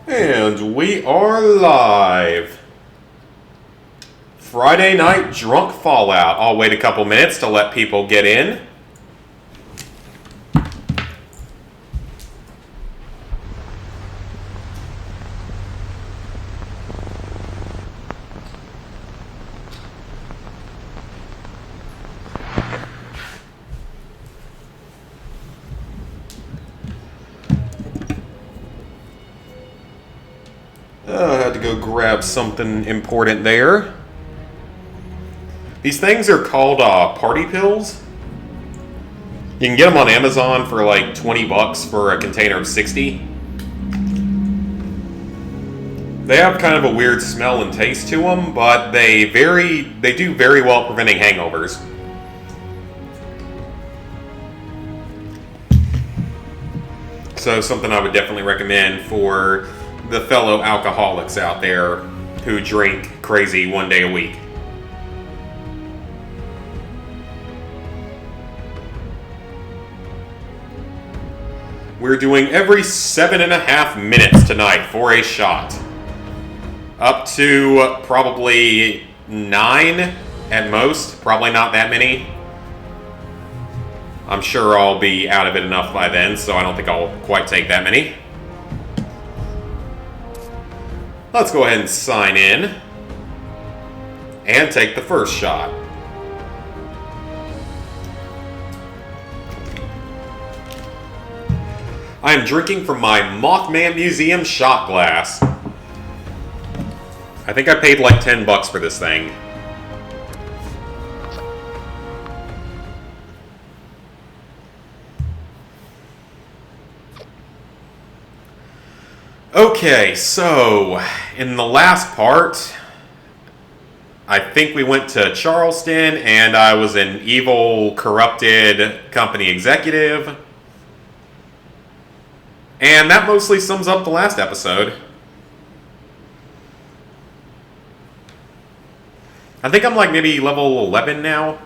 And we are live. Friday night drunk fallout. I'll wait a couple minutes to let people get in. I had to go grab something important there. These things are called party pills. You can get them on Amazon for like 20 bucks for a container of 60. They have kind of a weird smell and taste to them, but they do very well at preventing hangovers. So something I would definitely recommend for the fellow alcoholics out there who drink crazy one day a week. We're doing every 7.5 minutes tonight for a shot. Up to probably 9 at most. Probably not that many. I'm sure I'll be out of it enough by then, so I don't think I'll quite take that many. Let's go ahead and sign in and take the first shot. I am drinking from my Mothman Museum shot glass. I think I paid like 10 bucks for this thing. Okay, so in the last part, I think we went to Charleston and I was an evil, corrupted company executive. And that mostly sums up the last episode. I think I'm like maybe level 11 now.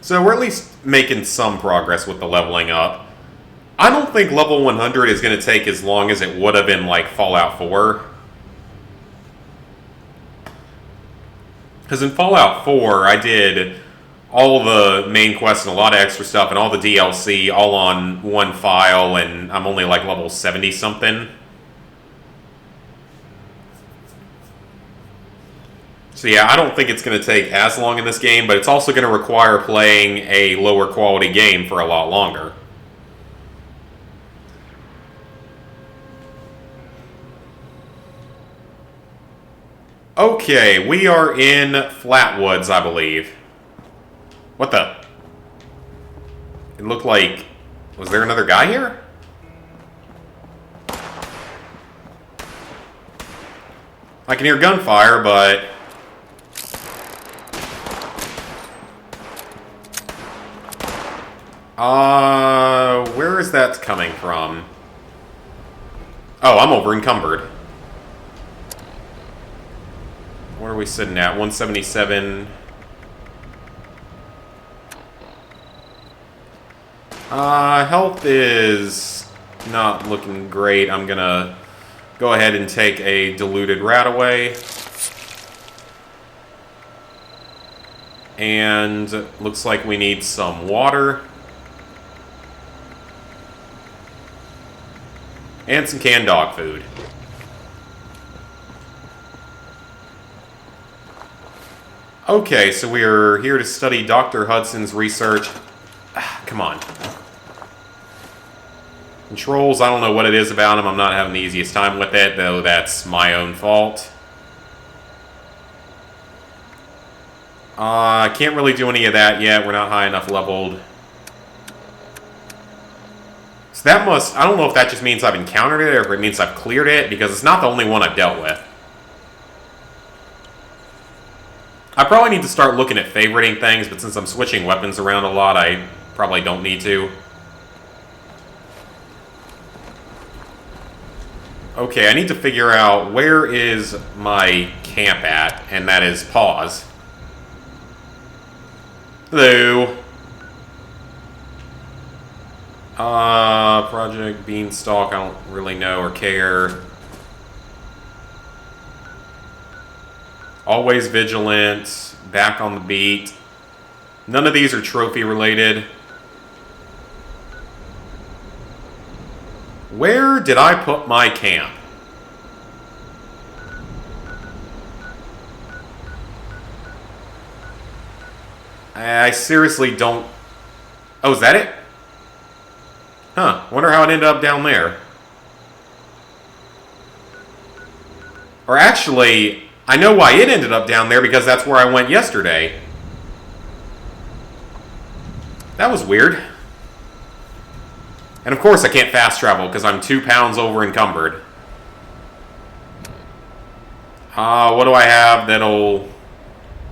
So we're at least making some progress with the leveling up. I don't think level 100 is going to take as long as it would have in like Fallout 4. Because in Fallout 4, I did all the main quests and a lot of extra stuff and all the DLC all on one file, and I'm only like level 70 something. So yeah, I don't think it's going to take as long in this game, but it's also going to require playing a lower quality game for a lot longer. Okay, we are in Flatwoods, I believe. What the? It looked like... Was there another guy here? I can hear gunfire, but... where is that coming from? Oh, I'm over encumbered. What are we sitting at? 177. Health is not looking great. I'm gonna go ahead and take a diluted RadAway. And looks like we need some water. And some canned dog food. Okay, so we are here to study Dr. Hudson's research. Come on. Controls, I don't know what it is about them. I'm not having the easiest time with it, though that's my own fault. I can't really do any of that yet. We're not high enough leveled. So that must... I don't know if that just means I've encountered it or if it means I've cleared it, because it's not the only one I've dealt with. I probably need to start looking at favoriting things, but since I'm switching weapons around a lot, I probably don't need to. Okay, I need to figure out where is my camp at, and that is pause. Hello. Project Beanstalk, I don't really know or care. Always vigilant, back on the beat. None of these are trophy related. Where did I put my camp? I seriously don't... Oh, is that it? Huh, wonder how it ended up down there. Or actually, I know why it ended up down there, because that's where I went yesterday. That was weird. And of course I can't fast travel, because I'm 2 pounds over encumbered. What do I have that'll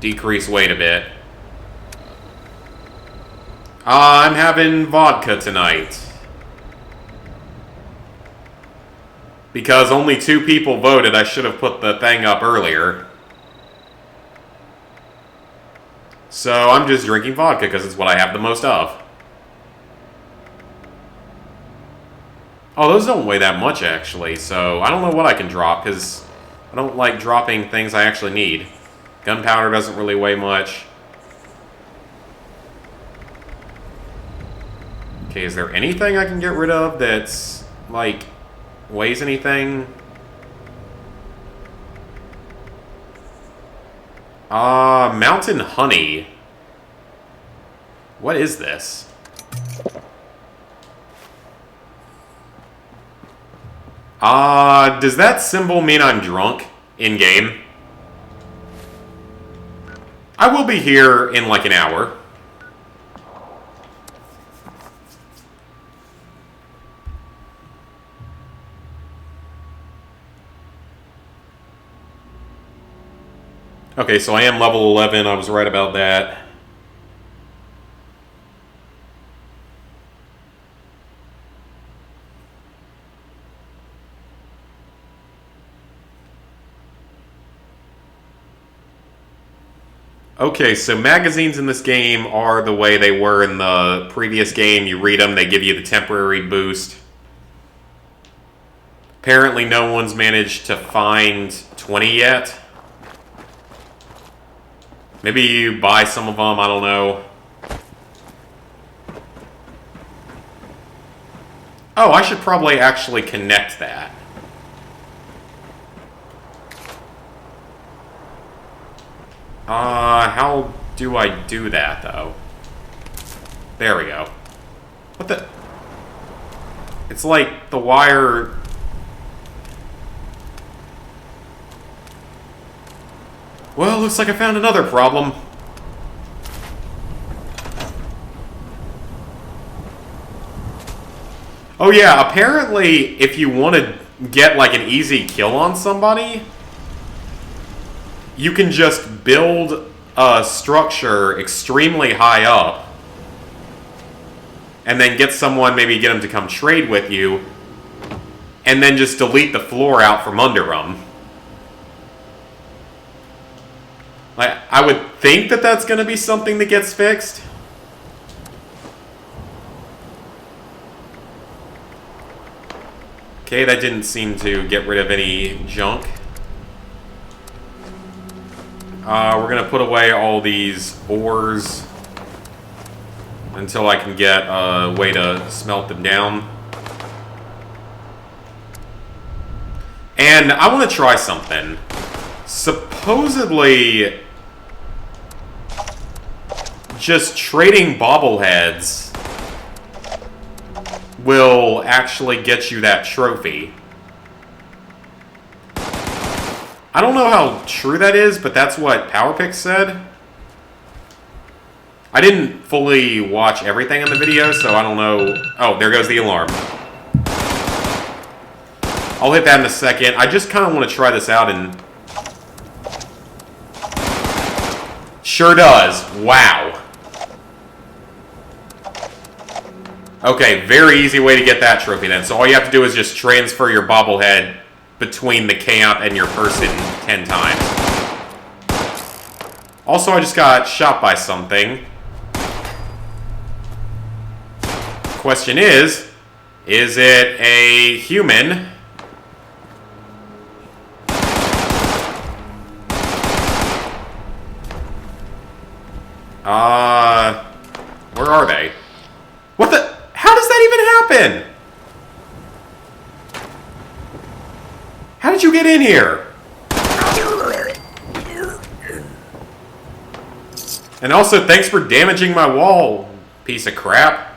decrease weight a bit? I'm having vodka tonight. Because only 2 people voted, I should have put the thing up earlier. So I'm just drinking vodka because it's what I have the most of. Oh, those don't weigh that much actually, so I don't know what I can drop because I don't like dropping things I actually need. Gunpowder doesn't really weigh much. Okay, is there anything I can get rid of that's, like, weighs anything? Mountain honey. What is this? Does that symbol mean I'm drunk in-game? I will be here in like an hour. Okay, so I am level 11. I was right about that. Okay, so magazines in this game are the way they were in the previous game. You read them, they give you the temporary boost. Apparently no one's managed to find 20 yet. Maybe you buy some of them, I don't know. Oh, I should probably actually connect that. How do I do that, though? There we go. What the... It's like the wire... Well, looks like I found another problem. Oh yeah, apparently if you want to get like an easy kill on somebody, you can just build a structure extremely high up and then get someone, maybe get them to come trade with you, and then just delete the floor out from under them. Like, I would think that that's going to be something that gets fixed. Okay, that didn't seem to get rid of any junk. We're going to put away all these ores until I can get a way to smelt them down. And I want to try something. Supposedly, just trading bobbleheads will actually get you that trophy. I don't know how true that is, but that's what PowerPix said. I didn't fully watch everything in the video, so I don't know. Oh, there goes the alarm. I'll hit that in a second. I just kind of want to try this out and... Sure does. Wow. Okay, very easy way to get that trophy then. So all you have to do is just transfer your bobblehead between the camp and your person 10 times. Also, I just got shot by something. Of Question is it a human? Where are they? What the? How does that even happen? How did you get in here? And also, thanks for damaging my wall, piece of crap.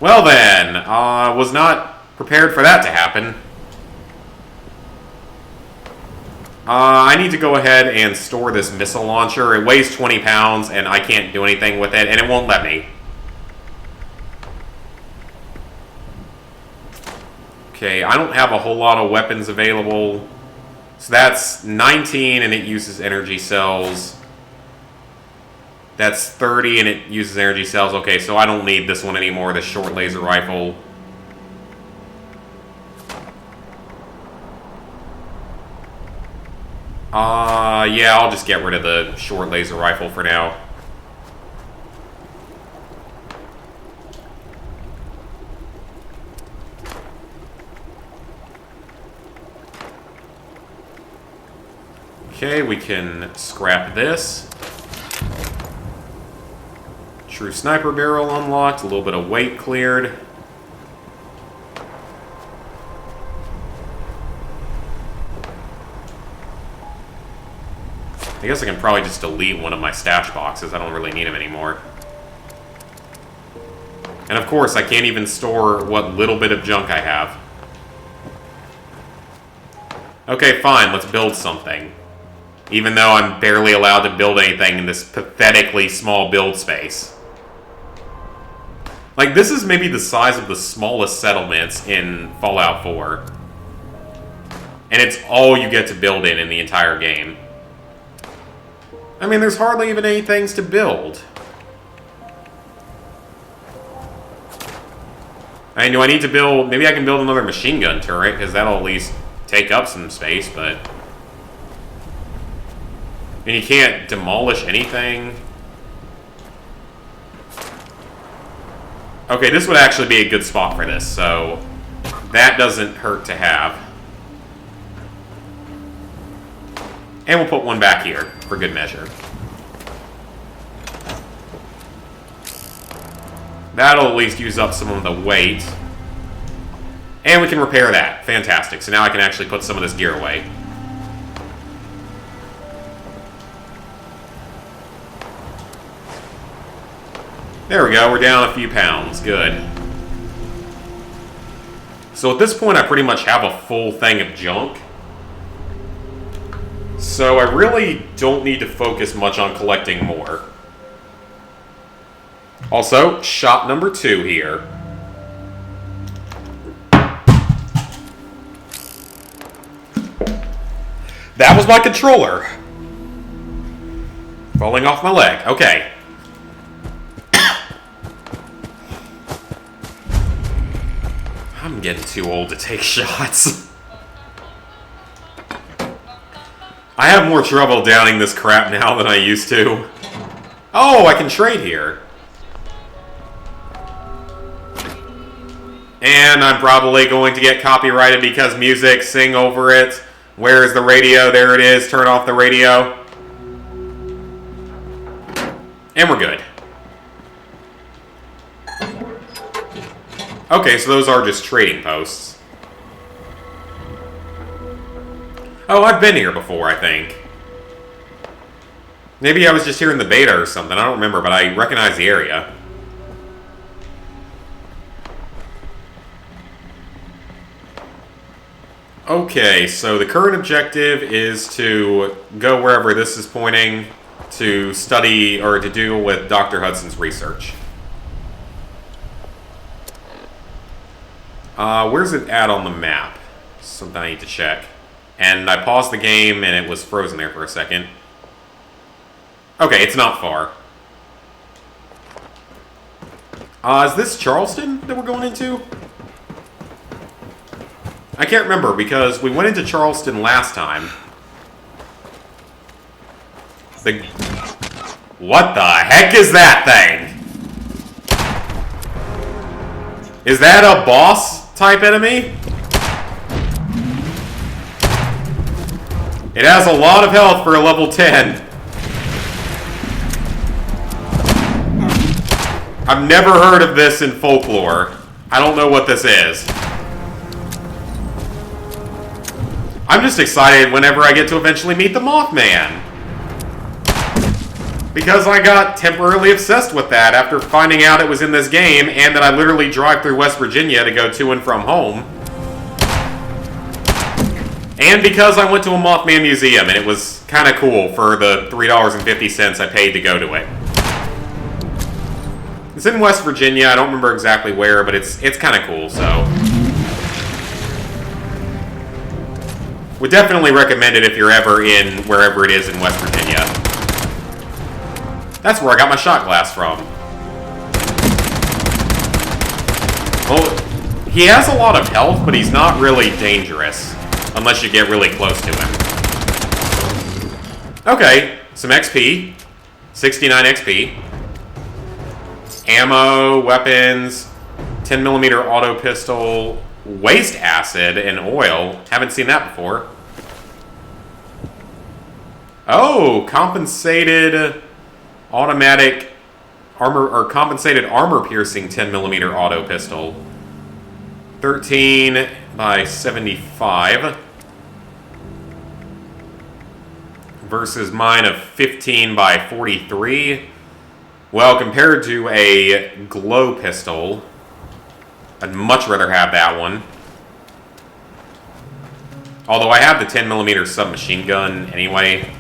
Well then, was not prepared for that to happen. I need to go ahead and store this missile launcher. It weighs 20 pounds, and I can't do anything with it, and it won't let me. Okay, I don't have a whole lot of weapons available. So that's 19, and it uses energy cells. That's 30, and it uses energy cells. Okay, so I don't need this one anymore, the short laser rifle. Yeah, I'll just get rid of the short laser rifle for now. Okay, we can scrap this. True sniper barrel unlocked, a little bit of weight cleared. I guess I can probably just delete one of my stash boxes. I don't really need them anymore. And of course, I can't even store what little bit of junk I have. Okay, fine, let's build something. Even though I'm barely allowed to build anything in this pathetically small build space. Like, this is maybe the size of the smallest settlements in Fallout 4. And it's all you get to build in the entire game. I mean, there's hardly even any things to build. I mean, do I need to build... Maybe I can build another machine gun turret, because that'll at least take up some space, but... And you can't demolish anything. Okay, this would actually be a good spot for this, so... That doesn't hurt to have. And we'll put one back here, for good measure. That'll at least use up some of the weight. And we can repair that. Fantastic. So now I can actually put some of this gear away. There we go, we're down a few pounds. Good. So at this point, I pretty much have a full thing of junk. So I really don't need to focus much on collecting more. Also, shot number 2 here. That was my controller. Falling off my leg. Okay. I'm getting too old to take shots. I have more trouble downing this crap now than I used to. Oh, I can trade here. And I'm probably going to get copyrighted because music, sing over it. Where is the radio? There it is. Turn off the radio. And we're good. Okay, so those are just trading posts. Oh, I've been here before, I think. Maybe I was just here in the beta or something. I don't remember, but I recognize the area. Okay, so the current objective is to go wherever this is pointing to study or to deal with Dr. Hudson's research. Where's it at on the map? Something I need to check. And I paused the game and it was frozen there for a second. Okay, it's not far. Is this Charleston that we're going into? I can't remember because we went into Charleston last time. The What the heck is that thing? Is that a boss type enemy? It has a lot of health for a level 10. I've never heard of this in folklore. I don't know what this is. I'm just excited whenever I get to eventually meet the Mothman. Because I got temporarily obsessed with that after finding out it was in this game and that I literally drive through West Virginia to go to and from home. And because I went to a Mothman museum and it was kind of cool for the $3.50 I paid to go to it. It's in West Virginia. I don't remember exactly where, but it's kind of cool, so. Would definitely recommend it if you're ever in wherever it is in West Virginia. That's where I got my shot glass from. Well, he has a lot of health, but he's not really dangerous. Unless you get really close to him. Okay, some XP. 69 XP. Ammo, weapons, 10mm auto pistol, waste acid, and oil. Haven't seen that before. Oh, compensated automatic armor, or compensated armor piercing 10mm auto pistol. 13 by 75. Versus mine of 15 by 43. Well, compared to a glow pistol, I'd much rather have that one. Although I have the 10mm submachine gun anyway.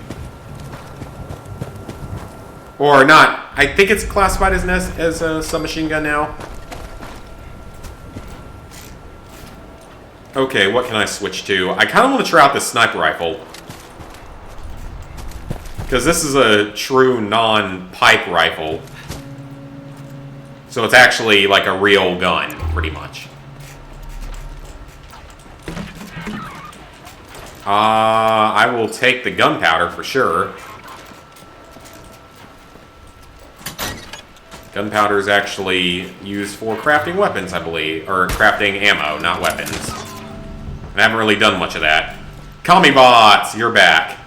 Or not. I think it's classified as a submachine gun now. Okay, what can I switch to? I kind of want to try out the sniper rifle. Because this is a true non-pipe rifle. So it's actually like a real gun, pretty much. I will take the gunpowder for sure. Gunpowder is actually used for crafting weapons, I believe. Or crafting ammo, not weapons. I haven't really done much of that. Commie-bots, you're back.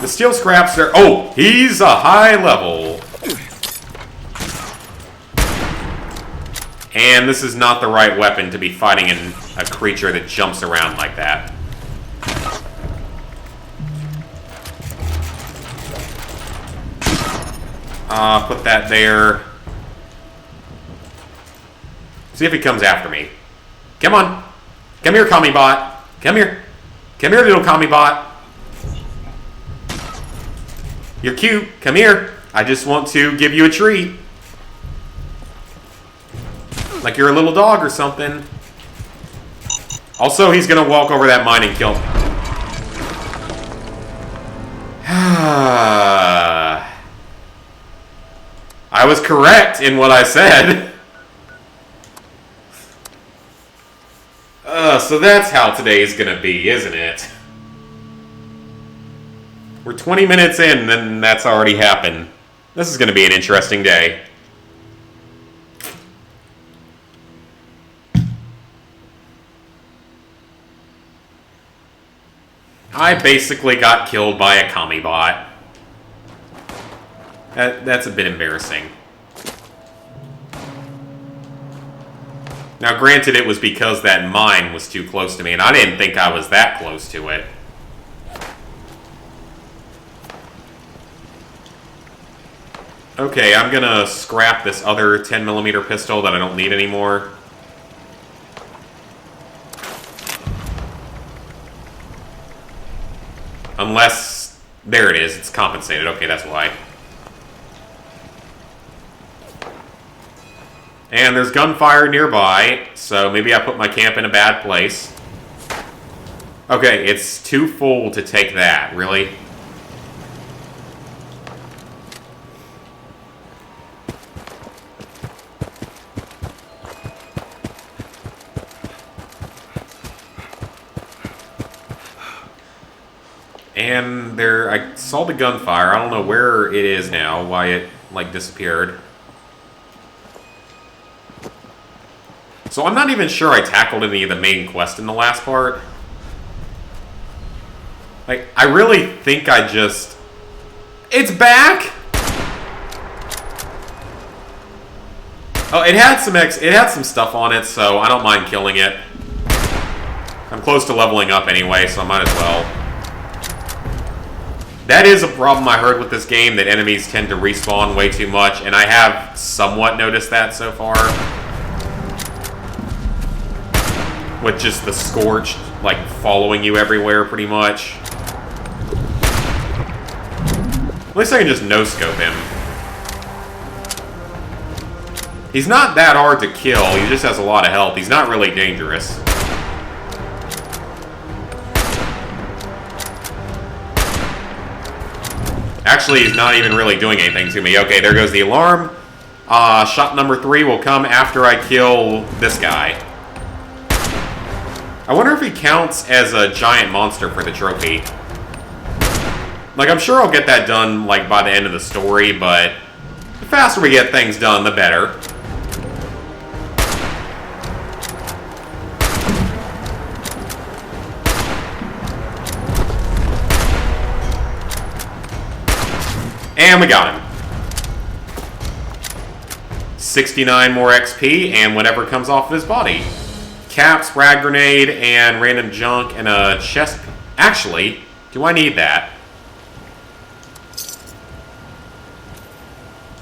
The steel scraps are... Oh, he's a high level. And this is not the right weapon to be fighting a creature that jumps around like that. Put that there. See if he comes after me. Come on. Come here, Commie-bot. Come here. Come here, little Commie-bot. You're cute. Come here. I just want to give you a treat. Like you're a little dog or something. Also, he's going to walk over that mine and kill me. I was correct in what I said. So that's how today's going to be, isn't it? We're 20 minutes in, and that's already happened. This is going to be an interesting day. I basically got killed by a Commie-bot. That's a bit embarrassing. Now, granted, it was because that mine was too close to me, and I didn't think I was that close to it. Okay, I'm gonna scrap this other 10mm pistol that I don't need anymore. Unless... There it is, it's compensated. Okay, that's why. And there's gunfire nearby, so maybe I put my camp in a bad place. Okay, it's too full to take that, really? And there, I saw the gunfire. I don't know where it is now, why it, like, disappeared. So I'm not even sure I tackled any of the main quest in the last part. Like, I really think I just... It's back?! Oh, it had some stuff on it, so I don't mind killing it. I'm close to leveling up anyway, so I might as well. That is a problem I heard with this game, that enemies tend to respawn way too much, and I have somewhat noticed that so far. With just the Scorched, like, following you everywhere, pretty much. At least I can just no-scope him. He's not that hard to kill, he just has a lot of health. He's not really dangerous. Actually, he's not even really doing anything to me. Okay, there goes the alarm. Shot number 3 will come after I kill this guy. I wonder if he counts as a giant monster for the trophy. Like, I'm sure I'll get that done, like, by the end of the story, but the faster we get things done, the better. And we got him. 69 more XP, and whatever comes off of his body. Caps, frag grenade, and random junk, and a chest... Actually, do I need that?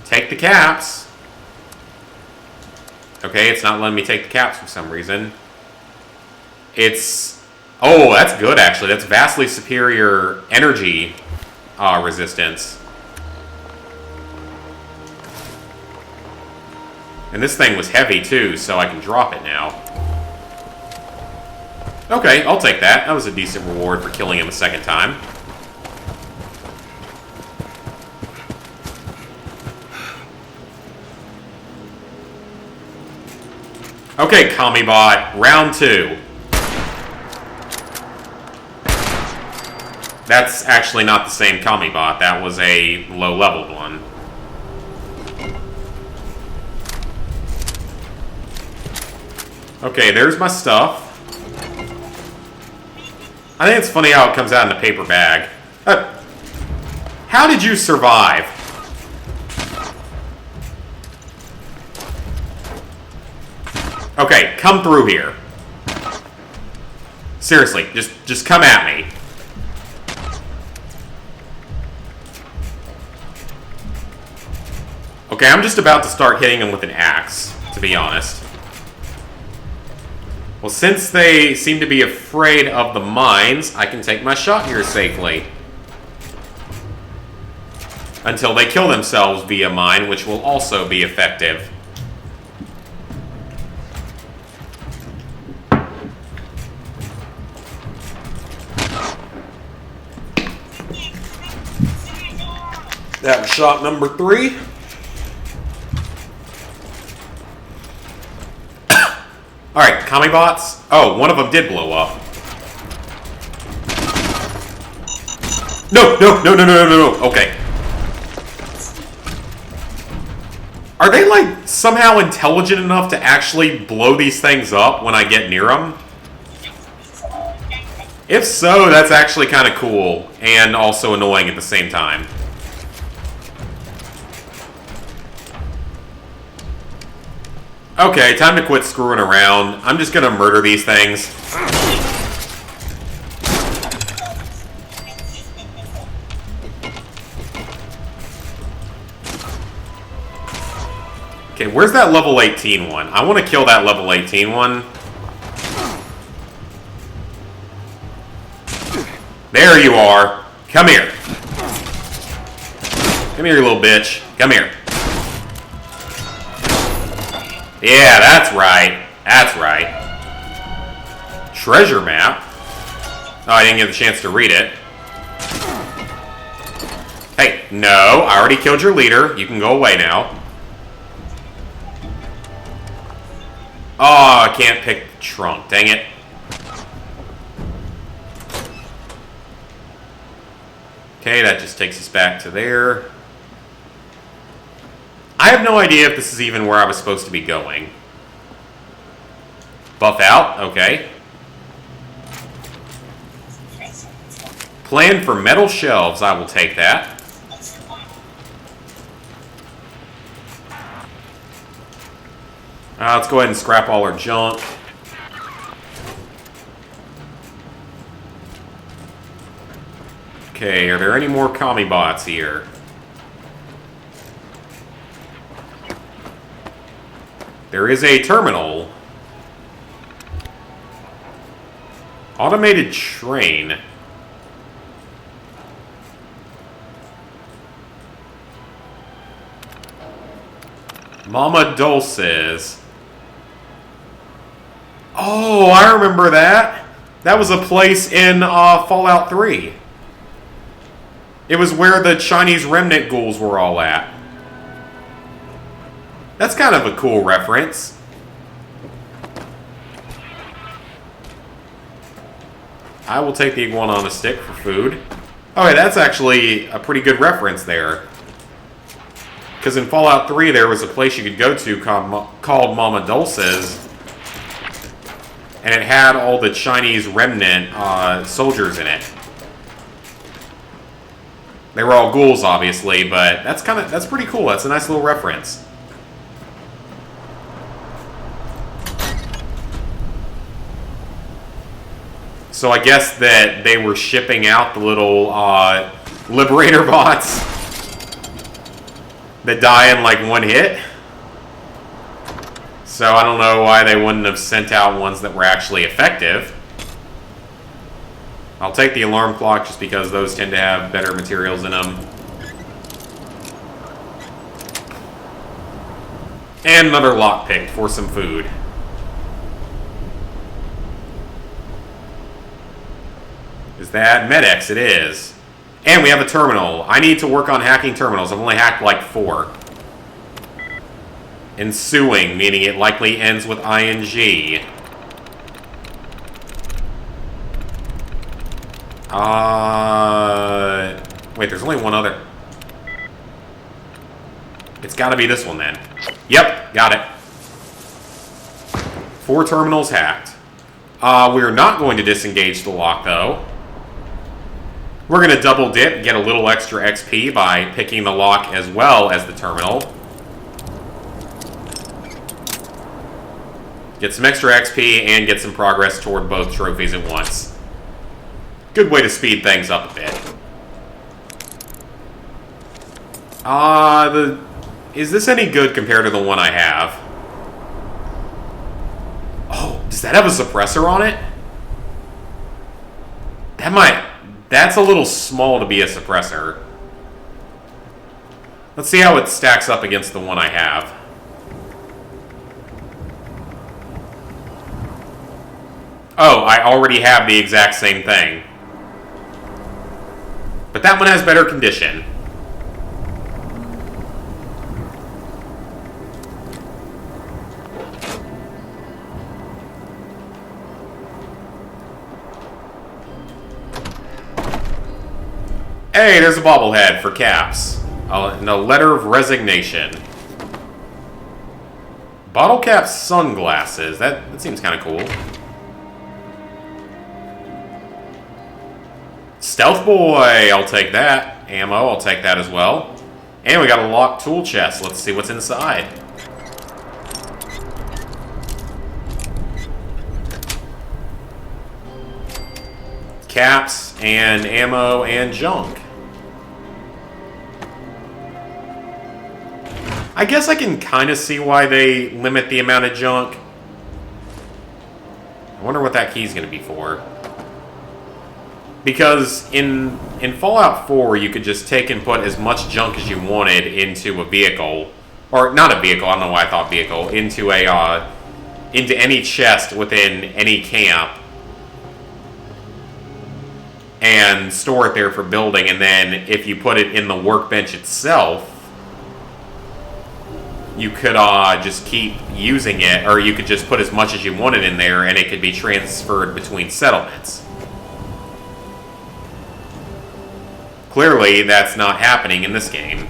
Take the caps. Okay, it's not letting me take the caps for some reason. It's... Oh, that's good, actually. That's vastly superior energy resistance. And this thing was heavy, too, so I can drop it now. Okay, I'll take that. That was a decent reward for killing him a second time. Okay, Commibot, round 2. That's actually not the same Commibot. That was a low-leveled one. Okay, there's my stuff. I think it's funny how it comes out in a paper bag. How did you survive? Okay, come through here. Seriously, just come at me. Okay, I'm just about to start hitting him with an axe, to be honest. Well, since they seem to be afraid of the mines, I can take my shot here safely. Until they kill themselves via mine, which will also be effective. That was shot number 3. Alright, Commibots. Oh, one of them did blow up. No. Okay. Are they, like, somehow intelligent enough to actually blow these things up when I get near them? If so, that's actually kind of cool, and also annoying at the same time. Okay, time to quit screwing around. I'm just gonna murder these things. Okay, where's that level 18 one? I want to kill that level 18 one. There you are. Come here. Come here, you little bitch. Come here. Yeah, that's right. That's right. Treasure map? Oh, I didn't get the chance to read it. Hey, no. I already killed your leader. You can go away now. Oh, I can't pick the trunk. Dang it. Okay, that just takes us back to there. I have no idea if this is even where I was supposed to be going. Buff out, okay. Plan for metal shelves, I will take that. Let's go ahead and scrap all our junk. Okay, are there any more commie bots here? There is a terminal. Automated train. Mama Dulce's. Oh, I remember that. That was a place in Fallout 3. It was where the Chinese remnant ghouls were all at. That's kind of a cool reference. I will take the iguana on a stick for food. Oh, hey, that's actually a pretty good reference there. Because in Fallout 3, there was a place you could go to called Mama Dulce's. And it had all the Chinese remnant soldiers in it. They were all ghouls, obviously, but that's pretty cool. That's a nice little reference. So I guess that they were shipping out the little Liberator bots that die in like one hit. So I don't know why they wouldn't have sent out ones that were actually effective. I'll take the alarm clock just because those tend to have better materials in them. And another lockpick for some food. Is that Med-X? It is. And we have a terminal. I need to work on hacking terminals. I've only hacked like 4. Ensuing, meaning it likely ends with ing. Wait, there's only one other. It's gotta be this one then. Yep, got it. 4 terminals hacked. We're not going to disengage the lock though. We're gonna double dip, get a little extra XP by picking the lock as well as the terminal. Get some extra XP and get some progress toward both trophies at once. Good way to speed things up a bit. Is this any good compared to the one I have? Oh, does that have a suppressor on it? That's a little small to be a suppressor. Let's see how it stacks up against the one I have. Oh, I already have the exact same thing. But that one has better condition. Hey, there's a bobblehead for Caps. And a letter of resignation. Bottle Cap sunglasses. That seems kind of cool. Stealth Boy, I'll take that. Ammo, I'll take that as well. And we got a locked tool chest. Let's see what's inside. Caps and ammo and junk. I guess I can kind of see why they limit the amount of junk. I wonder what that key's going to be for. Because in Fallout 4, you could just take and put as much junk as you wanted into a vehicle. Or, not a vehicle, I don't know why I thought vehicle. Into any chest within any camp. And store it there for building. And then, if you put it in the workbench itself, you could just keep using it. Or you could just put as much as you wanted in there, and it could be transferred between settlements. Clearly, that's not happening in this game.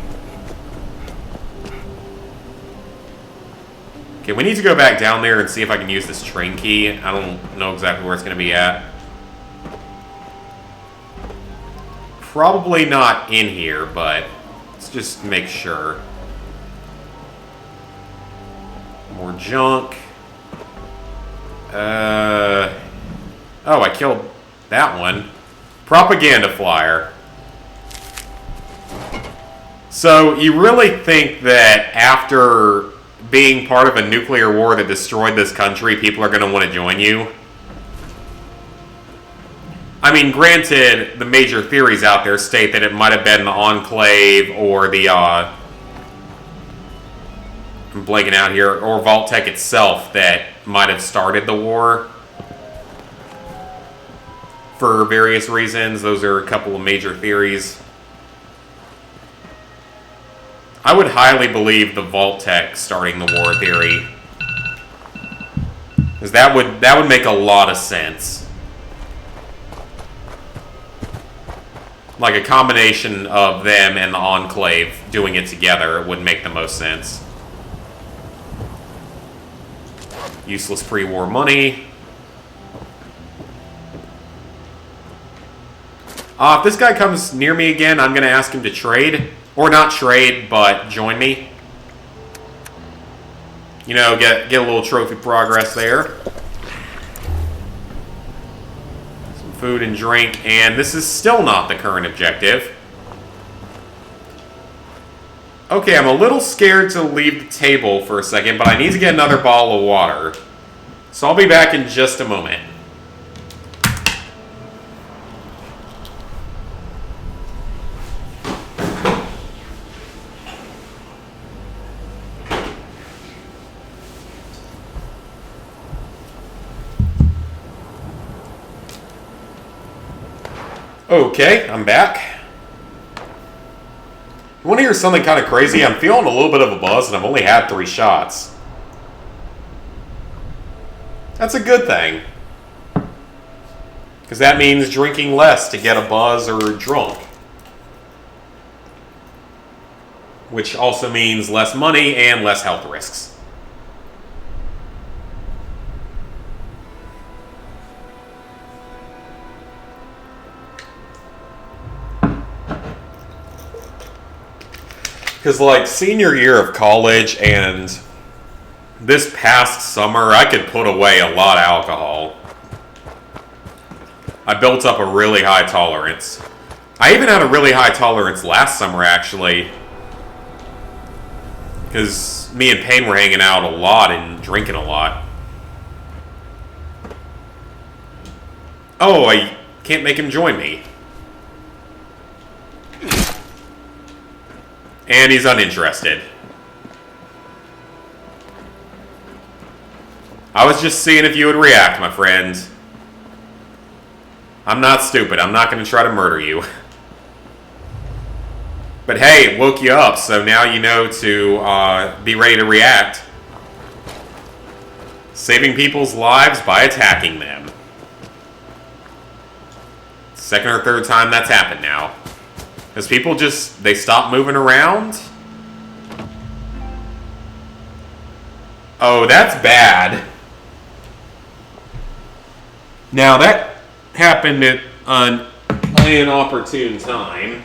Okay, we need to go back down there and see if I can use this train key. I don't know exactly where it's going to be at. Probably not in here, but let's just make sure. More junk. Oh, I killed that one. Propaganda flyer. So, you really think that after being part of a nuclear war that destroyed this country, people are going to want to join you? I mean, granted, the major theories out there state that it might have been the Enclave or the, I'm blanking out here, or Vault-Tec itself that might have started the war. For various reasons, those are a couple of major theories. I would highly believe the Vault-Tec starting the war theory. Because that would make a lot of sense. Like a combination of them and the Enclave doing it together would make the most sense. Useless pre-war money. If this guy comes near me again, I'm going to ask him to trade. Or not trade, but join me. You know, get a little trophy progress there. Some food and drink, and this is still not the current objective. Okay, I'm a little scared to leave the table for a second, but I need to get another bottle of water. So I'll be back in just a moment. Okay, I'm back. You want to hear something kind of crazy? I'm feeling a little bit of a buzz and I've only had 3 shots. That's a good thing. Because that means drinking less to get a buzz or drunk. Which also means less money and less health risks. Because, like, senior year of college and this past summer, I could put away a lot of alcohol. I built up a really high tolerance. I even had a really high tolerance last summer, actually. Because me and Payne were hanging out a lot and drinking a lot. Oh, I can't make him join me. And he's uninterested. I was just seeing if you would react, my friend. I'm not stupid. I'm not going to try to murder you. But hey, it woke you up, so now you know to be ready to react. Saving people's lives by attacking them. Second or third time that's happened now. Because people just, they stop moving around. Oh, that's bad. Now that happened at an inopportune time.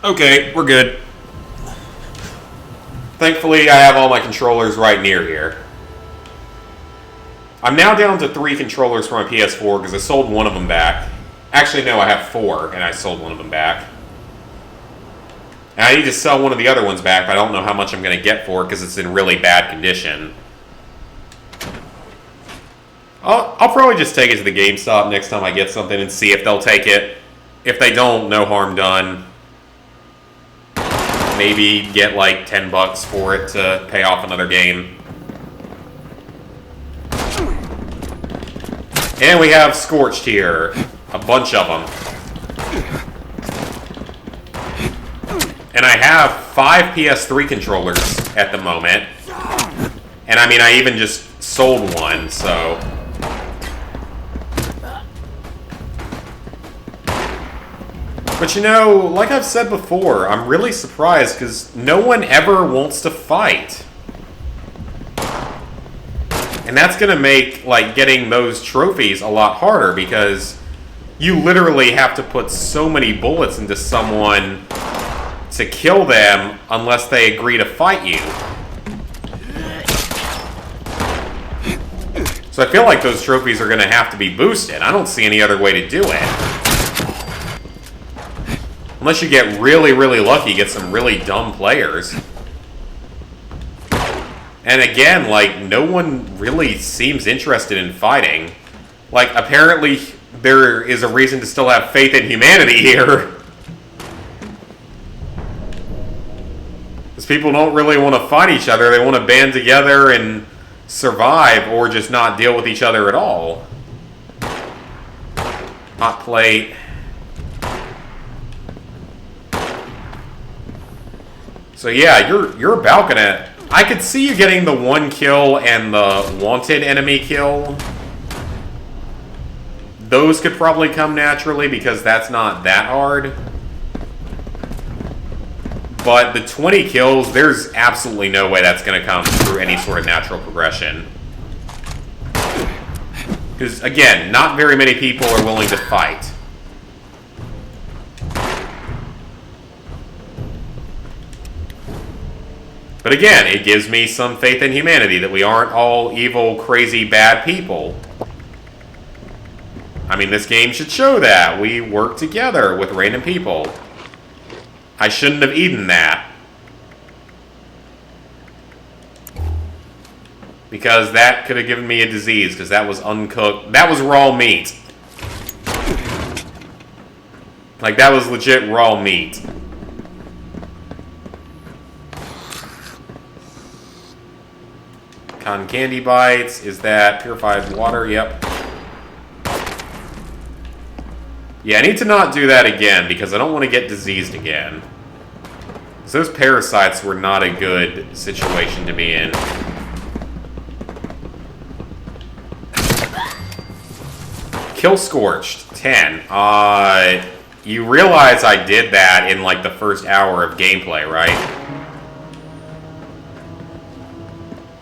Okay, we're good. Thankfully, I have all my controllers right near here. I'm now down to 3 controllers for my PS4 because I sold one of them back. Actually, no, I have 4, and I sold one of them back. And I need to sell one of the other ones back, but I don't know how much I'm going to get for it because it's in really bad condition. I'll probably just take it to the GameStop next time I get something and see if they'll take it. If they don't, no harm done. Maybe get like $10 for it to pay off another game. And we have Scorched here. A bunch of them. And I have 5 PS3 controllers at the moment. And I mean, I even just sold one, so... But you know, like I've said before, I'm really surprised because no one ever wants to fight. And that's going to make, like, getting those trophies a lot harder because you literally have to put so many bullets into someone to kill them unless they agree to fight you. So I feel like those trophies are going to have to be boosted. I don't see any other way to do it. Unless you get really, really lucky, get some really dumb players. And again, like, no one really seems interested in fighting. Like, apparently there is a reason to still have faith in humanity here. Because people don't really want to fight each other. They want to band together and survive or just not deal with each other at all. Hot plate. So yeah, you're about gonna... I could see you getting the 1 kill and the wanted enemy kill. Those could probably come naturally because that's not that hard. But the 20 kills, there's absolutely no way that's going to come through any sort of natural progression. Because, again, not very many people are willing to fight. But again, it gives me some faith in humanity that we aren't all evil, crazy, bad people. I mean, this game should show that. We work together with random people. I shouldn't have eaten that. Because that could have given me a disease, because that was uncooked. That was raw meat. Like, that was legit raw meat. Cotton candy bites. Is that purified water? Yep. Yeah, I need to not do that again because I don't want to get diseased again. So those parasites were not a good situation to be in. Kill Scorched, 10. You realize I did that in like the first hour of gameplay, right?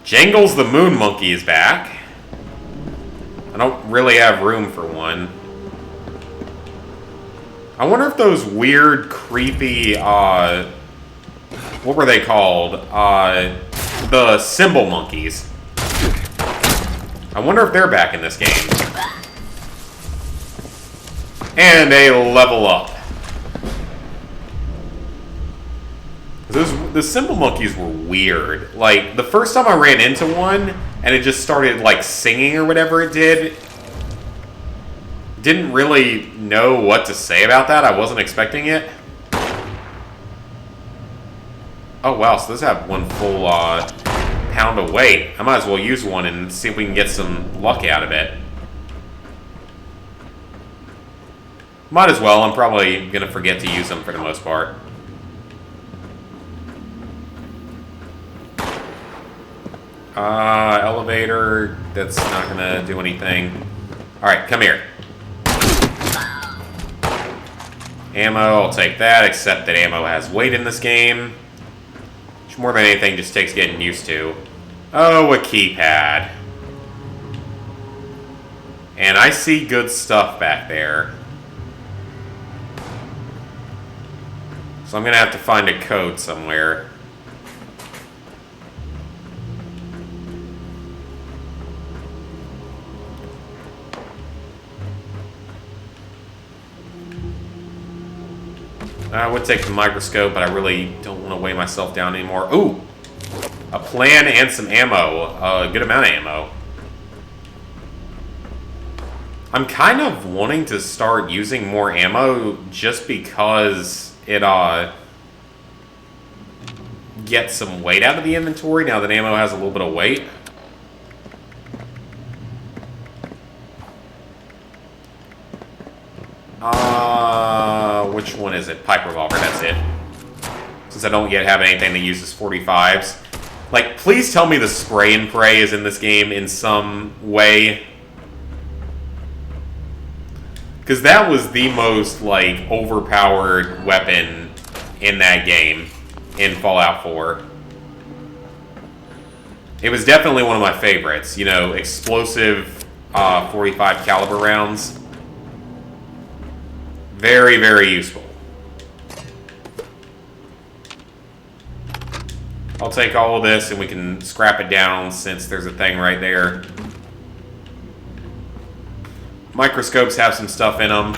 Jangles the Moon Monkey is back. I don't really have room for one. I wonder if those weird, creepy, what were they called? The Symbol Monkeys. I wonder if they're back in this game. And they level up. The Symbol Monkeys were weird. Like, the first time I ran into one, and it just started, like, singing or whatever it did, didn't really know what to say about that. I wasn't expecting it. Oh, wow, so those have one full pound of weight. I might as well use one and see if we can get some luck out of it. Might as well. I'm probably going to forget to use them for the most part. Elevator. That's not going to do anything. Alright, come here. Ammo, I'll take that, except that ammo has weight in this game. Which more than anything just takes getting used to. Oh, a keypad. And I see good stuff back there. So I'm going to have to find a code somewhere. I would take the microscope, but I really don't want to weigh myself down anymore. Ooh! A plan and some ammo. A good amount of ammo. I'm kind of wanting to start using more ammo just because it gets some weight out of the inventory now that ammo has a little bit of weight. Which one is it? Pipe revolver, that's it. Since I don't yet have anything that uses 45s. Like, please tell me the spray and pray is in this game in some way. Because that was the most, like, overpowered weapon in that game, in Fallout 4. It was definitely one of my favorites. You know, explosive 45 caliber rounds. Very, very useful. I'll take all of this and we can scrap it down since there's a thing right there. Microscopes have some stuff in them.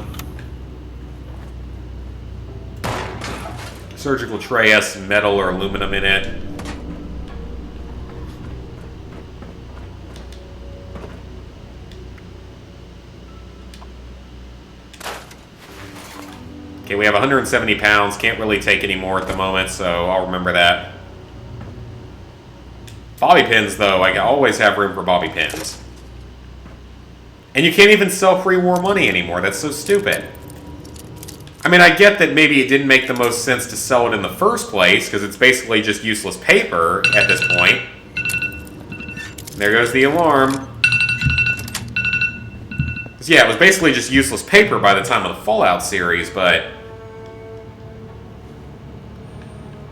Surgical tray has some metal or aluminum in it. Okay, we have 170 pounds. Can't really take any more at the moment, so I'll remember that. Bobby pins, though. I always have room for bobby pins. And you can't even sell pre-war money anymore. That's so stupid. I mean, I get that maybe it didn't make the most sense to sell it in the first place, because it's basically just useless paper at this point. There goes the alarm. Yeah, it was basically just useless paper by the time of the Fallout series, but...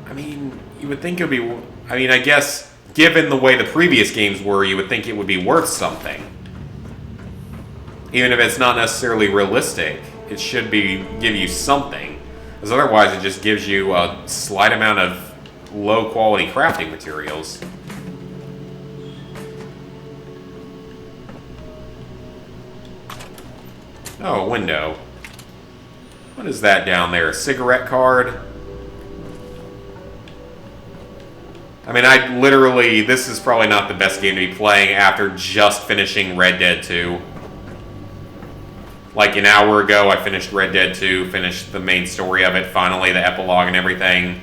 I mean, you would think it would be... I mean, I guess, given the way the previous games were, you would think it would be worth something. Even if it's not necessarily realistic, it should give you something. Because otherwise it just gives you a slight amount of low-quality crafting materials. Oh, a window. What is that down there? A cigarette card? I mean, I literally... This is probably not the best game to be playing after just finishing Red Dead 2. Like an hour ago, I finished Red Dead 2, finished the main story of it, finally, the epilogue and everything.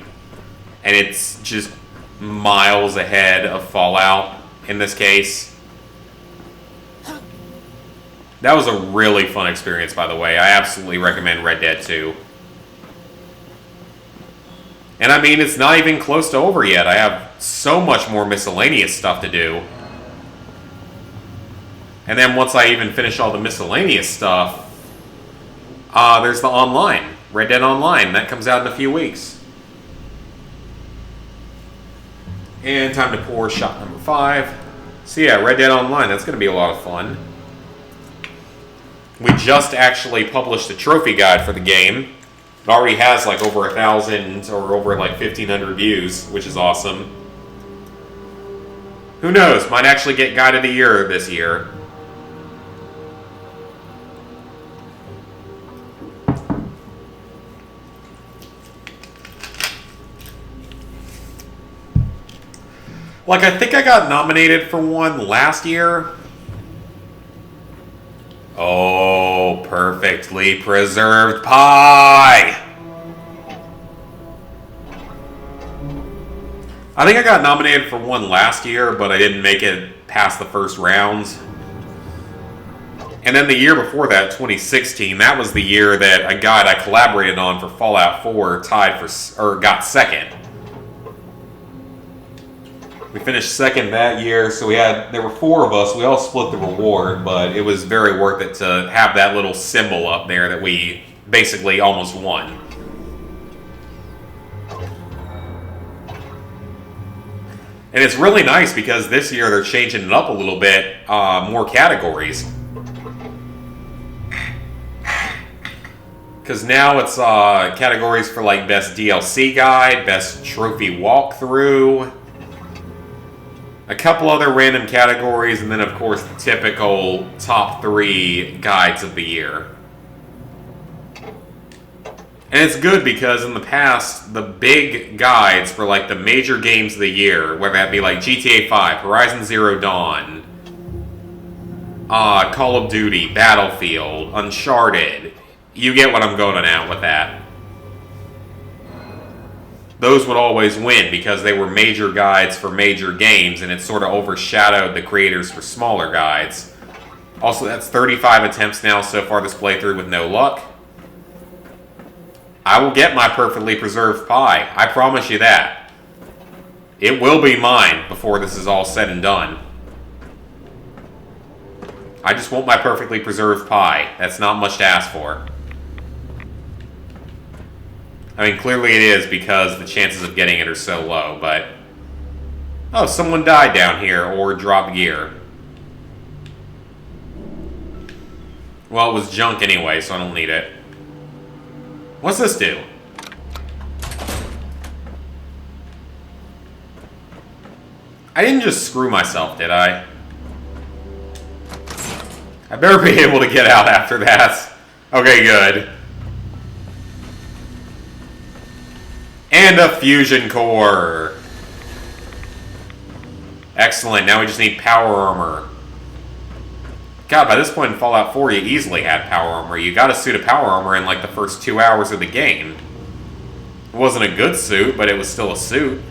And it's just miles ahead of Fallout in this case. That was a really fun experience, by the way. I absolutely recommend Red Dead 2. And I mean, it's not even close to over yet. I have so much more miscellaneous stuff to do. And then once I even finish all the miscellaneous stuff, there's the online. Red Dead Online. That comes out in a few weeks. And time to pour shot number 5. So yeah, Red Dead Online. That's going to be a lot of fun. We just actually published a trophy guide for the game. It already has like over 1,000 or over like 1,500 views, which is awesome. Who knows? Might actually get Guide of the Year this year. Like, I think I got nominated for one last year. Oh, perfectly preserved pie! I think I got nominated for one last year, but I didn't make it past the first rounds. And then the year before that, 2016, that was the year that a guide I collaborated on for Fallout 4 got second. We finished second that year, so there were 4 of us. We all split the reward, but it was very worth it to have that little symbol up there that we basically almost won. And it's really nice because this year they're changing it up a little bit, more categories. Because now it's categories for like best DLC guide, best trophy walkthrough, a couple other random categories, and then of course the typical top 3 guides of the year. And it's good because in the past, the big guides for like the major games of the year, whether that be like GTA 5, Horizon Zero Dawn, Call of Duty, Battlefield, Uncharted, you get what I'm going at with that. Those would always win because they were major guides for major games, and it sort of overshadowed the creators for smaller guides. Also, that's 35 attempts now so far this playthrough with no luck. I will get my perfectly preserved pie. I promise you that. It will be mine before this is all said and done. I just want my perfectly preserved pie. That's not much to ask for. I mean, clearly it is because the chances of getting it are so low, but... Oh, someone died down here or dropped gear. Well, it was junk anyway, so I don't need it. What's this do? I didn't just screw myself, did I? I better be able to get out after that. Okay, good. And a fusion core. Excellent, now we just need power armor. God, by this point in Fallout 4, you easily had power armor. You got a suit of power armor in like the first 2 hours of the game. It wasn't a good suit, but it was still a suit.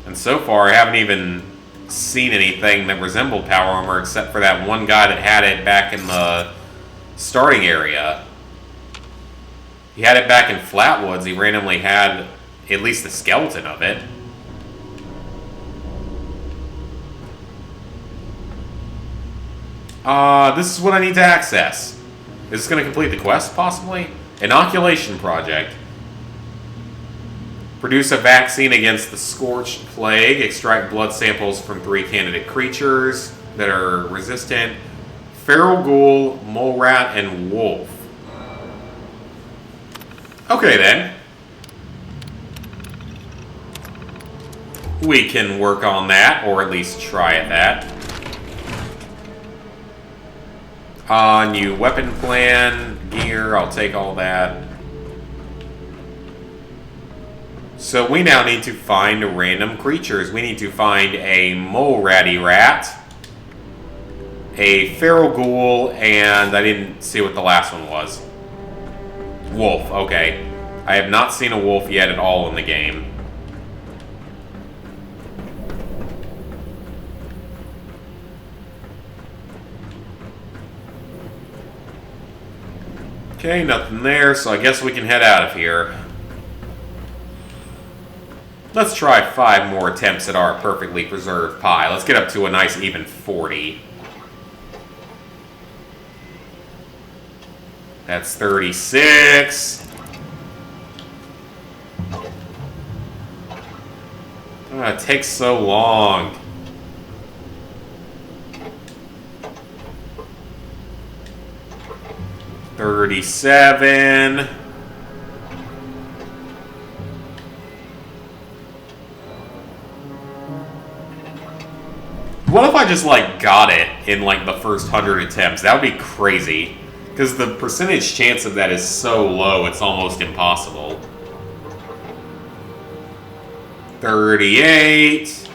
And so far, I haven't even seen anything that resembled power armor except for that one guy that had it back in the starting area. He had it back in Flatwoods. He randomly had at least the skeleton of it. This is what I need to access. Is this going to complete the quest, possibly? Inoculation project. Produce a vaccine against the Scorched Plague. Extract blood samples from 3 candidate creatures that are resistant. Feral Ghoul, Mole Rat, and Wolf. Okay, then. We can work on that, or at least try at that. New weapon plan, gear, I'll take all that. So we now need to find random creatures. We need to find a mole ratty rat, a feral ghoul, and I didn't see what the last one was. Wolf, okay. I have not seen a wolf yet at all in the game. Okay, nothing there, so I guess we can head out of here. Let's try 5 more attempts at our perfectly preserved pie. Let's get up to a nice even 40. That's 36. It takes so long. $37. What if I just, like, got it in, like, the first 100 attempts? That would be crazy. Because the percentage chance of that is so low, it's almost impossible. 38.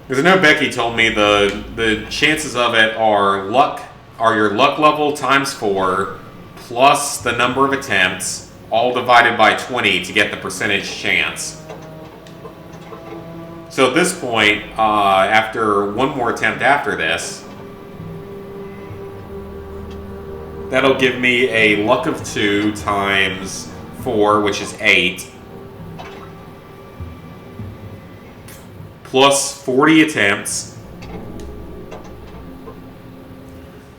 Because I know Becky told me the chances of it are your luck level times 4 plus the number of attempts, all divided by 20 to get the percentage chance. So at this point, after one more attempt after this, that'll give me a luck of 2 times 4, which is 8. Plus 40 attempts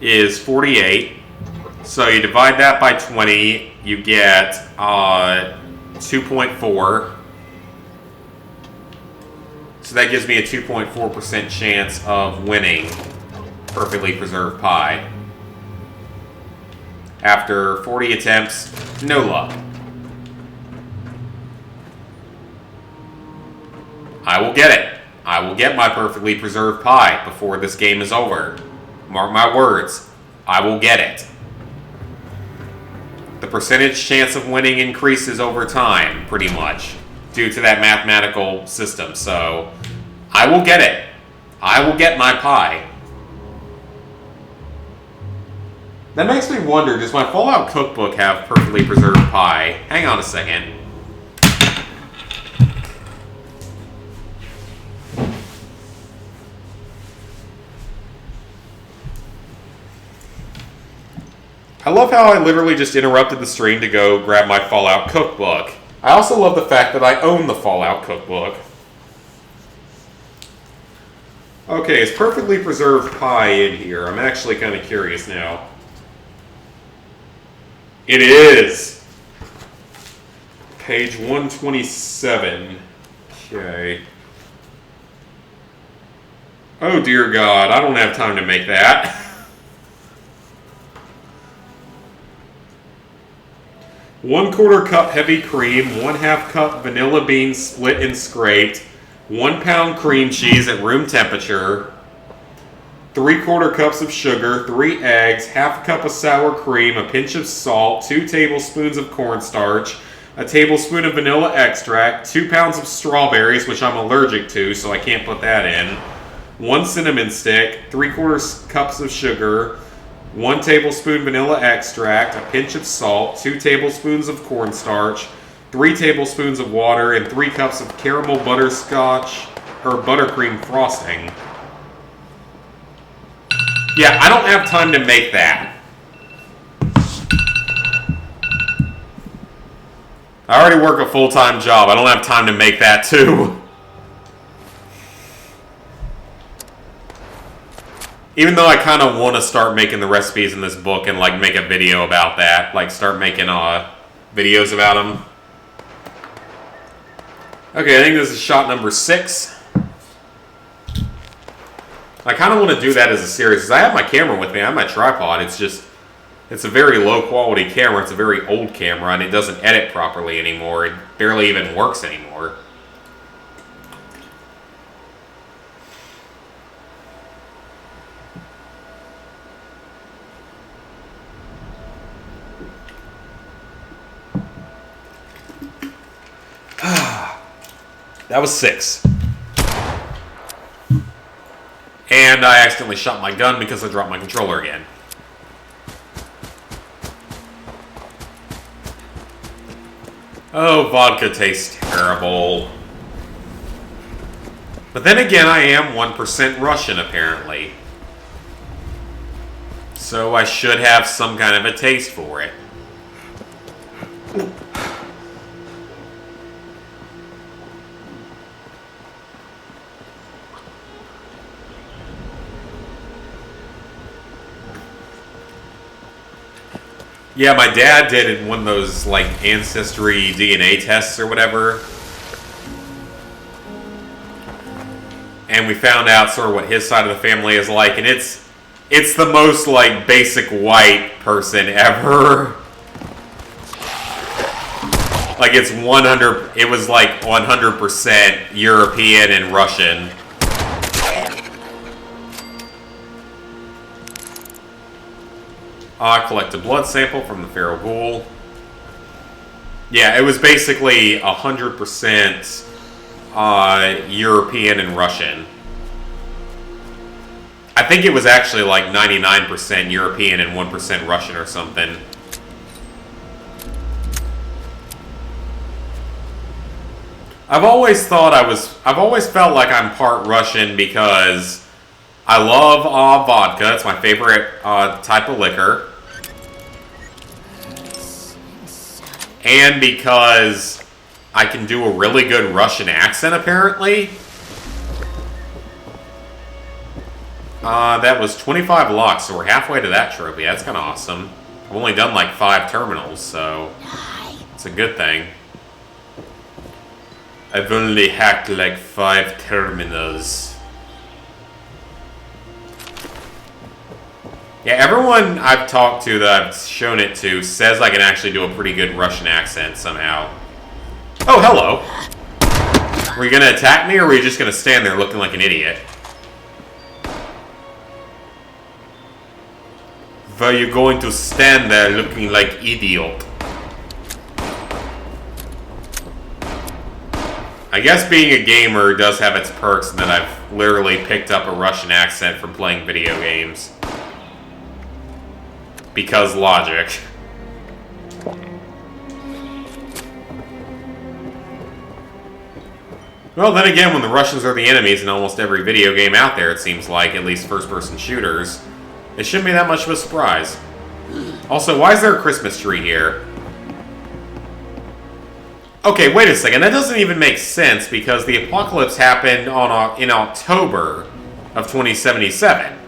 is 48. So you divide that by 20, you get 2.4. So that gives me a 2.4% chance of winning perfectly preserved pie. After 40 attempts, no luck. I will get it. I will get my perfectly preserved pie before this game is over. Mark my words. I will get it. The percentage chance of winning increases over time, pretty much, due to that mathematical system. So, I will get it. I will get my pie. That makes me wonder, does my Fallout cookbook have perfectly preserved pie? Hang on a second. I love how I literally just interrupted the stream to go grab my Fallout cookbook. I also love the fact that I own the Fallout cookbook. Okay, is perfectly preserved pie in here? I'm actually kind of curious now. It is! Page 127. Okay. Oh dear God, I don't have time to make that. 1/4 cup heavy cream, 1/2 cup vanilla beans split and scraped, 1 pound cream cheese at room temperature, 3/4 cups of sugar, 3 eggs, 1/2 cup of sour cream, a pinch of salt, 2 tablespoons of cornstarch, a tablespoon of vanilla extract, 2 pounds of strawberries, which I'm allergic to, so I can't put that in, 1 cinnamon stick, 3/4 cups of sugar, 1 tablespoon vanilla extract, a pinch of salt, 2 tablespoons of cornstarch, 3 tablespoons of water, and 3 cups of caramel butterscotch or buttercream frosting. Yeah, I don't have time to make that. I already work a full-time job. I don't have time to make that too. Even though I kind of want to start making the recipes in this book and like make a video about that, like start making videos about them. Okay, I think this is shot number 6. I kind of want to do that as a series because I have my camera with me. I have my tripod. It's a very low quality camera. It's a very old camera and it doesn't edit properly anymore. It barely even works anymore. That was 6. And I accidentally shot my gun because I dropped my controller again. Oh, vodka tastes terrible. But then again, I am 1% Russian, apparently. So I should have some kind of a taste for it. Yeah, my dad did it in one of those, like, ancestry DNA tests or whatever. And we found out sort of what his side of the family is like, and it's the most, like, basic white person ever. Like, it was like 100% European and Russian. Collect a blood sample from the feral ghoul. Yeah, it was basically 100% European and Russian. I think it was actually like 99% European and 1% Russian or something. I've always felt like I'm part Russian because I love vodka. It's my favorite type of liquor. And because I can do a really good Russian accent, apparently. That was 25 locks, so we're halfway to that trophy. That's kind of awesome. I've only done like 5 terminals, so it's a good thing. I've only hacked like 5 terminals. Yeah, everyone I've talked to that I've shown it to says I can actually do a pretty good Russian accent somehow. Oh, hello. Were you going to attack me, or were you just going to stand there looking like an idiot? Were you going to stand there looking like idiot? I guess being a gamer does have its perks in that I've literally picked up a Russian accent from playing video games. Because logic. Well, then again, when the Russians are the enemies in almost every video game out there, it seems like, at least first-person shooters, it shouldn't be that much of a surprise. Also, why is there a Christmas tree here? Okay, wait a second. That doesn't even make sense, because the apocalypse happened in October. of 2077.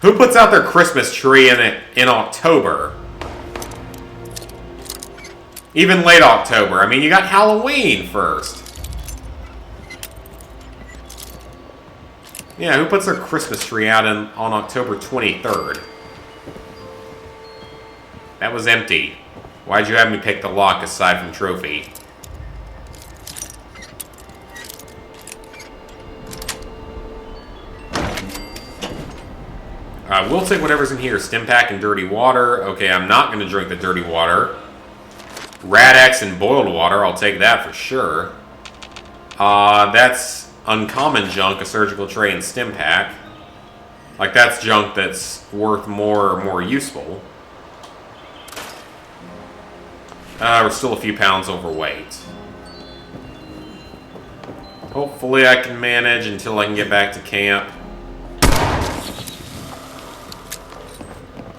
Who puts out their Christmas tree in October? Even late October. I mean, you got Halloween first. Yeah, who puts their Christmas tree out on October 23rd? That was empty. Why'd you have me pick the lock aside from trophy? We'll take whatever's in here. Stimpak and dirty water. Okay, I'm not going to drink the dirty water. Rad-X and boiled water. I'll take that for sure. That's uncommon junk, a surgical tray and Stimpak. Like, that's junk that's worth more or more useful. We're still a few pounds overweight. Hopefully I can manage until I can get back to camp.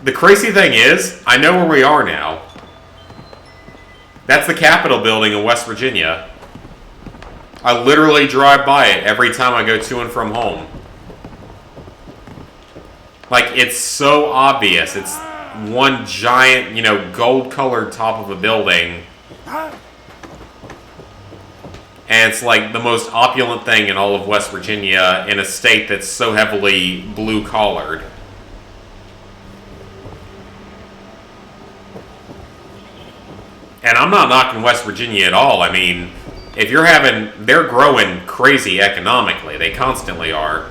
The crazy thing is, I know where we are now. That's the Capitol building in West Virginia. I literally drive by it every time I go to and from home. Like, it's so obvious. It's one giant, you know, gold-colored top of a building. And it's like the most opulent thing in all of West Virginia in a state that's so heavily blue-collared. And I'm not knocking West Virginia at all. I mean, if you're having... They're growing crazy economically. They constantly are.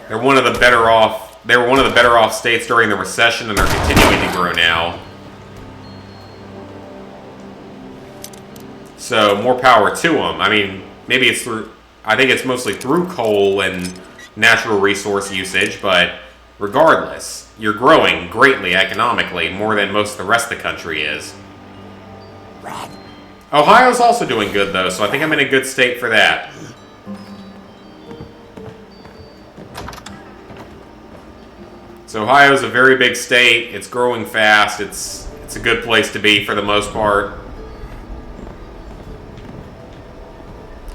They're one of the better off... They were one of the better off states during the recession and are continuing to grow now. So, more power to them. I mean, maybe it's through... I think it's mostly through coal and natural resource usage, but regardless... You're growing greatly economically, more than most of the rest of the country is. Ohio's also doing good, though, so I think I'm in a good state for that. So Ohio's a very big state. It's growing fast. It's a good place to be for the most part.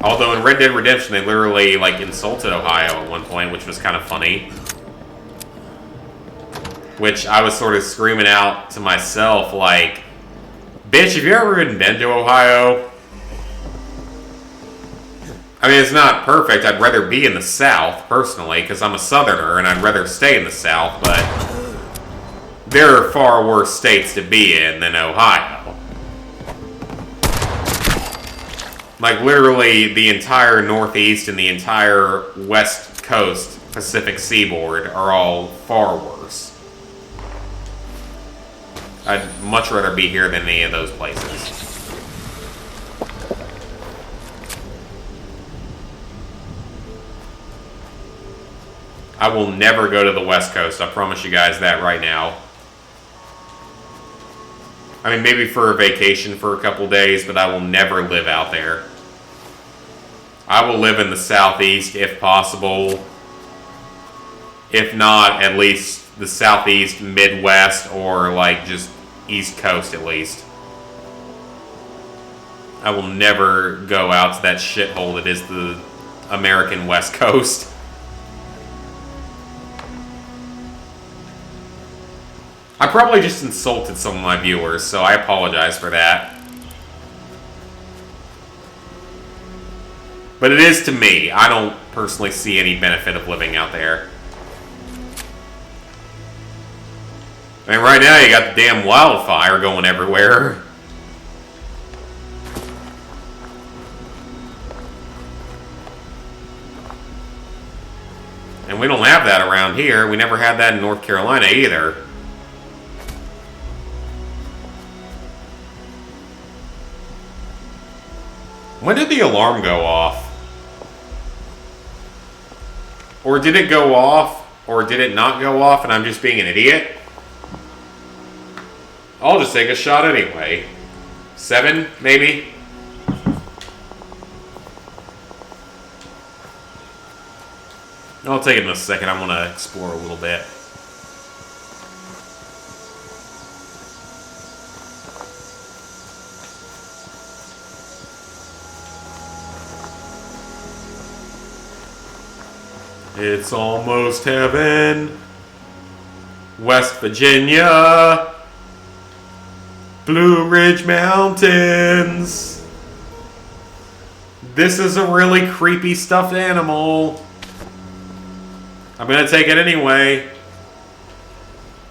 Although in Red Dead Redemption, they literally, like, insulted Ohio at one point, which was kind of funny. Which I was sort of screaming out to myself, like, bitch, have you ever even been to Ohio? I mean, it's not perfect. I'd rather be in the South, personally, because I'm a Southerner, and I'd rather stay in the South, but there are far worse states to be in than Ohio. Like, literally, the entire Northeast and the entire West Coast, Pacific Seaboard, are all far worse. I'd much rather be here than any of those places. I will never go to the West Coast. I promise you guys that right now. I mean, maybe for a vacation for a couple days, but I will never live out there. I will live in the Southeast if possible. If not, at least the Southeast, Midwest, or like just East Coast at least. I will never go out to that shithole that is the American West Coast. I probably just insulted some of my viewers, so I apologize for that. But it is to me. I don't personally see any benefit of living out there. I mean, right now you got the damn wildfire going everywhere. And we don't have that around here. We never had that in North Carolina either. When did the alarm go off? Or did it go off? Or did it not go off and I'm just being an idiot? I'll just take a shot anyway. 7, maybe? I'll take it in a second. I want to explore a little bit. It's almost heaven. West Virginia. Blue Ridge Mountains. This is a really creepy stuffed animal. I'm gonna take it anyway.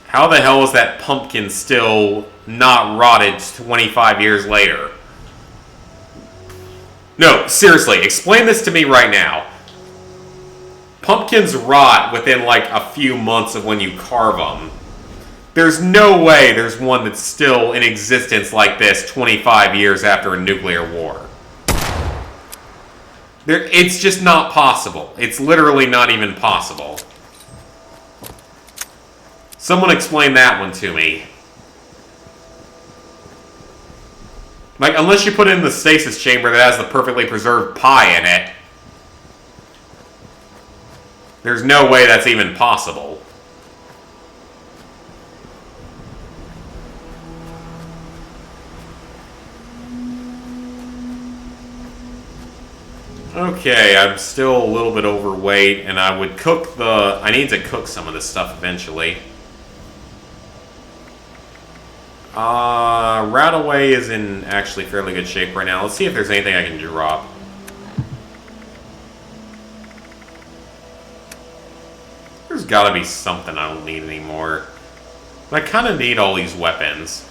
How the hell is that pumpkin still not rotted 25 years later? No, seriously, explain this to me right now. Pumpkins rot within like a few months of when you carve them. There's no way there's one that's still in existence like this 25 years after a nuclear war. It's just not possible. It's literally not even possible. Someone explain that one to me. Like, unless you put it in the stasis chamber that has the perfectly preserved pie in it, there's no way that's even possible. Okay, I'm still a little bit overweight, and I would cook I need to cook some of this stuff eventually. Radaway is in actually fairly good shape right now. Let's see if there's anything I can drop. There's gotta be something I don't need anymore. But I kind of need all these weapons.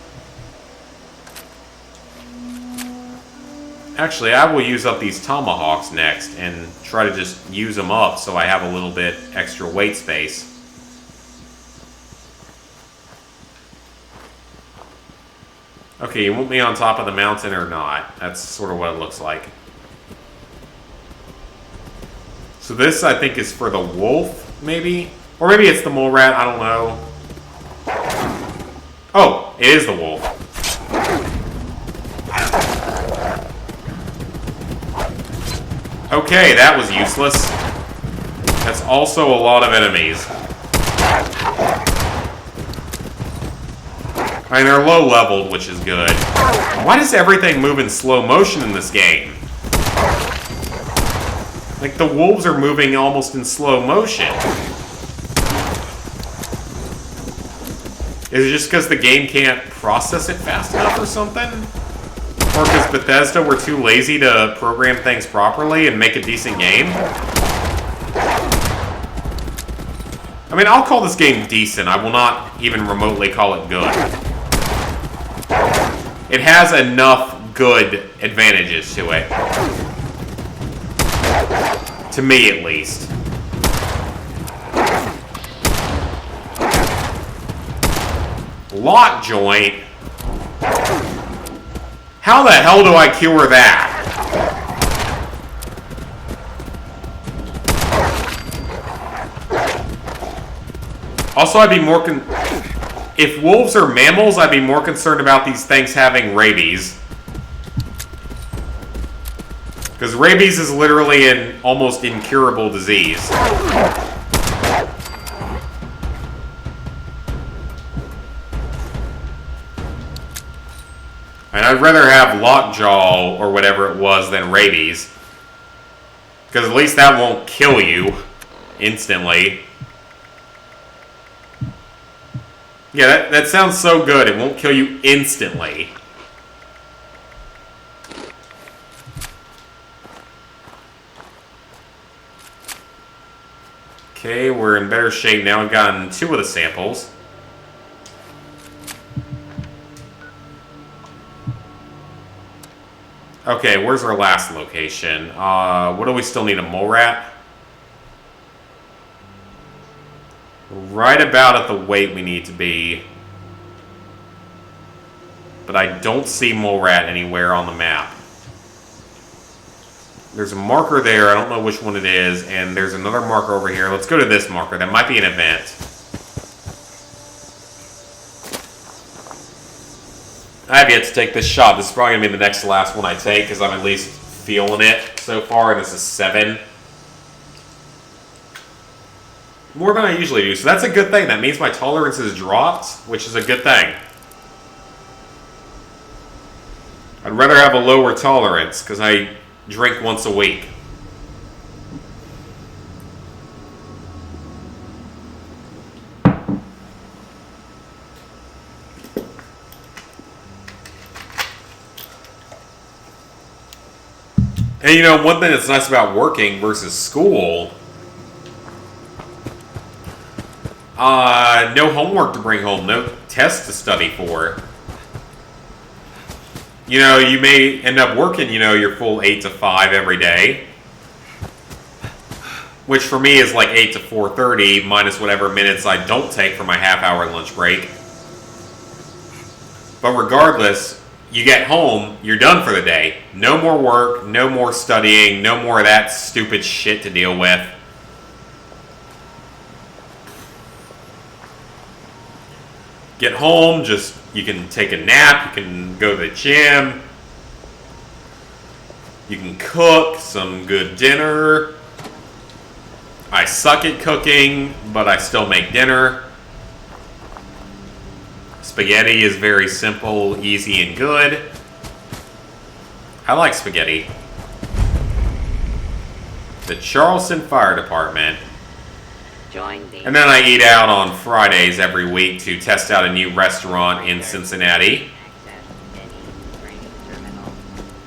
Actually, I will use up these tomahawks next and try to just use them up so I have a little bit extra weight space. Okay, you want me on top of the mountain or not? That's sort of what it looks like. So this, I think, is for the wolf, maybe? Or maybe it's the mole rat, I don't know. Oh, it is the wolf. Okay, that was useless. That's also a lot of enemies. I mean, they're low leveled, which is good. Why does everything move in slow motion in this game? Like, the wolves are moving almost in slow motion. Is it just because the game can't process it fast enough or something? Or because Bethesda were too lazy to program things properly and make a decent game? I mean, I'll call this game decent. I will not even remotely call it good. It has enough good advantages to it. To me, at least. Lock joint? How the hell do I cure that? Also, I'd be more if wolves are mammals, I'd be more concerned about these things having rabies. Because rabies is literally an almost incurable disease. And I'd rather have lockjaw or whatever it was than rabies. Because at least that won't kill you instantly. Yeah, that sounds so good. It won't kill you instantly. Okay, we're in better shape now. We've gotten 2 of the samples. Okay, where's our last location? What do we still need? A mole rat? Right about at the weight we need to be. But I don't see mole rat anywhere on the map. There's a marker there, I don't know which one it is, and there's another marker over here. Let's go to this marker, that might be an event. I have yet to take this shot. This is probably going to be the next to last one I take, because I'm at least feeling it so far, and this is 7. More than I usually do, so that's a good thing. That means my tolerance has dropped, which is a good thing. I'd rather have a lower tolerance, because I drink once a week. And you know, one thing that's nice about working versus school, no homework to bring home, no tests to study for. You know, you may end up working, you know, your full 8 to 5 every day. Which for me is like 8 to 4:30 minus whatever minutes I don't take for my half-hour lunch break. But regardless, you get home, you're done for the day. No more work, no more studying, no more of that stupid shit to deal with. Get home, just, you can take a nap, you can go to the gym, you can cook some good dinner. I suck at cooking, but I still make dinner. Spaghetti is very simple, easy, and good. I like spaghetti. The Charleston Fire Department. And then I eat out on Fridays every week to test out a new restaurant in Cincinnati.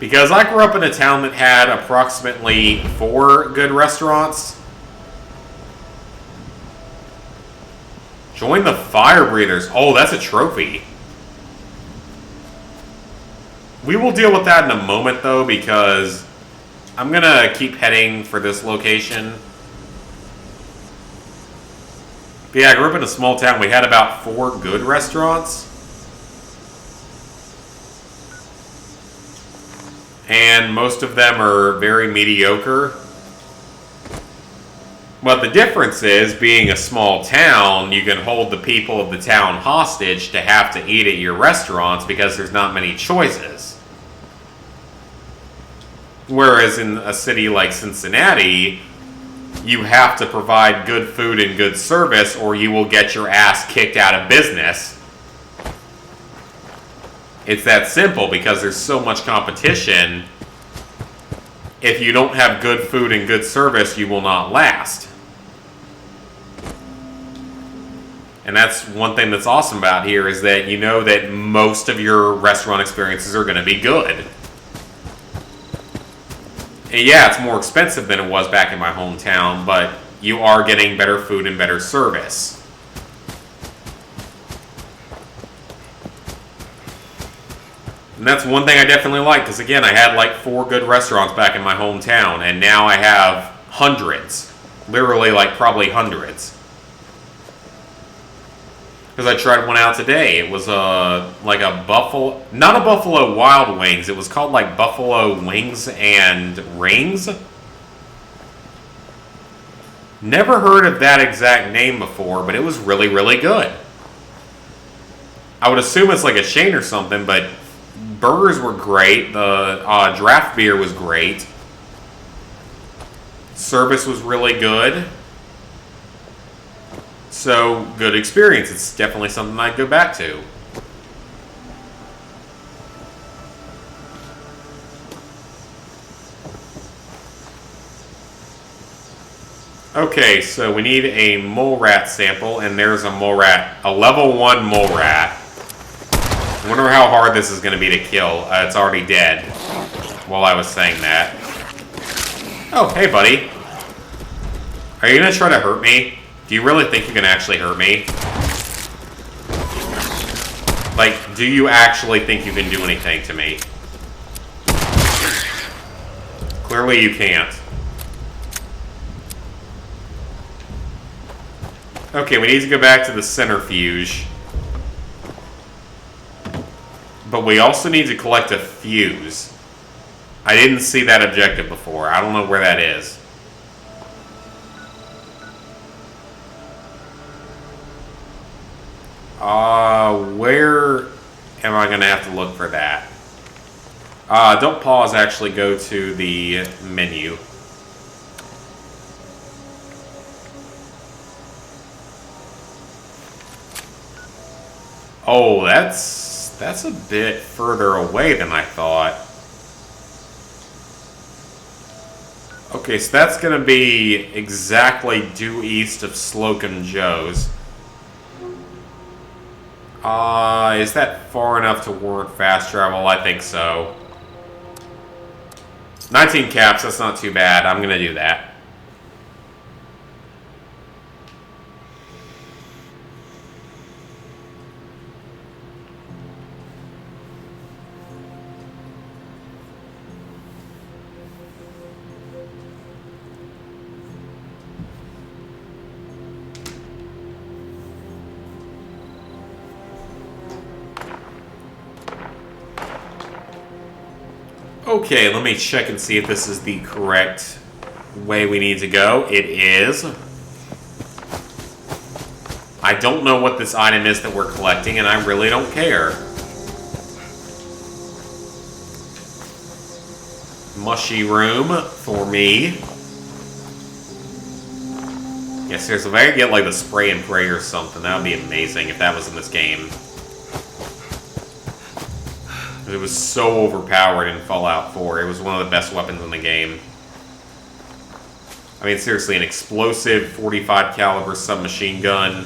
Because I grew up in a town that had approximately 4 good restaurants. Join the Fire Breathers. Oh, that's a trophy. We will deal with that in a moment, though, because I'm going to keep heading for this location. But yeah, I grew up in a small town. We had about 4 good restaurants. And most of them are very mediocre. But the difference is, being a small town, you can hold the people of the town hostage to have to eat at your restaurants because there's not many choices. Whereas in a city like Cincinnati, you have to provide good food and good service or you will get your ass kicked out of business. It's that simple because there's so much competition. If you don't have good food and good service, you will not last. And that's one thing that's awesome about here is that you know that most of your restaurant experiences are going to be good. And yeah, it's more expensive than it was back in my hometown, but you are getting better food and better service. And that's one thing I definitely like, because again, I had like 4 good restaurants back in my hometown, and now I have hundreds. Literally, like, probably hundreds. Because I tried one out today. It was like a buffalo... Not a Buffalo Wild Wings. It was called like Buffalo Wings and Rings. Never heard of that exact name before, but it was really, really good. I would assume it's like a chain or something, but burgers were great. The draft beer was great. Service was really good. So, good experience. It's definitely something I'd go back to. Okay, so we need a mole rat sample, and there's a mole rat, a level 1 mole rat. I wonder how hard this is going to be to kill. It's already dead while I was saying that. Oh, hey, buddy. Are you going to try to hurt me? Do you really think you can actually hurt me? Like, do you actually think you can do anything to me? Clearly you can't. Okay, we need to go back to the centrifuge. But we also need to collect a fuse. I didn't see that objective before. I don't know where that is. Where am I going to have to look for that? Don't pause, actually go to the menu. Oh, that's a bit further away than I thought. Okay, so that's going to be exactly due east of Slocum Joe's. Is that far enough to warrant fast travel? I think so. 19 caps, that's not too bad. I'm gonna do that. Okay, let me check and see if this is the correct way we need to go. It is. I don't know what this item is that we're collecting, and I really don't care. Mushy room for me. Yeah, seriously, if I could get like the spray and pray or something, that would be amazing if that was in this game. It was so overpowered in Fallout 4. It was one of the best weapons in the game. I mean, seriously, an explosive 45 caliber submachine gun.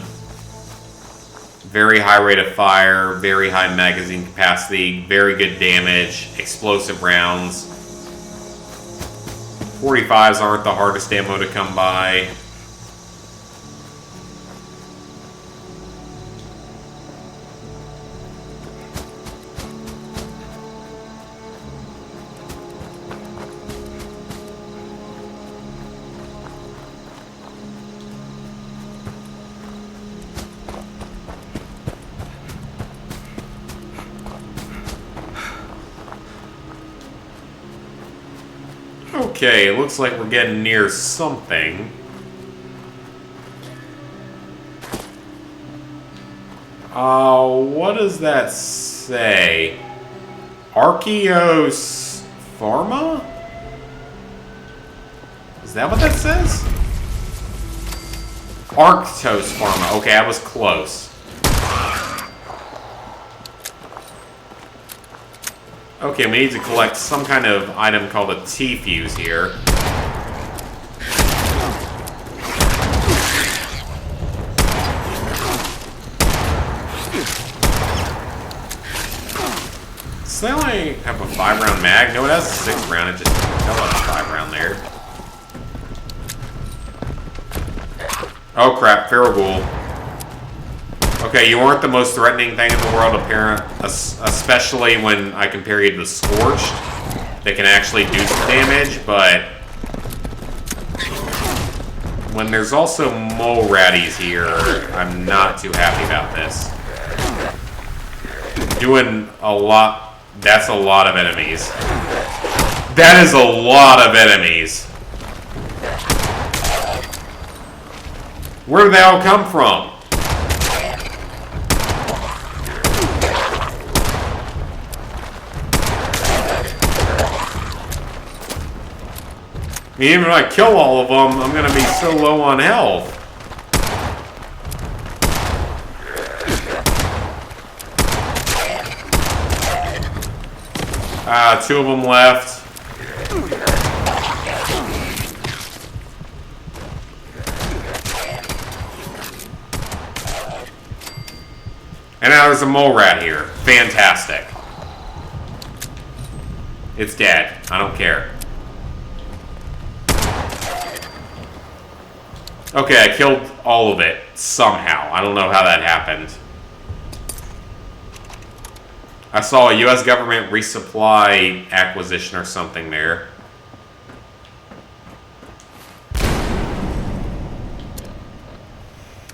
Very high rate of fire, very high magazine capacity, very good damage, explosive rounds. 45s aren't the hardest ammo to come by. Okay, it looks like we're getting near something. What does that say? Archeos Pharma? Is that what that says? Arctos Pharma. Okay, I was close. Okay, we need to collect some kind of item called a T-Fuse here. Does that only have a 5-round mag? No, it has a 6-round. It just fell out a 5-round there. Oh crap, Feral Ghoul. Okay, you aren't the most threatening thing in the world, especially when I compare you to the Scorched. They can actually do some damage, but when there's also mole ratties here, I'm not too happy about this. Doing a lot. That's a lot of enemies. That is a lot of enemies. Where did they all come from? I mean, even if I kill all of them, I'm going to be so low on health. Two of them left. And now there's a mole rat here. Fantastic. It's dead. I don't care. Okay, I killed all of it, somehow. I don't know how that happened. I saw a U.S. government resupply acquisition or something there.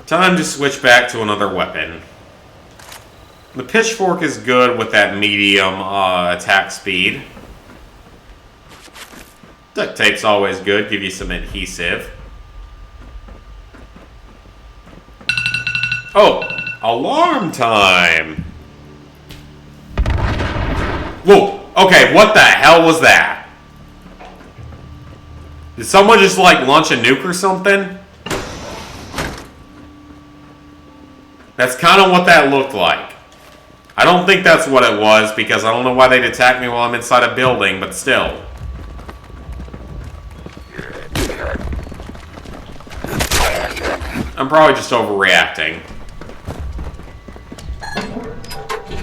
Time to switch back to another weapon. The pitchfork is good with that medium attack speed. Duct tape's always good, give you some adhesive. Oh, alarm time! Whoa, okay, what the hell was that? Did someone just like launch a nuke or something? That's kind of what that looked like. I don't think that's what it was because I don't know why they'd attack me while I'm inside a building, but still. I'm probably just overreacting.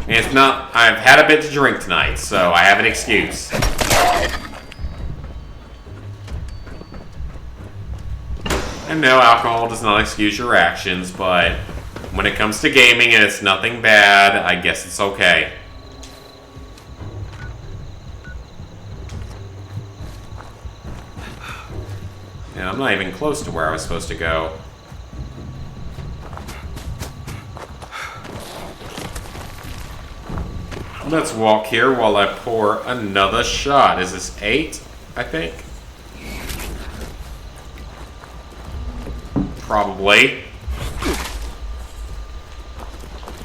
And it's not, I've had a bit to drink tonight, so I have an excuse. And no, alcohol does not excuse your actions, but when it comes to gaming and it's nothing bad, I guess it's okay. And I'm not even close to where I was supposed to go. Let's walk here while I pour another shot. Is this 8, I think? Probably.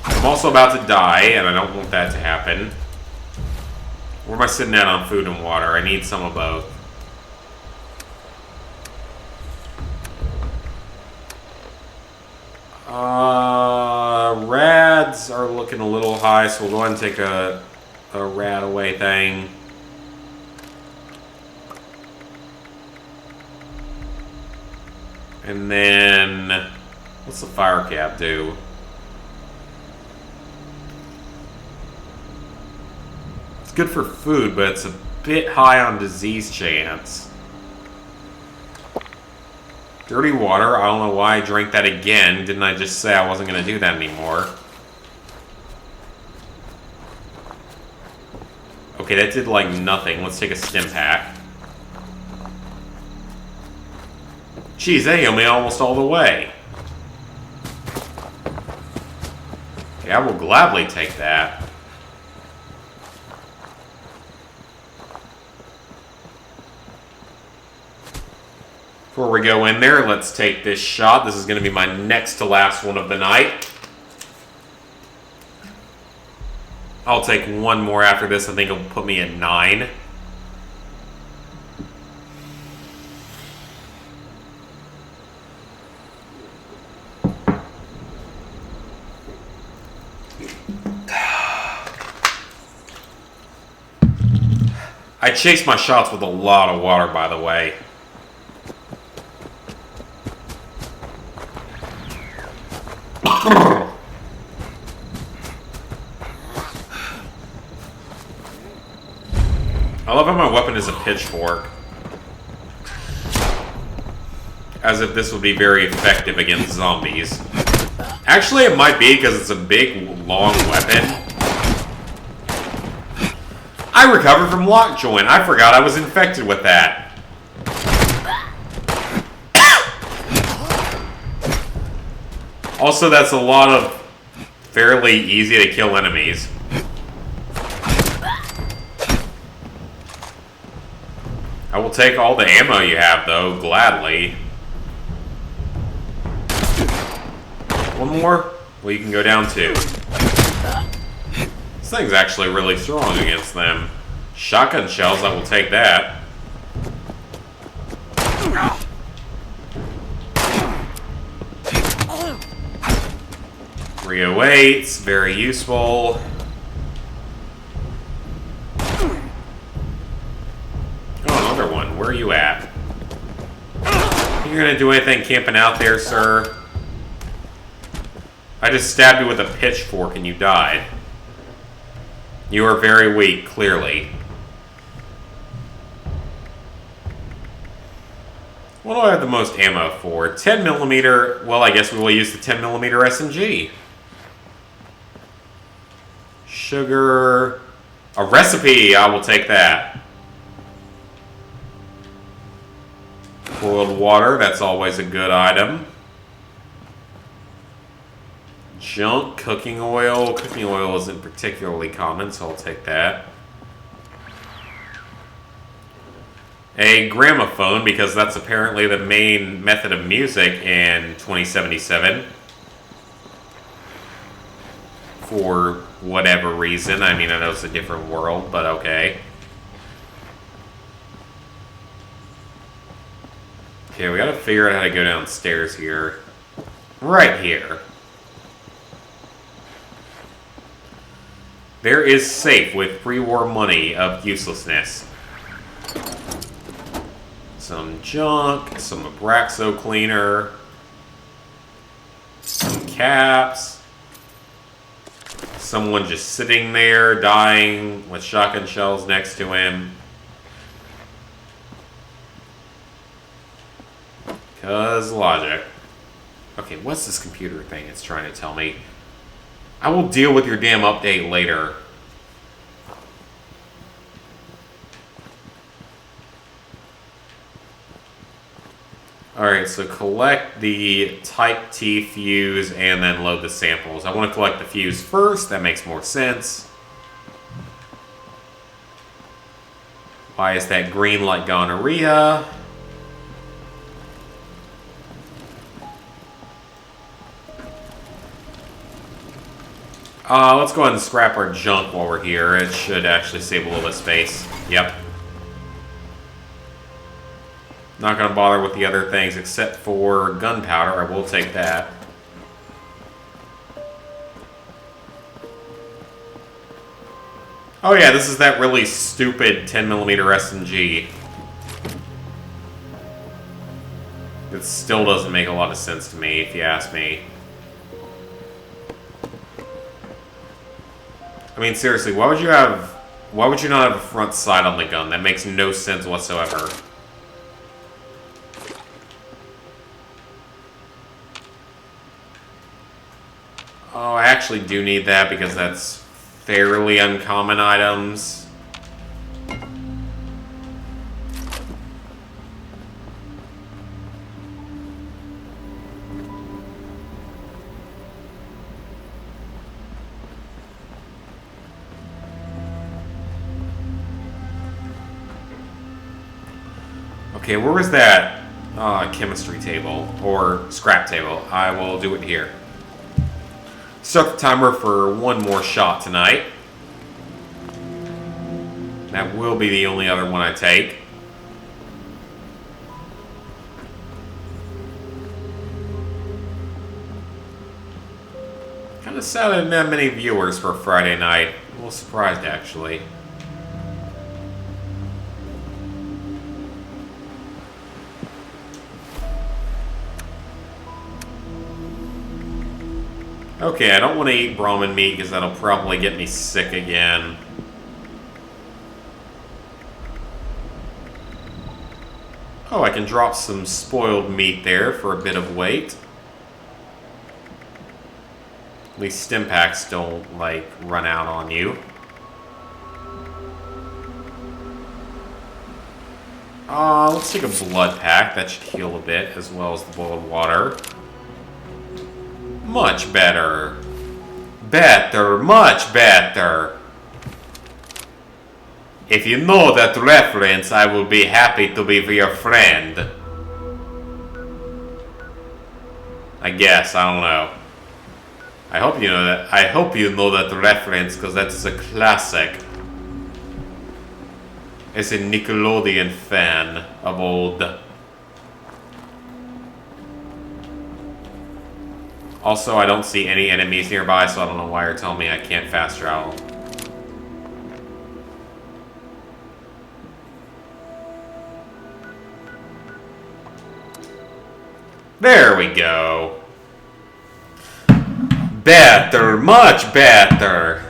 I'm also about to die, and I don't want that to happen. Where am I sitting at on food and water? I need some of both. Rads are looking a little high, so we'll go ahead and take a rad away thing. And then, what's the fire cap do? It's good for food, but it's a bit high on disease chance. Dirty water, I don't know why I drank that again. Didn't I just say I wasn't going to do that anymore? Okay, that did like nothing. Let's take a stim pack. Jeez, that healed me almost all the way. Okay, I will gladly take that. Before we go in there, let's take this shot. This is going to be my next to last one of the night. I'll take one more after this. I think it'll put me at 9. I chase my shots with a lot of water, by the way. I love how my weapon is a pitchfork. As if this would be very effective against zombies. Actually, it might be because it's a big, long weapon. I recovered from lockjoint. I forgot I was infected with that. Also, that's a lot of fairly easy to kill enemies. I will take all the ammo you have, though, gladly. One more? Well, you can go down 2. This thing's actually really strong against them. Shotgun shells, I will take that. .308's very useful. Where are you at? You're gonna do anything camping out there, sir? I just stabbed you with a pitchfork and you died. You are very weak, clearly. What do I have the most ammo for? 10mm. Well, I guess we will use the 10mm SMG. Sugar. A recipe. I will take that. Boiled water. That's always a good item. Junk. Cooking oil. Cooking oil isn't particularly common, so I'll take that. A gramophone, because that's apparently the main method of music in 2077. For whatever reason. I mean, I know it's a different world, but okay. Okay, we gotta figure out how to go downstairs here. Right here. There is safe with pre-war money of uselessness. Some junk, some Abraxo cleaner, some caps, someone just sitting there dying with shotgun shells next to him. 'Cause logic. Okay, what's this computer thing it's trying to tell me? I will deal with your damn update later. Alright, so collect the Type T fuse and then load the samples. I want to collect the fuse first. That makes more sense. Why is that green like gonorrhea? Let's go ahead and scrap our junk while we're here. It should actually save a little bit of space. Yep. Not going to bother with the other things except for gunpowder. I will take that. Oh yeah, this is that really stupid 10mm SMG. It still doesn't make a lot of sense to me, if you ask me. I mean, seriously, why would you not have a front sight on the gun? That makes no sense whatsoever. Oh, I actually do need that because that's fairly uncommon items. Okay, where was that chemistry table or scrap table? I will do it here. Start the timer for one more shot tonight. That will be the only other one I take. Kind of sad I didn't have many viewers for Friday night. A little surprised, actually. Okay, I don't want to eat Brahmin meat because that'll probably get me sick again. Oh, I can drop some spoiled meat there for a bit of weight. At least stim packs don't, like, run out on you. Let's take a blood pack. That should heal a bit, as well as the boiled water. Much better. Better, much better. If you know that reference, I will be happy to be your friend. I guess, I don't know. I hope you know that. I hope you know that reference, because that is a classic. As a Nickelodeon fan of old. Also, I don't see any enemies nearby, so I don't know why you're telling me I can't fast travel. There we go. Better, much better.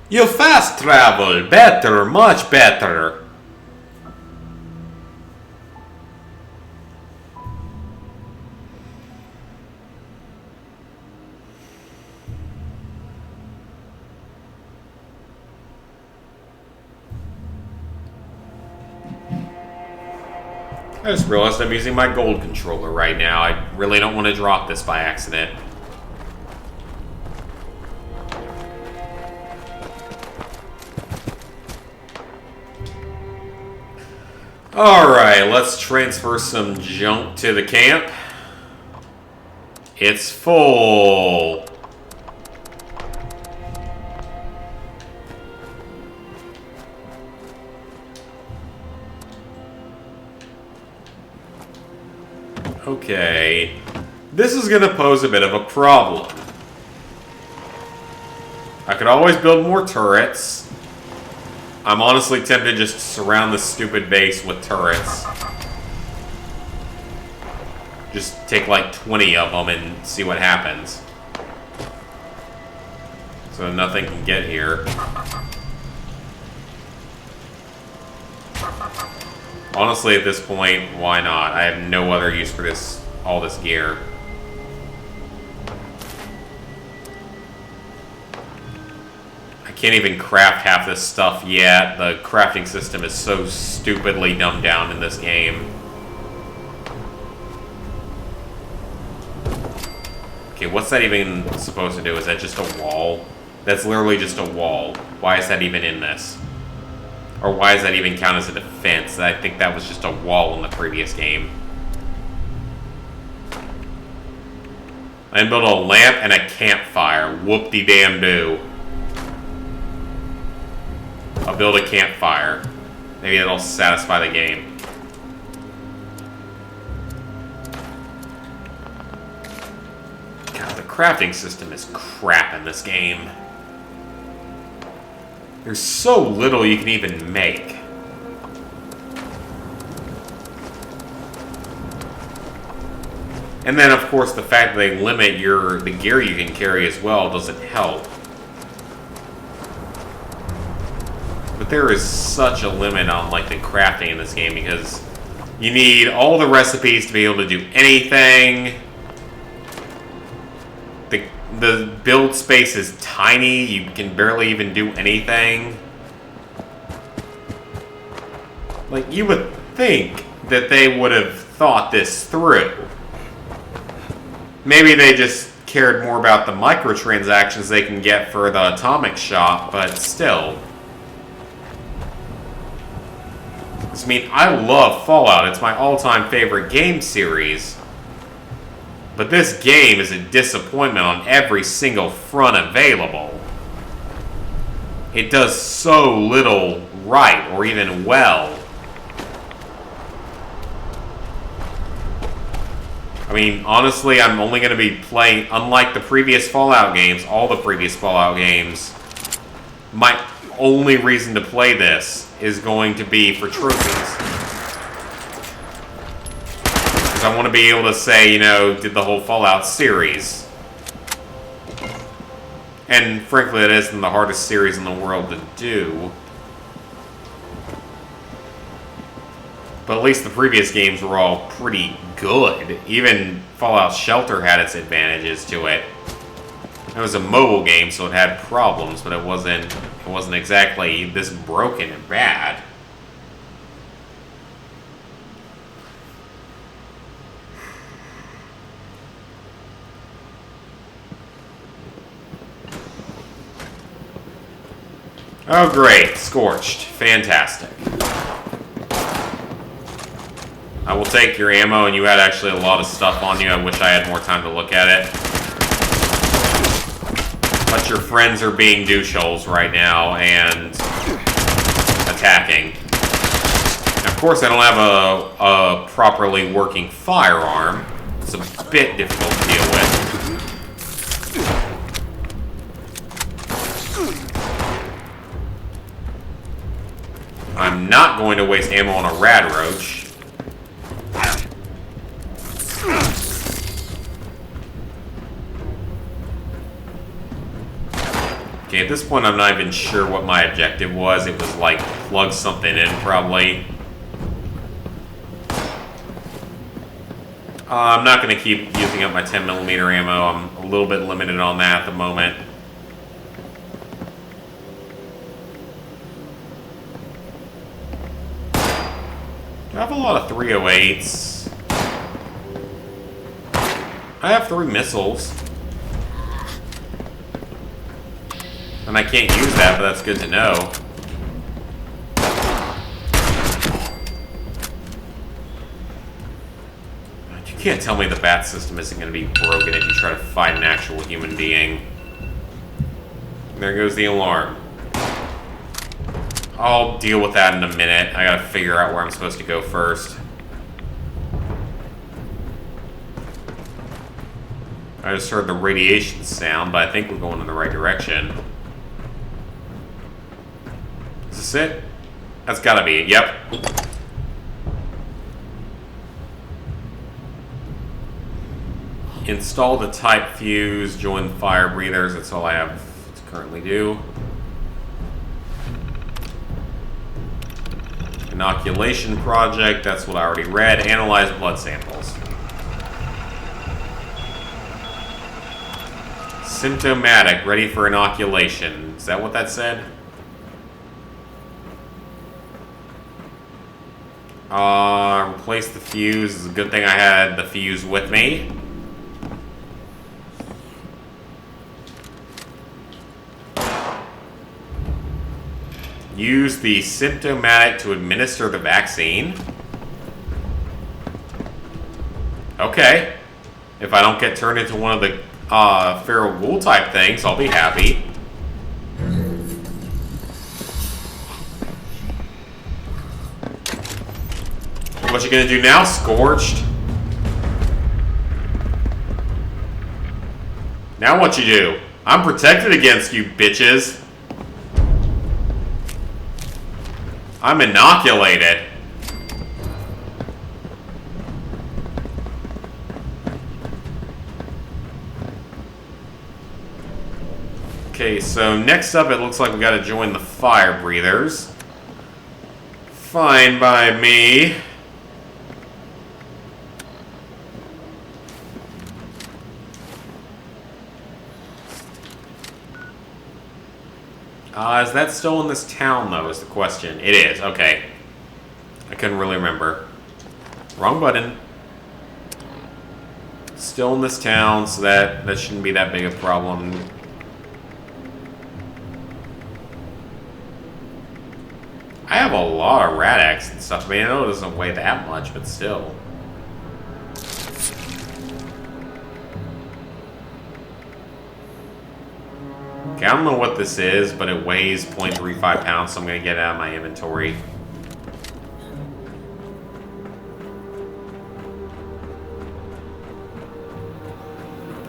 You fast travel, better, much better. I just realized I'm using my gold controller right now. I really don't want to drop this by accident. Alright, let's transfer some junk to the camp. It's full. Okay, this is going to pose a bit of a problem. I could always build more turrets. I'm honestly tempted just to surround this stupid base with turrets. Just take like 20 of them and see what happens. So nothing can get here. Honestly, at this point, why not? I have no other use for all this gear. I can't even craft half this stuff yet. The crafting system is so stupidly dumbed down in this game. Okay, what's that even supposed to do? Is that just a wall? That's literally just a wall. Why is that even in this? Or why does that even count as a defense? I think that was just a wall in the previous game. I can build a lamp and a campfire. Whoop-de-damn-do. I'll build a campfire. Maybe that'll satisfy the game. God, the crafting system is crap in this game. There's so little you can even make. And then, of course, the fact that they limit the gear you can carry as well doesn't help. But there is such a limit on, like, the crafting in this game because you need all the recipes to be able to do anything. The build space is tiny. You can barely even do anything. Like, you would think that they would have thought this through. Maybe they just cared more about the microtransactions they can get for the atomic shop, but still. I mean, I love Fallout. It's my all-time favorite game series. But this game is a disappointment on every single front available. It does so little right, or even well. I mean, honestly, I'm only going to be playing, unlike the previous Fallout games, all the previous Fallout games, my only reason to play this is going to be for trophies. Because I want to be able to say, you know, did the whole Fallout series. And frankly, it isn't the hardest series in the world to do. But at least the previous games were all pretty good. Even Fallout Shelter had its advantages to it. It was a mobile game, so it had problems, but it wasn't exactly this broken and bad. Oh, great. Scorched. Fantastic. I will take your ammo, and you had actually a lot of stuff on you. I wish I had more time to look at it. But your friends are being doucheholes right now and attacking. And of course, I don't have a properly working firearm. It's a bit difficult to deal with. I'm not going to waste ammo on a rad roach. Okay, at this point I'm not even sure what my objective was. It was like plug something in, probably. I'm not going to keep using up my 10mm ammo. I'm a little bit limited on that at the moment. I have a lot of 308s. I have 3 missiles. And I can't use that, but that's good to know. You can't tell me the bat system isn't going to be broken if you try to fight an actual human being. There goes the alarm. I'll deal with that in a minute. I gotta figure out where I'm supposed to go first. I just heard the radiation sound, but I think we're going in the right direction. Is this it? That's gotta be it. Yep. Install the type fuse, join fire breathers. That's all I have to currently do. Inoculation project, that's what I already read. Analyze blood samples. Symptomatic, ready for inoculation. Is that what that said? Replace the fuse. It's a good thing I had the fuse with me. Use the symptomatic to administer the vaccine. Okay. If I don't get turned into one of the feral ghoul type things, I'll be happy. What you gonna do now, Scorched? Now what you do? I'm protected against you, bitches. I'm inoculated. Okay, so next up it looks like we gotta join the fire breathers. Fine by me. Is that still in this town, though, is the question. It is, okay. I couldn't really remember. Wrong button. Still in this town, so that shouldn't be that big a problem. I have a lot of Rad-X and stuff. I mean, I know it doesn't weigh that much, but still. Okay, I don't know what this is, but it weighs 0.35 pounds, so I'm going to get it out of my inventory.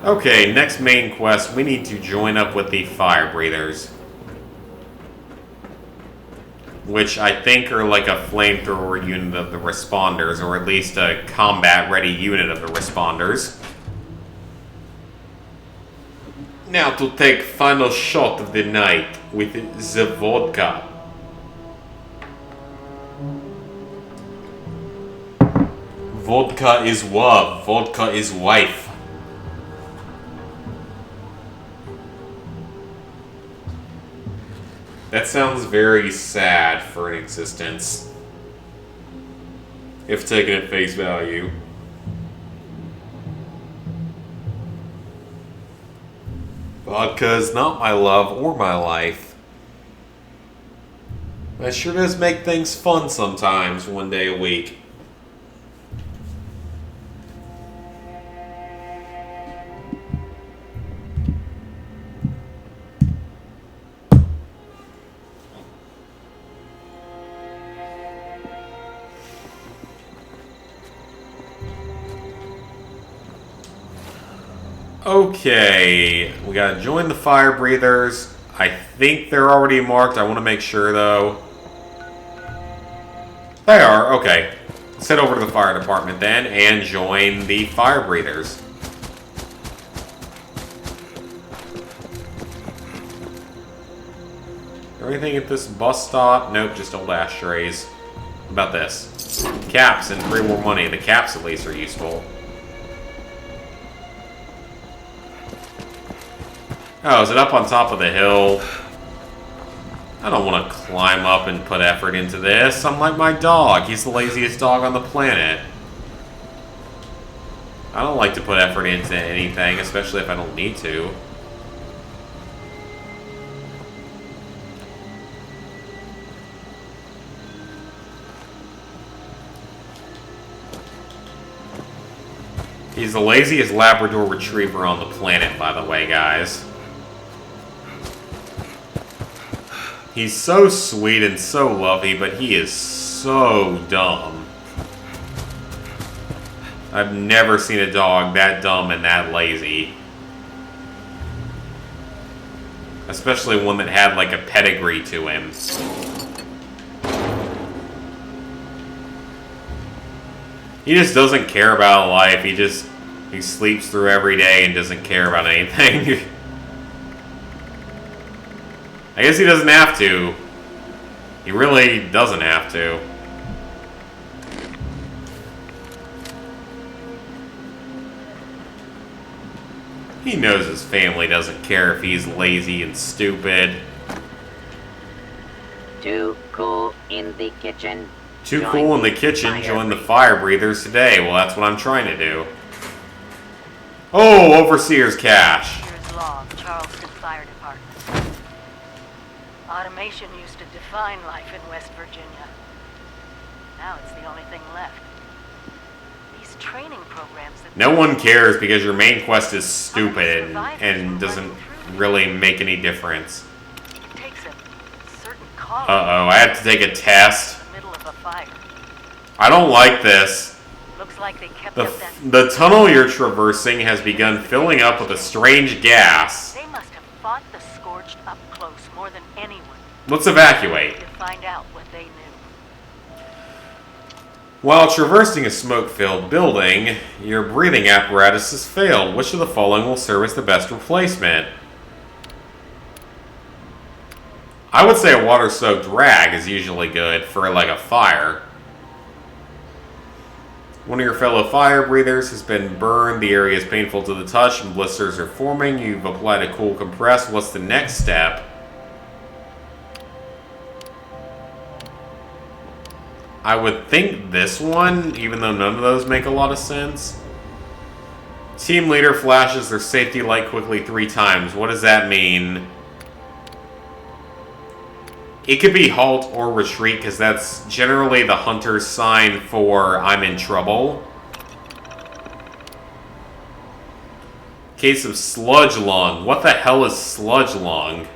Okay, next main quest, we need to join up with the fire breathers. Which I think are like a flamethrower unit of the responders, or at least a combat-ready unit of the responders. Now to take final shot of the night with the vodka. Vodka is love. Vodka is wife. That sounds very sad for an existence. If taken at face value. Vodka is not my love or my life. That sure does make things fun sometimes, one day a week. Okay, we gotta join the fire breathers. I think they're already marked. I want to make sure though. They are, okay. Let's head over to the fire department then and join the fire breathers. Anything at this bus stop? Nope, just old ashtrays. What about this? Caps and 3 more money. The caps at least are useful. Oh, is it up on top of the hill? I don't want to climb up and put effort into this. I'm like my dog. He's the laziest dog on the planet. I don't like to put effort into anything, especially if I don't need to. He's the laziest Labrador Retriever on the planet, by the way, guys. He's so sweet and so lovey, but he is so dumb. I've never seen a dog that dumb and that lazy. Especially one that had like a pedigree to him. He just doesn't care about life. He sleeps through every day and doesn't care about anything. I guess he doesn't have to. He really doesn't have to. He knows his family doesn't care if he's lazy and stupid. Too cool in the kitchen. Too cool in the kitchen, join the fire breathers today. Well, that's what I'm trying to do. Oh, Overseer's cache. Here's log, Charleston Fire Department. Automation used to define life in West Virginia. Now it's the only thing left. These training programs that... No one cares because your main quest is stupid and doesn't really make any difference. It takes a certain call. Uh-oh, I have to take a test. Middle of a fire. I don't like this. Looks like they kept up that... The tunnel you're traversing has begun filling up with a strange gas. They must have fought the Scorched up close more than anyone. Let's evacuate. To find out what they knew. While traversing a smoke-filled building, your breathing apparatus has failed. Which of the following will serve as the best replacement? I would say a water-soaked rag is usually good for, like, a fire. One of your fellow fire breathers has been burned. The area is painful to the touch and blisters are forming. You've applied a cool compress. What's the next step? I would think this one, even though none of those make a lot of sense. Team leader flashes their safety light quickly 3 times. What does that mean? It could be halt or retreat, because that's generally the hunter's sign for I'm in trouble. Case of sludge lung. What the hell is sludge lung?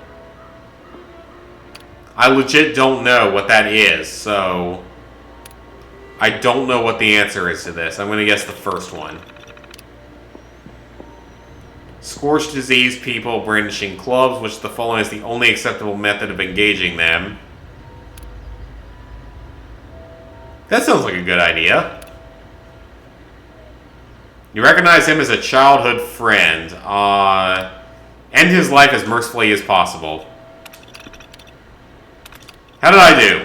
I legit don't know what that is, so... I don't know what the answer is to this. I'm going to guess the first one. Scorched disease people brandishing clubs, which the following is the only acceptable method of engaging them. That sounds like a good idea. You recognize him as a childhood friend. End his life as mercifully as possible. How did I do?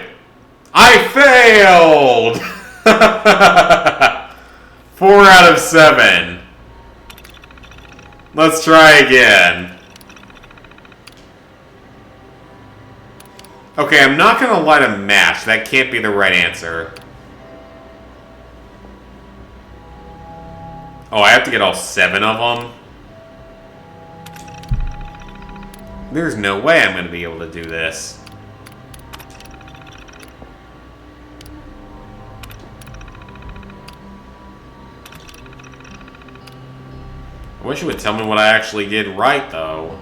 I failed! 4 out of 7. Let's try again. Okay, I'm not going to light a match. That can't be the right answer. Oh, I have to get all 7 of them? There's no way I'm going to be able to do this. I wish you would tell me what I actually did right, though.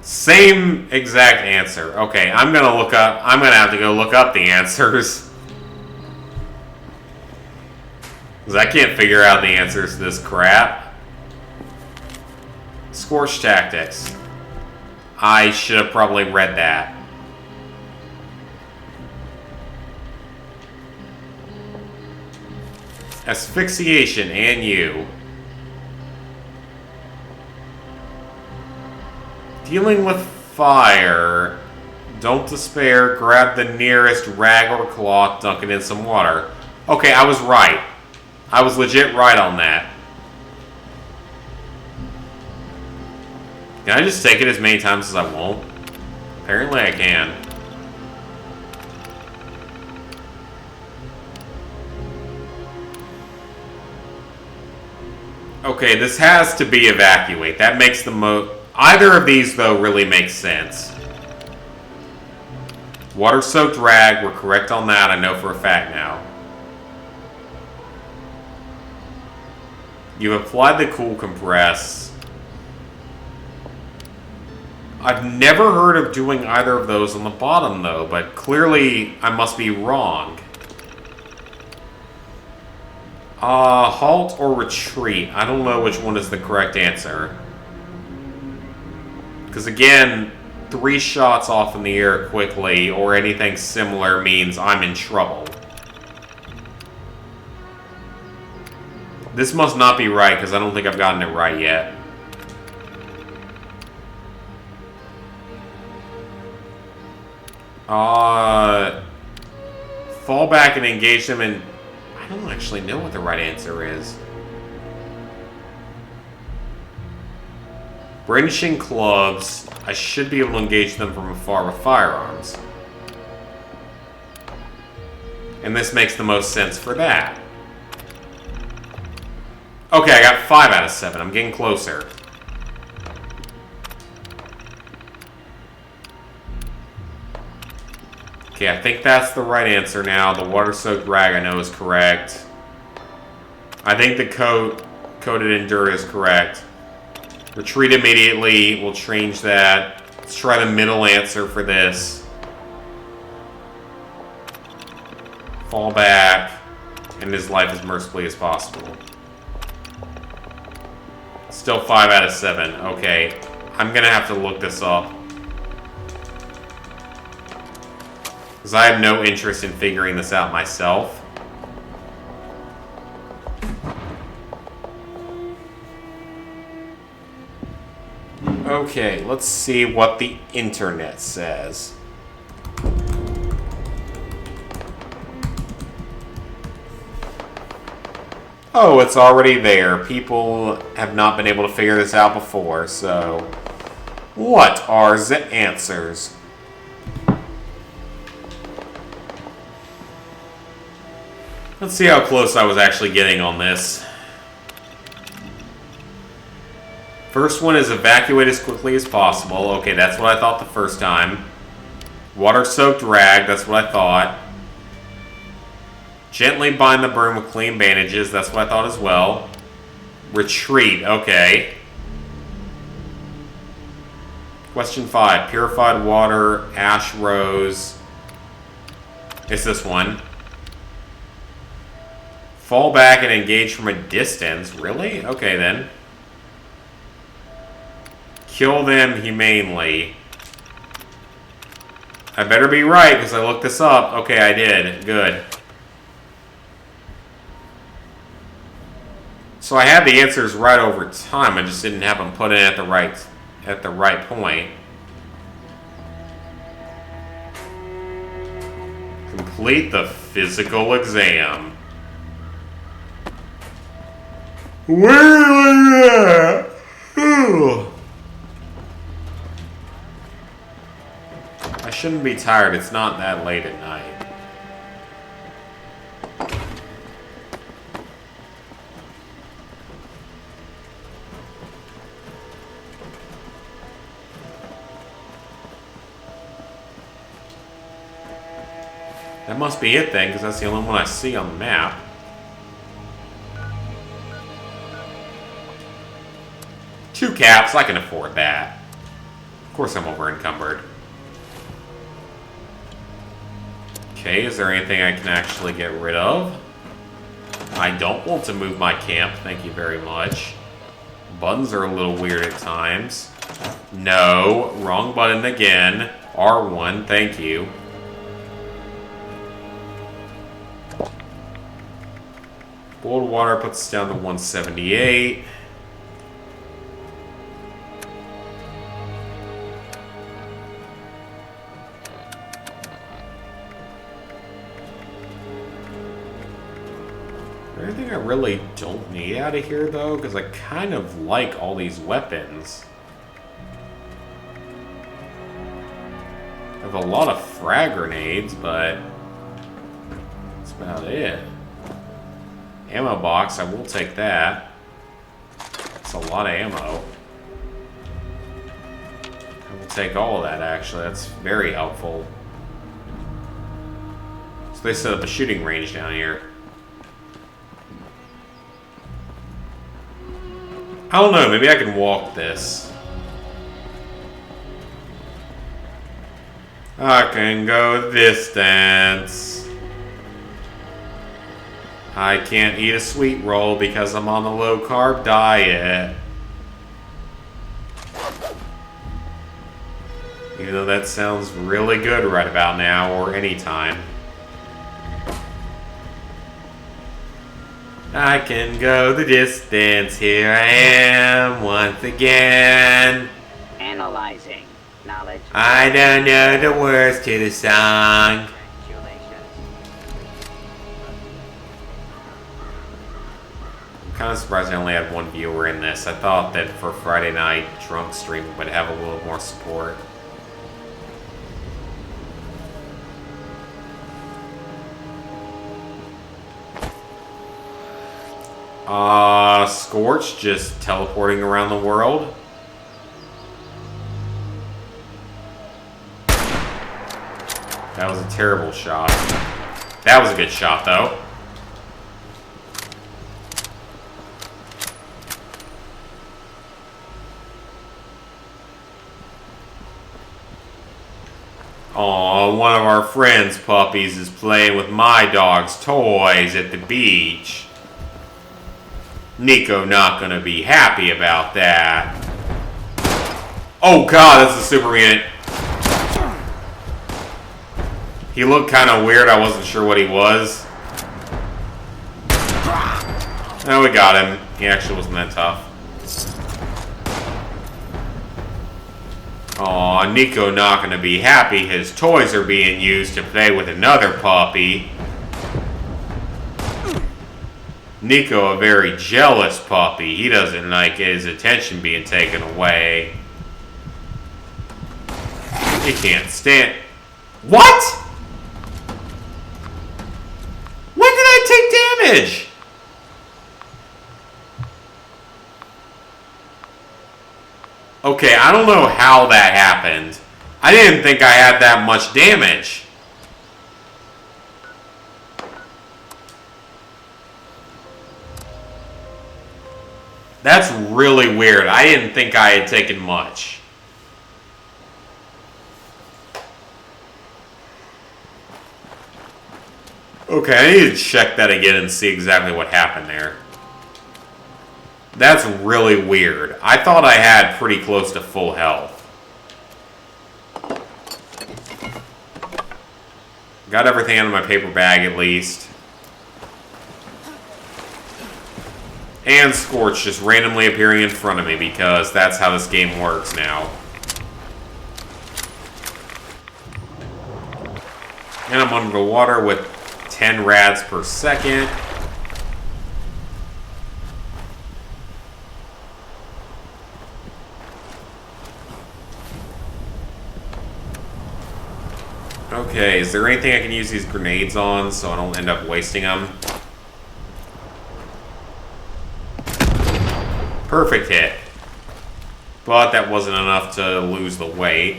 Same exact answer. Okay, I'm gonna have to go look up the answers. Because I can't figure out the answers to this crap. Scorch tactics. I should have probably read that. Asphyxiation, and you. Dealing with fire. Don't despair. Grab the nearest rag or cloth, dunk it in some water. Okay, I was right. I was legit right on that. Can I just take it as many times as I want? Apparently I can. Okay, this has to be evacuate. That makes the most... Either of these, though, really makes sense. Water-soaked rag, we're correct on that, I know for a fact now. You've applied the cool compress. I've never heard of doing either of those on the bottom, though, but clearly I must be wrong. Halt or retreat. I don't know which one is the correct answer. Because again, 3 shots off in the air quickly or anything similar means I'm in trouble. This must not be right because I don't think I've gotten it right yet. Fall back and engage them, and I I don't actually know what the right answer is. Brandishing clubs, I should be able to engage them from afar with firearms. And this makes the most sense for that. Okay, I got 5 out of 7. I'm getting closer. Okay, I think that's the right answer now. The water-soaked rag I know is correct. I think the coated endure is correct. Retreat immediately. We'll change that. Let's try the middle answer for this. Fall back. End his life as mercifully as possible. Still 5 out of 7. Okay. I'm gonna have to look this up. Because I have no interest in figuring this out myself. Okay, let's see what the internet says. Oh, it's already there. People have not been able to figure this out before, so... What are the answers? Let's see how close I was actually getting on this. First one is evacuate as quickly as possible. Okay, that's what I thought the first time. Water-soaked rag, that's what I thought. Gently bind the burn with clean bandages, that's what I thought as well. Retreat, okay. Question 5. Purified water, ash rose. It's this one. Fall back and engage from a distance. Really? Okay, then. Kill them humanely. I better be right, because I looked this up. Okay, I did. Good. So I had the answers right over time. I just didn't have them put in at the right point. Complete the physical exam. Where was that? I shouldn't be tired. It's not that late at night. That must be it then, because that's the only one I see on the map. Two caps, I can afford that. Of course I'm over encumbered. Okay, is there anything I can actually get rid of? I don't want to move my camp, thank you very much. Buttons are a little weird at times. No, wrong button again. R1, thank you. Boiled water puts us down to 178. Anything I really don't need out of here, though? Because I kind of like all these weapons. I have a lot of frag grenades, but that's about it. Ammo box, I will take that. That's a lot of ammo. I will take all of that, actually. That's very helpful. So they set up a shooting range down here. I don't know, maybe I can walk this. I can go distance. I can't eat a sweet roll because I'm on the low-carb diet. Even though that sounds really good right about now, or anytime. I can go the distance, here I am once again. Analyzing. Knowledge. I don't know the words to the song. Kind of surprised I only had one viewer in this. I thought that for Friday night drunk stream would have a little more support. Scorch just teleporting around the world. That was a terrible shot. That was a good shot, though. Aw, one of our friends' puppies is playing with my dog's toys at the beach. Nico not gonna be happy about that. Oh god, that's a super mutant. He looked kind of weird, I wasn't sure what he was. Oh, we got him. He actually wasn't that tough. Aw, Nico not gonna be happy. His toys are being used to play with another puppy. Nico, a very jealous puppy. He doesn't like his attention being taken away. He can't stand... What?! When did I take damage? Okay, I don't know how that happened. I didn't think I had that much damage. That's really weird. I didn't think I had taken much. Okay, I need to check that again and see exactly what happened there. That's really weird. I thought I had pretty close to full health. Got everything out of my paper bag at least. And Scorch just randomly appearing in front of me because that's how this game works now. And I'm under the water with 10 rads per second. Okay, is there anything I can use these grenades on so I don't end up wasting them? Perfect hit. But that wasn't enough to lose the weight.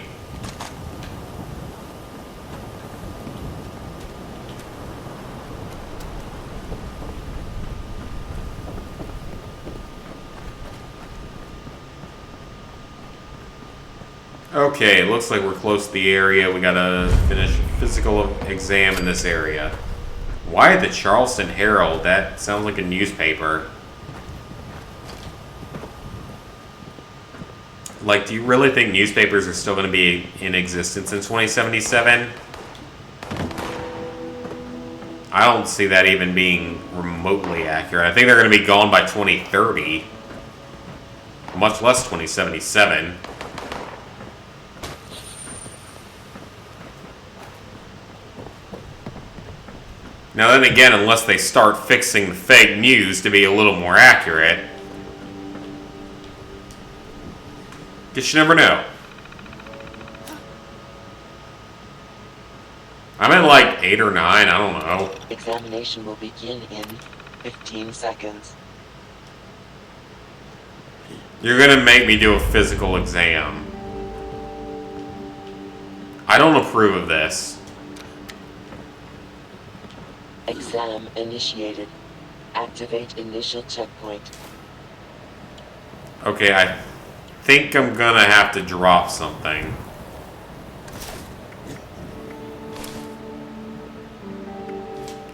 Okay, it looks like we're close to the area. We gotta finish physical exam in this area. Why the Charleston Herald? That sounds like a newspaper. Like, do you really think newspapers are still going to be in existence in 2077? I don't see that even being remotely accurate. I think they're going to be gone by 2030. Much less 2077. Now then again, unless they start fixing the fake news to be a little more accurate. Guess you never know. I'm at like 8 or 9, I don't know. Examination will begin in 15 seconds. You're gonna make me do a physical exam. I don't approve of this. Exam initiated. Activate initial checkpoint. Okay, I think I'm gonna have to drop something.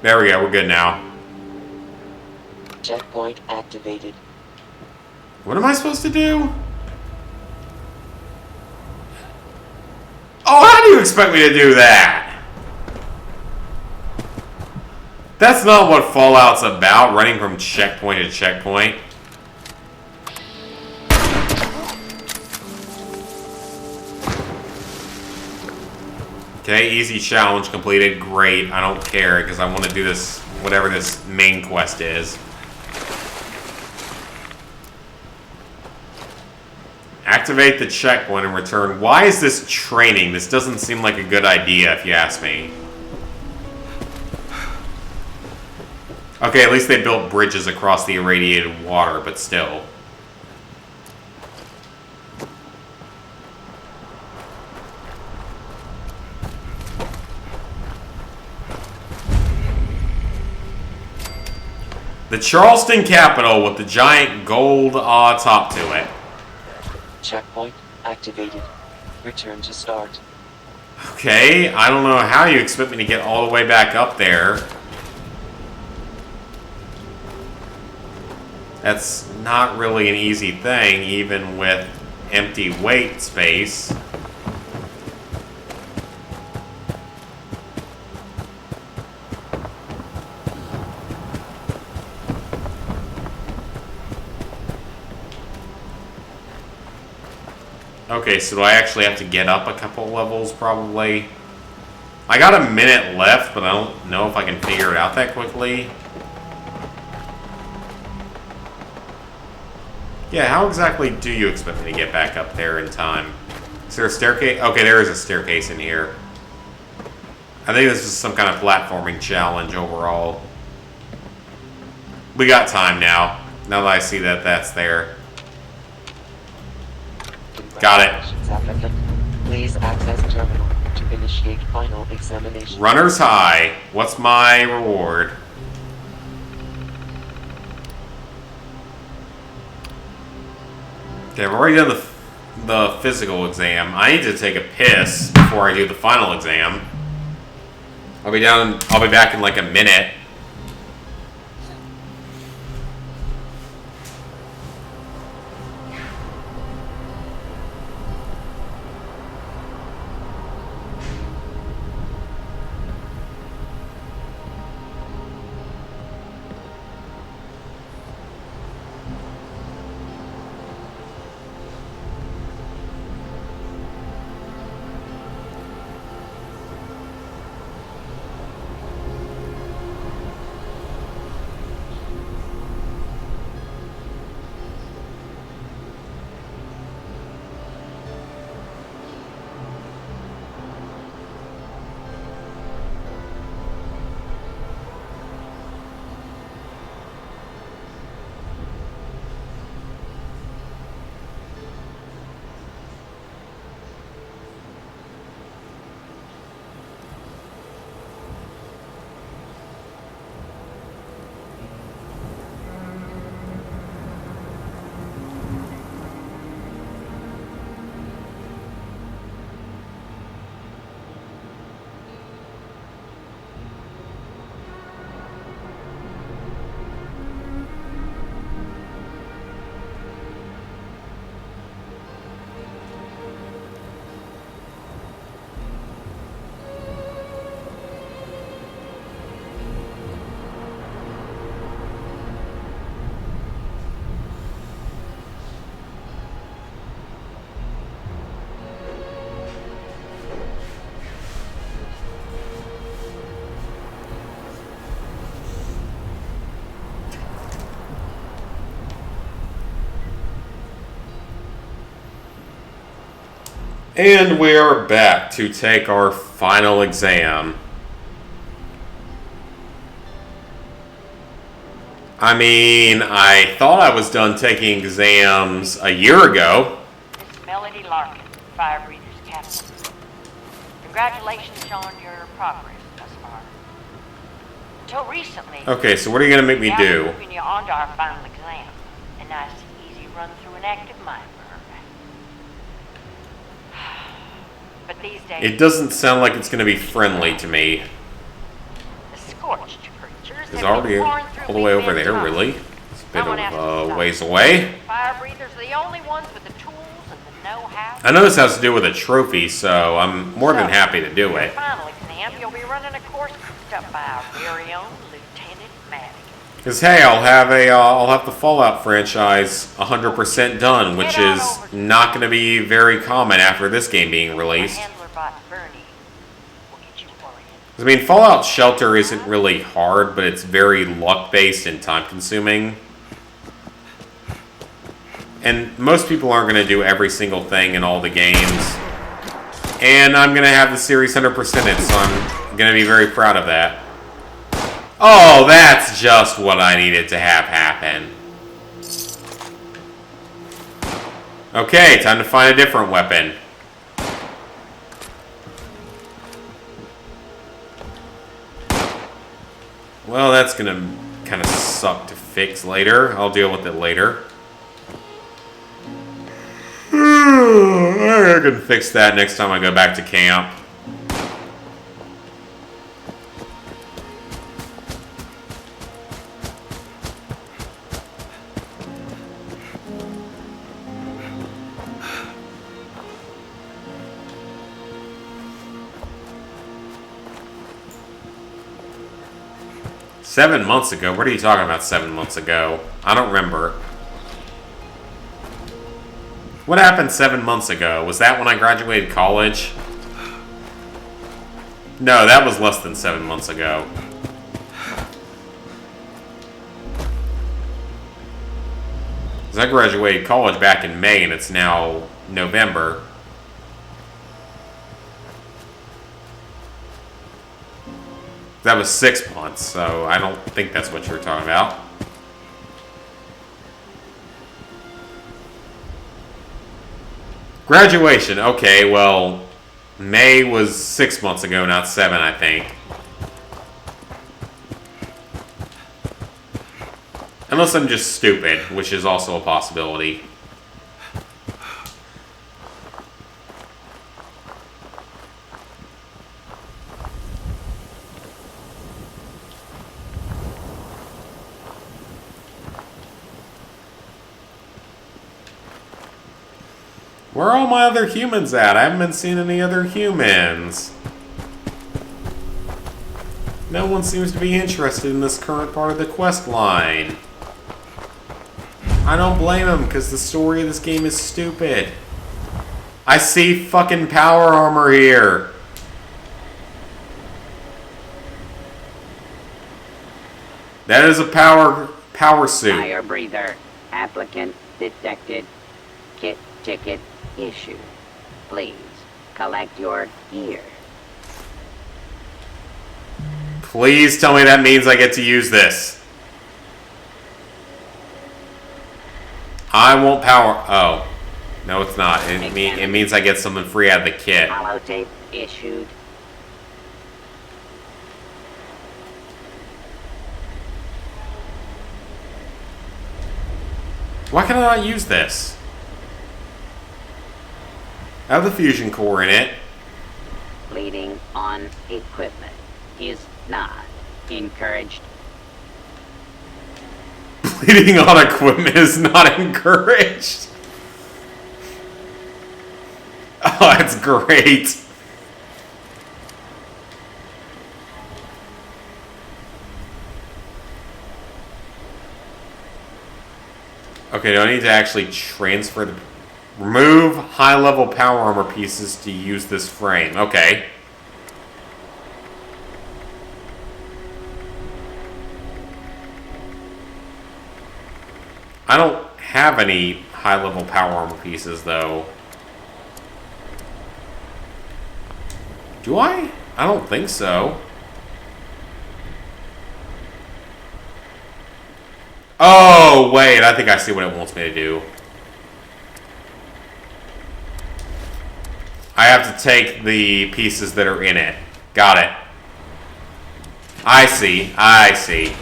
There we go, we're good now. Checkpoint activated. What am I supposed to do? Oh, how do you expect me to do that? That's not what Fallout's about, running from checkpoint to checkpoint. Okay, easy challenge completed. Great. I don't care because I want to do this, whatever this main quest is. Activate the checkpoint and return. Why is this training? This doesn't seem like a good idea, if you ask me. Okay, at least they built bridges across the irradiated water, but still. The Charleston Capitol with the giant gold top to it. Checkpoint activated. Return to start. Okay, I don't know how you expect me to get all the way back up there. That's not really an easy thing, even with empty weight space. Okay, so do I actually have to get up a couple levels, probably? I got a minute left, but I don't know if I can figure it out that quickly. Yeah, how exactly do you expect me to get back up there in time? Is there a staircase? Okay, there is a staircase in here. I think this is some kind of platforming challenge overall. We got time now that I see that that's there. Got it. Congratulations, applicant. Please access terminal to initiate final examination. Runner's high. What's my reward? Okay, I've already done the physical exam. I need to take a piss before I do the final exam. I'll be back in like a minute. And we are back to take our final exam. I mean, I thought I was done taking exams a year ago. This is Melody Larkin, Fire Breathers Captain. Congratulations on your progress thus far. Until recently... Okay, so what are you going to make me do? Moving you on to our final exam. A nice, easy run through an active mine burn. But these days... It doesn't sound like it's going to be friendly to me. The scorched creatures It's have already been all pouring through the way over Big there, Ben's really. tunnel. It's a bit Someone has to of stop ways it. away. Fire breathers are the only ones with the tools and the know-how. I know this has to do with a trophy, so I'm more than happy to do For it. your final exam, you'll be running a course cooked up by our very own Lieutenant Madigan. Because hey, I'll have the Fallout franchise 100% done, which is not going to be very common after this game being released. Handler bot Bernie will get you oriented. I mean, Fallout Shelter isn't really hard, but it's very luck-based and time-consuming. And most people aren't going to do every single thing in all the games. And I'm going to have the series 100%ed, so I'm going to be very proud of that. Oh, that's just what I needed to have happen. Okay, time to find a different weapon. Well, that's going to kind of suck to fix later. I'll deal with it later. I can fix that next time I go back to camp. "7 months ago? What are you talking about 7 months ago? I don't remember. What happened 7 months ago? Was that when I graduated college? No, that was less than 7 months ago. Because I graduated college back in May and it's now November. That was 6 months, so I don't think that's what you're talking about. Graduation. Okay, well, May was 6 months ago, not 7, I think. Unless I'm just stupid, which is also a possibility. Where are all my other humans at? I haven't been seeing any other humans. No one seems to be interested in this current part of the quest line. I don't blame them, because the story of this game is stupid. I see fucking power armor here. That is a power suit. Fire breather. Applicant detected. Kit ticket issued. Please collect your gear. Please tell me that means I get to use this. I won't power... Oh. No, it's not. It means I get something free out of the kit. Holotape issued. Why can I not use this? I have the fusion core in it. Bleeding on equipment is not encouraged. Bleeding on equipment is not encouraged. Oh, that's great. Okay, do I need to actually transfer the... Remove high-level power armor pieces to use this frame. Okay. I don't have any high-level power armor pieces, though. Do I? I don't think so. Oh, wait. I think I see what it wants me to do. I have to take the pieces that are in it. Got it. I see. I see.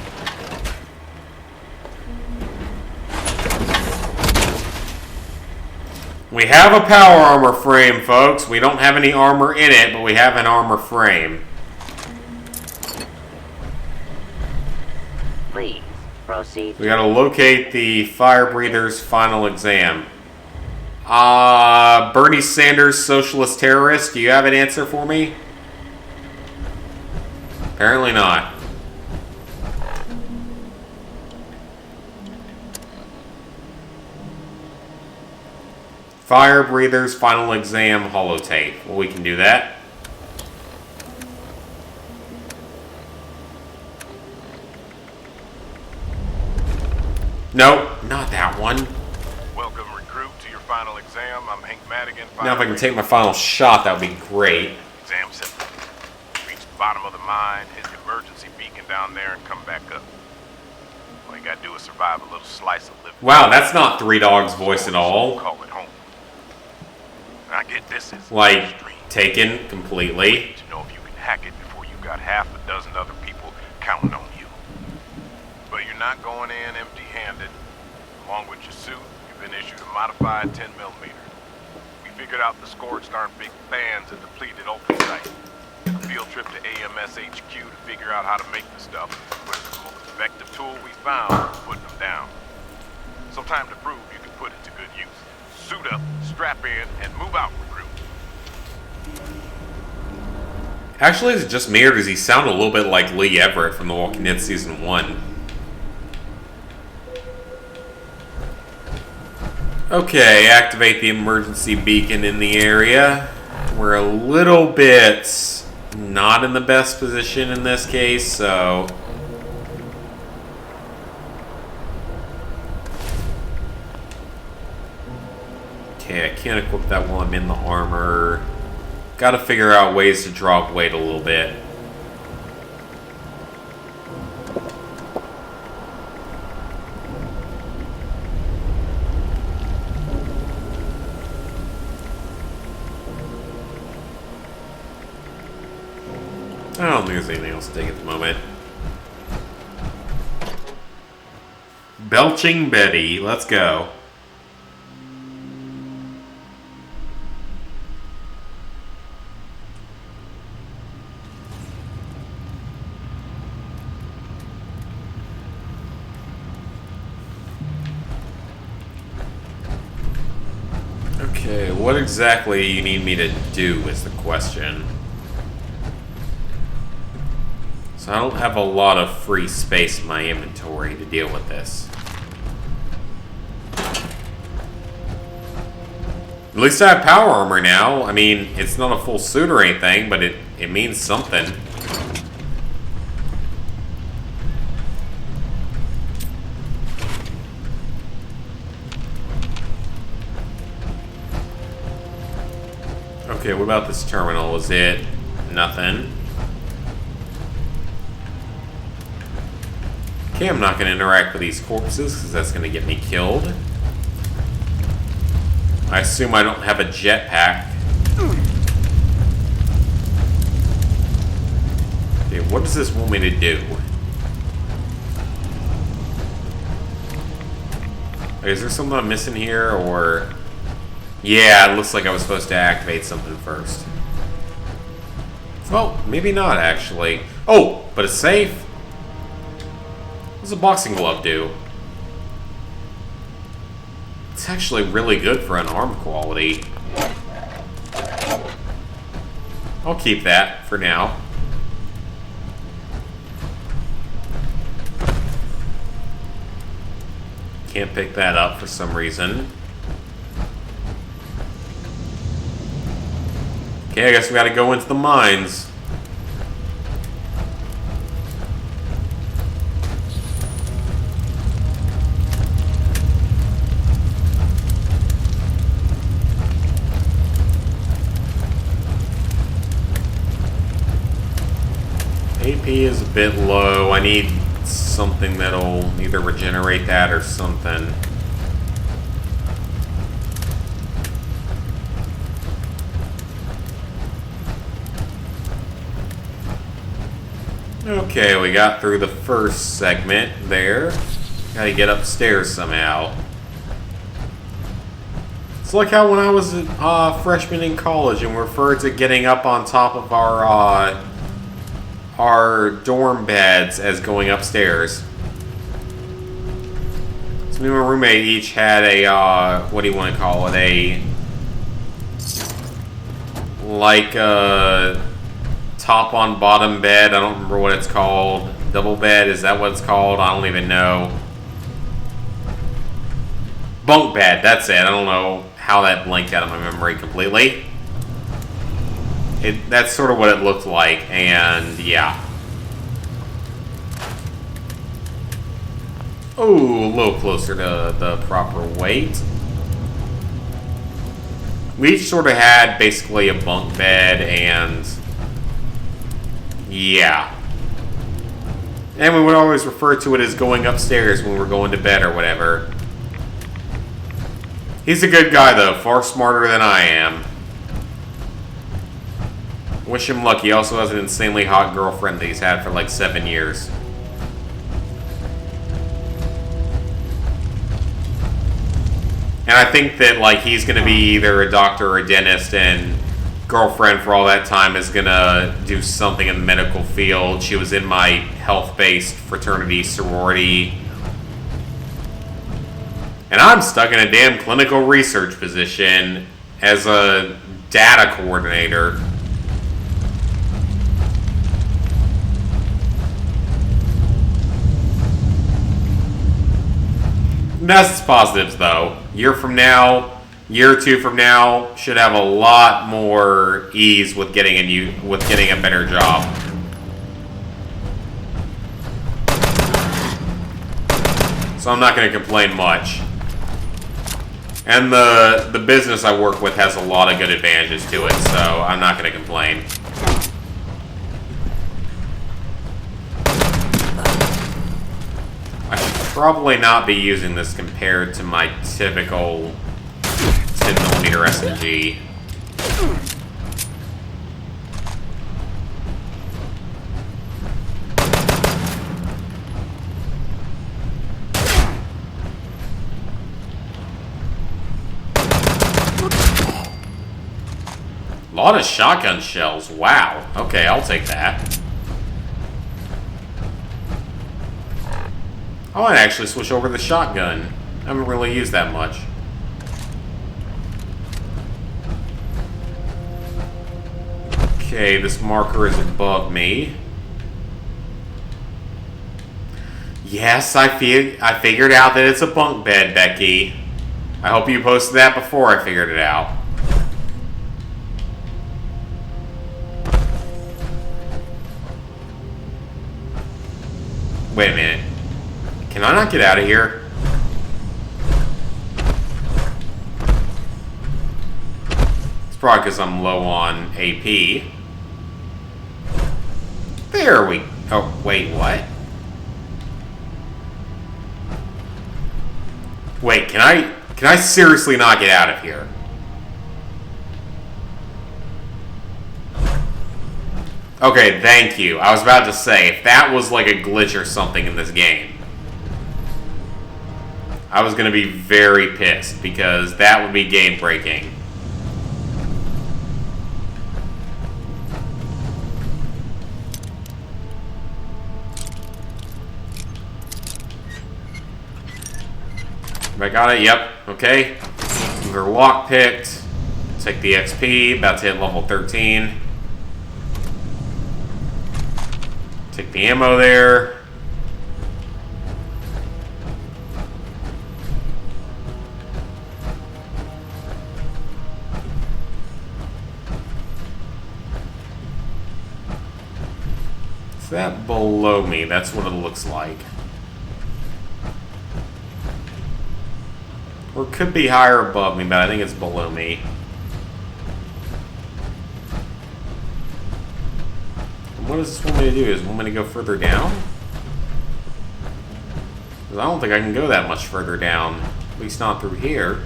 We have a power armor frame, folks. We don't have any armor in it, but we have an armor frame. Please proceed. We gotta locate the fire breather's final exam. Bernie Sanders, socialist terrorist, do you have an answer for me? Apparently not. Fire breather's final exam holotape. Well, we can do that. Nope, not that one. Welcome, recruit, to your final exam. I'm Hank Madigan. Now if I can take my final shot, that would be great. Exam simple. Reach the bottom of the mine, hit the emergency beacon down there, and come back up. All you gotta do is survive a little slice of living. Wow, that's not Three Dogs' voice at all. Call it home. And I get this is Like, extreme. taken completely. To know if you can hack it before you got half a dozen other people counting on you. But you're not going in empty-handed. Along with your suit, you've been issued a modified 10mm. We figured out the scorched aren't big fans of depleted ultrasite. Took a field trip to AMS HQ to figure out how to make the stuff, but it's the most effective tool we found for putting them down. Some time to prove you can put it to good use. Suit up, strap in, and move out, recruit. Actually, is it just me, or does he sound a little bit like Lee Everett from The Walking Dead Season 1? Okay, activate the emergency beacon in the area. We're a little bit not in the best position in this case, so... Okay, I can't equip that while I'm in the armor. Gotta figure out ways to drop weight a little bit. I don't think there's anything else to take at the moment. Belching Betty, let's go. Okay, what exactly you need me to do is the question. So I don't have a lot of free space in my inventory to deal with this. At least I have power armor now. I mean, it's not a full suit or anything, but it means something. Okay, what about this terminal? Is it nothing? Okay, I'm not going to interact with these corpses because that's going to get me killed. I assume I don't have a jetpack. Okay, what does this want me to do? Is there something I'm missing here, or... Yeah, it looks like I was supposed to activate something first. Well, maybe not, actually. Oh, but it's safe. What does a boxing glove do? It's actually really good for unarmed quality. I'll keep that for now. Can't pick that up for some reason. Okay, I guess we gotta go into the mines. AP is a bit low. I need something that'll either regenerate that or something. Okay, we got through the first segment there. Gotta get upstairs somehow. It's like how when I was a freshman in college and we referred to getting up on top of our dorm beds as going upstairs. So me and my roommate each had a, what do you want to call it? Like a top on bottom bed. I don't remember what it's called. Double bed, is that what it's called? I don't even know. Bunk bed, that's it. I don't know how that blanked out of my memory completely. That's sort of what it looked like, and yeah. Oh, a little closer to the proper weight. We each sort of had basically a bunk bed and... yeah. And we would always refer to it as going upstairs when we were going to bed or whatever. He's a good guy though, far smarter than I am. Wish him luck. He also has an insanely hot girlfriend that he's had for like 7 years. And I think that like he's gonna be either a doctor or a dentist, and girlfriend for all that time is gonna do something in the medical field. She was in my health-based fraternity sorority. And I'm stuck in a damn clinical research position as a data coordinator. That's positives though. Year or two from now, should have a lot more ease with getting a better job. So I'm not going to complain much. And the business I work with has a lot of good advantages to it, so I'm not going to complain. I should probably not be using this compared to my typical 10mm SMG. A lot of shotgun shells. Wow. Okay, I'll take that. I might actually switch over to the shotgun. I haven't really used that much. Okay, this marker is above me. Yes, I figured out that it's a bunk bed, Becky. I hope you posted that before I figured it out. Wait a minute. Can I not get out of here? It's probably because I'm low on AP. There we... oh, wait, what? Wait, can I seriously not get out of here? Okay, thank you. I was about to say, if that was like a glitch or something in this game, I was going to be very pissed, because that would be game-breaking. I got it, yep, okay. We're lock-picked. Take the XP, about to hit level 13. Take the ammo there. Is that below me? That's what it looks like. Or it could be higher above me, but I think it's below me. What does this want me to do? Does it want me to go further down? Because I don't think I can go that much further down. At least not through here.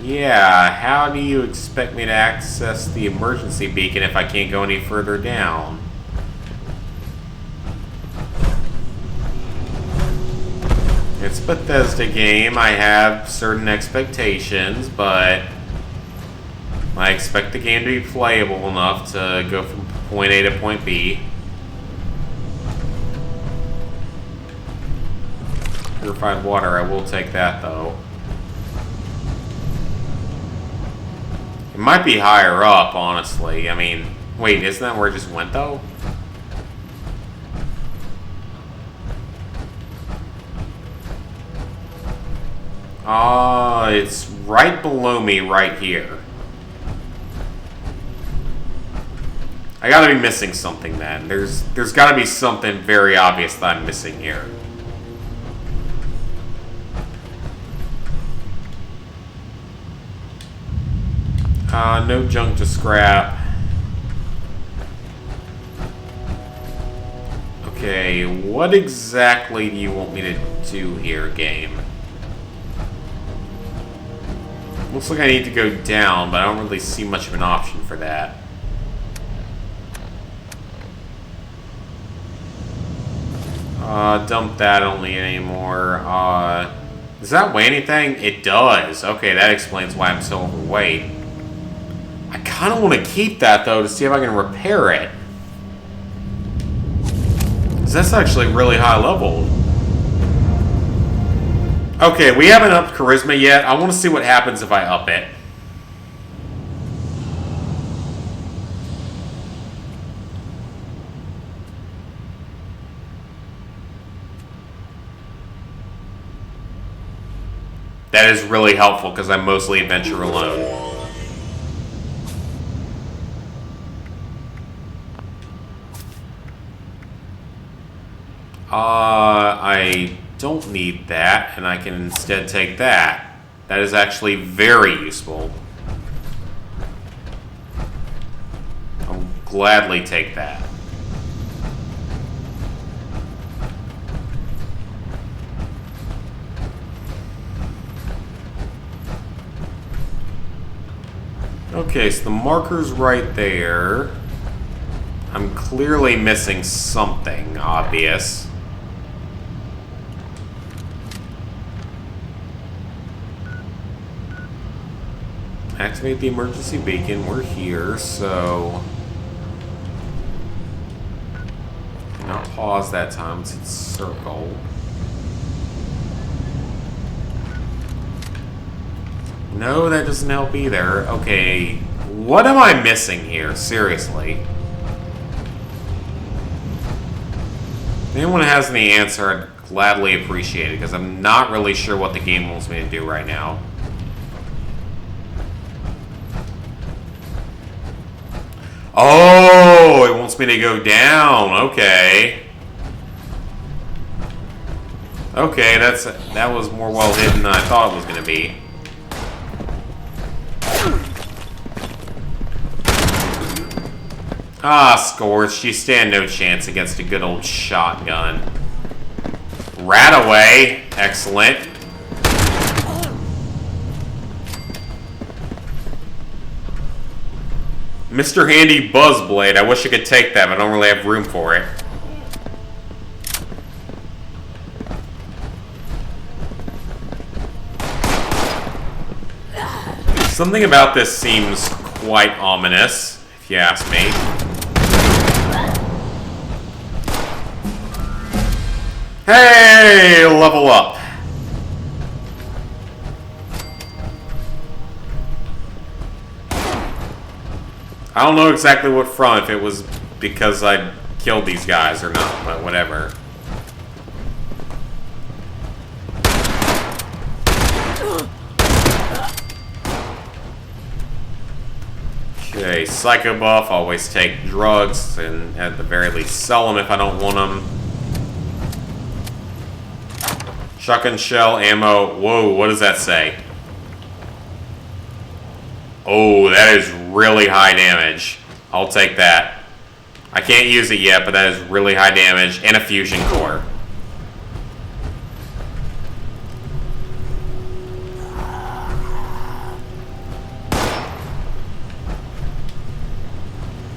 Yeah, how do you expect me to access the emergency beacon if I can't go any further down? It's a Bethesda game. I have certain expectations, but I expect the game to be playable enough to go from point A to point B. Purified water, I will take that though. It might be higher up, honestly. I mean, wait, isn't that where it just went though? It's right below me right here. I gotta be missing something then. There's gotta be something very obvious that I'm missing here. No junk to scrap. Okay, what exactly do you want me to do here, game? Looks like I need to go down, but I don't really see much of an option for that. Dump that, I don't need anymore. Does that weigh anything? It does. Okay, that explains why I'm so overweight. I kind of want to keep that, though, to see if I can repair it. Because that's actually really high level. Okay, we haven't upped Charisma yet. I want to see what happens if I up it. That is really helpful because I mostly adventure alone. I don't need that, and I can instead take that. That is actually very useful. I'll gladly take that. Okay, so the marker's right there. I'm clearly missing something obvious. Activate the emergency beacon. We're here, so... I'll pause that time. Let's hit circle. No, that doesn't help either. Okay, what am I missing here? Seriously. If anyone has any answer, I'd gladly appreciate it, because I'm not really sure what the game wants me to do right now. Oh, it wants me to go down. Okay. Okay, that was more well hidden than I thought it was going to be. Ah, Scorch, you stand no chance against a good old shotgun. Rataway, excellent. Mr. Handy Buzzblade, I wish I could take that, but I don't really have room for it. Something about this seems quite ominous, if you ask me. Hey, level up. I don't know exactly what from, if it was because I killed these guys or not, but whatever. Okay, Psycho Buff, always take drugs, and at the very least sell them if I don't want them. Shotgun shell, ammo, whoa, what does that say? Oh, that is really high damage. I'll take that. I can't use it yet, but that is really high damage, and a fusion core.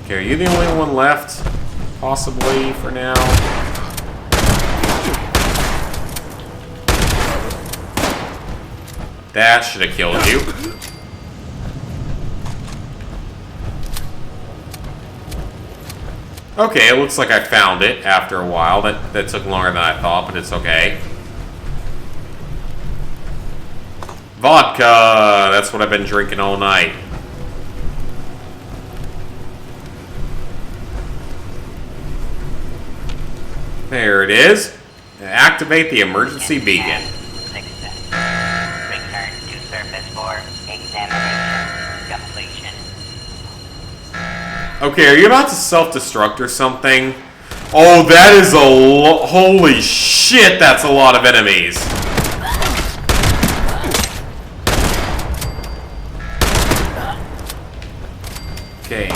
Okay, are you the only one left? Possibly, for now. That should have killed you. Okay, it looks like I found it after a while. That took longer than I thought, but it's okay. Vodka! That's what I've been drinking all night. There it is. Activate the emergency beacon. Success. Return to surface for examination completion. Okay, are you about to self-destruct or something? Oh, that is a holy shit, that's a lot of enemies. Okay.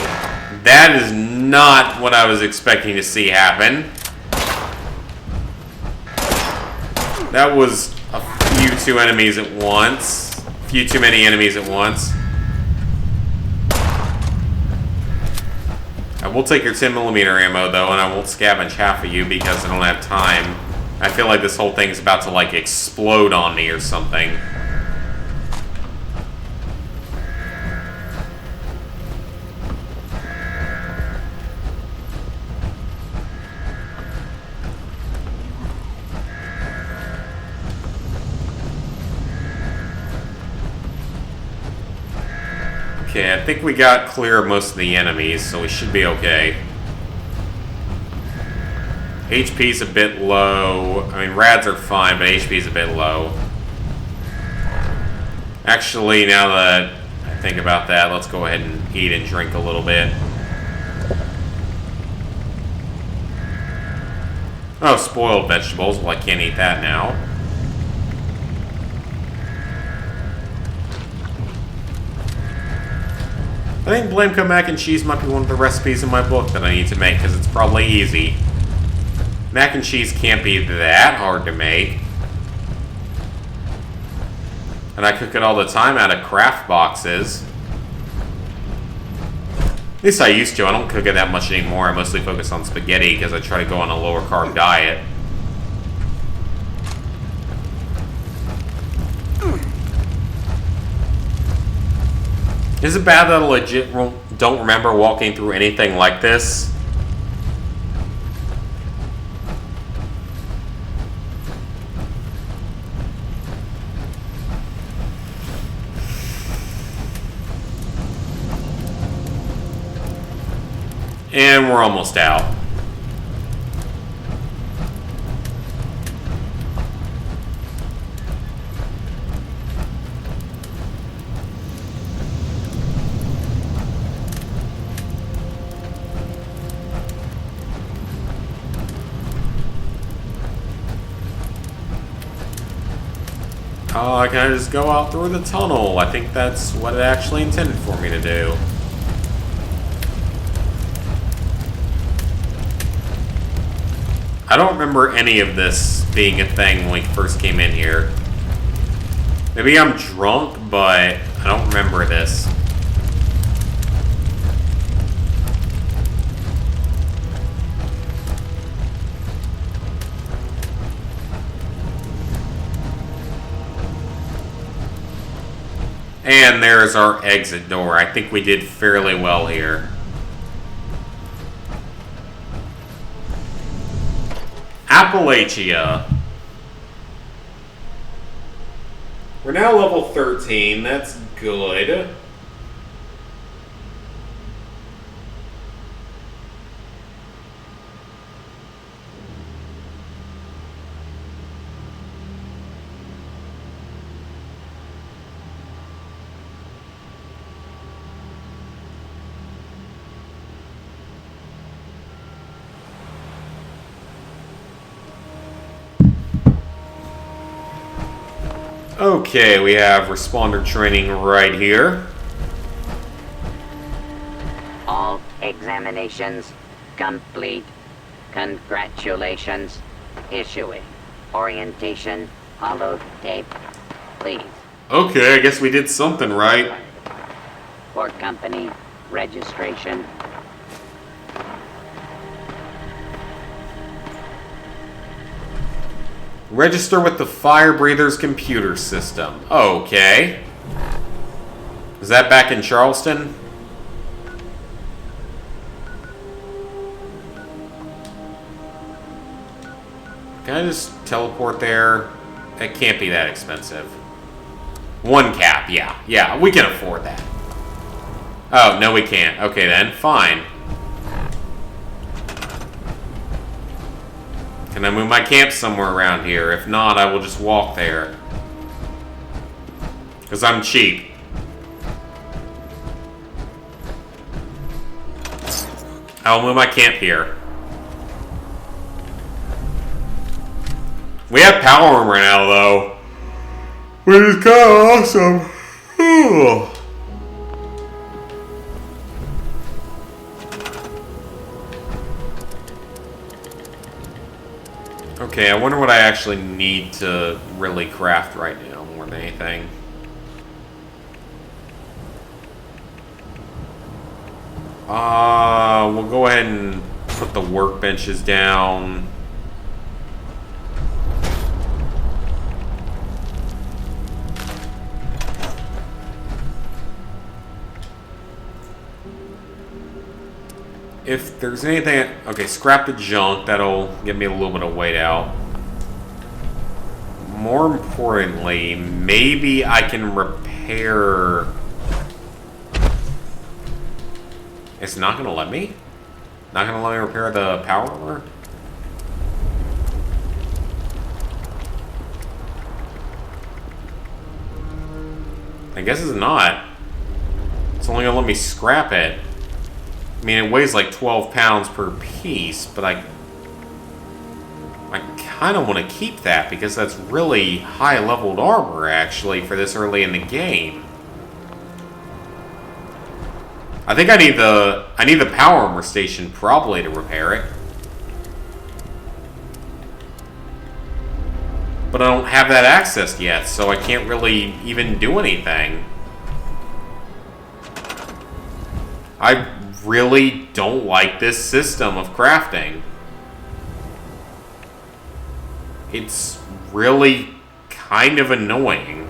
That is not what I was expecting to see happen. That was a few too enemies at once. A few too many enemies at once. I will take your 10mm ammo though, and I won't scavenge half of you because I don't have time. I feel like this whole thing's about to like explode on me or something. Okay, I think we got clear of most of the enemies, so we should be okay. HP's a bit low. I mean, rads are fine, but HP's a bit low. Actually, now that I think about that, let's go ahead and eat and drink a little bit. Oh, spoiled vegetables. Well, I can't eat that now. I think Blamco mac and cheese might be one of the recipes in my book that I need to make, because it's probably easy. Mac and cheese can't be that hard to make. And I cook it all the time out of craft boxes. At least I used to. I don't cook it that much anymore. I mostly focus on spaghetti because I try to go on a lower carb diet. Is it bad that I legit don't remember walking through anything like this? And we're almost out. Can I just go out through the tunnel? I think that's what it actually intended for me to do. I don't remember any of this being a thing when we first came in here. Maybe I'm drunk, but I don't remember this. And there's our exit door. I think we did fairly well here. Appalachia. We're now level 13. That's good. Okay, we have responder training right here. All examinations complete. Congratulations. Issuing orientation holotape, please. Okay, I guess we did something right. For company registration. Register with the Fire Breathers computer system. Okay. Is that back in Charleston? Can I just teleport there? It can't be that expensive. One cap, yeah. Yeah, we can afford that. Oh, no we can't. Okay then, fine. Can I move my camp somewhere around here? If not, I will just walk there. Because I'm cheap. I'll move my camp here. We have power armor now, though. Which is kind of awesome. Okay, I wonder what I actually need to really craft right now more than anything. We'll go ahead and put the workbenches down. If there's anything... Okay, scrap the junk. That'll give me a little bit of weight out. More importantly, maybe I can repair... It's not going to let me? Not going to let me repair the power armor? I guess it's not. It's only going to let me scrap it. I mean, it weighs like 12 pounds per piece, but I kind of want to keep that because that's really high-leveled armor, actually, for this early in the game. I think I need the power armor station probably to repair it. But I don't have that accessed yet, so I can't really even do anything. I really don't like this system of crafting. It's really kind of annoying.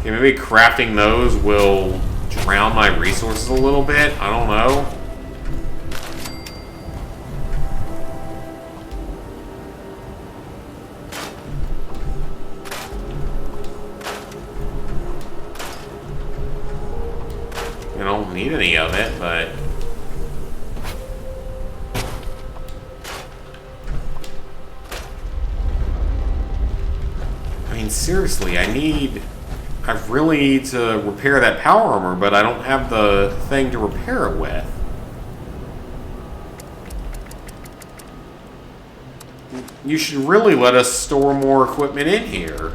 Okay, maybe crafting those will drown my resources a little bit. I don't know. I don't need any of it, but... I mean, seriously, I really need to repair that power armor, but I don't have the thing to repair it with. You should really let us store more equipment in here.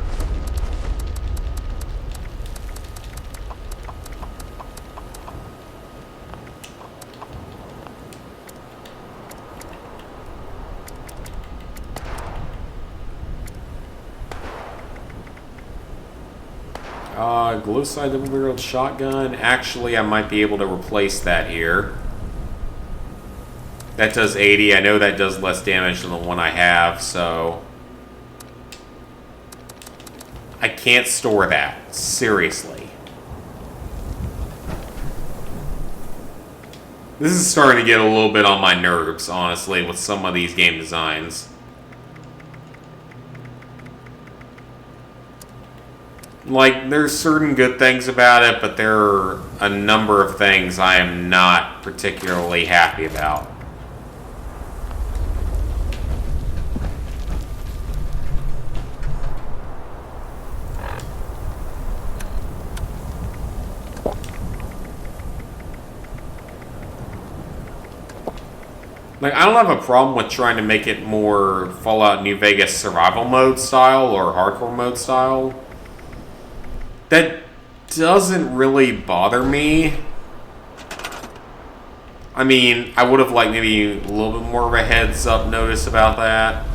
Glow-side double-barreled shotgun. Actually, I might be able to replace that here. That does 80. I know that does less damage than the one I have, so... I can't store that. Seriously. This is starting to get a little bit on my nerves, honestly, with some of these game designs. Like, there's certain good things about it, but there are a number of things I am not particularly happy about. Like, I don't have a problem with trying to make it more Fallout New Vegas survival mode style or hardcore mode style. That doesn't really bother me. I mean, I would have liked maybe a little bit more of a heads up notice about that.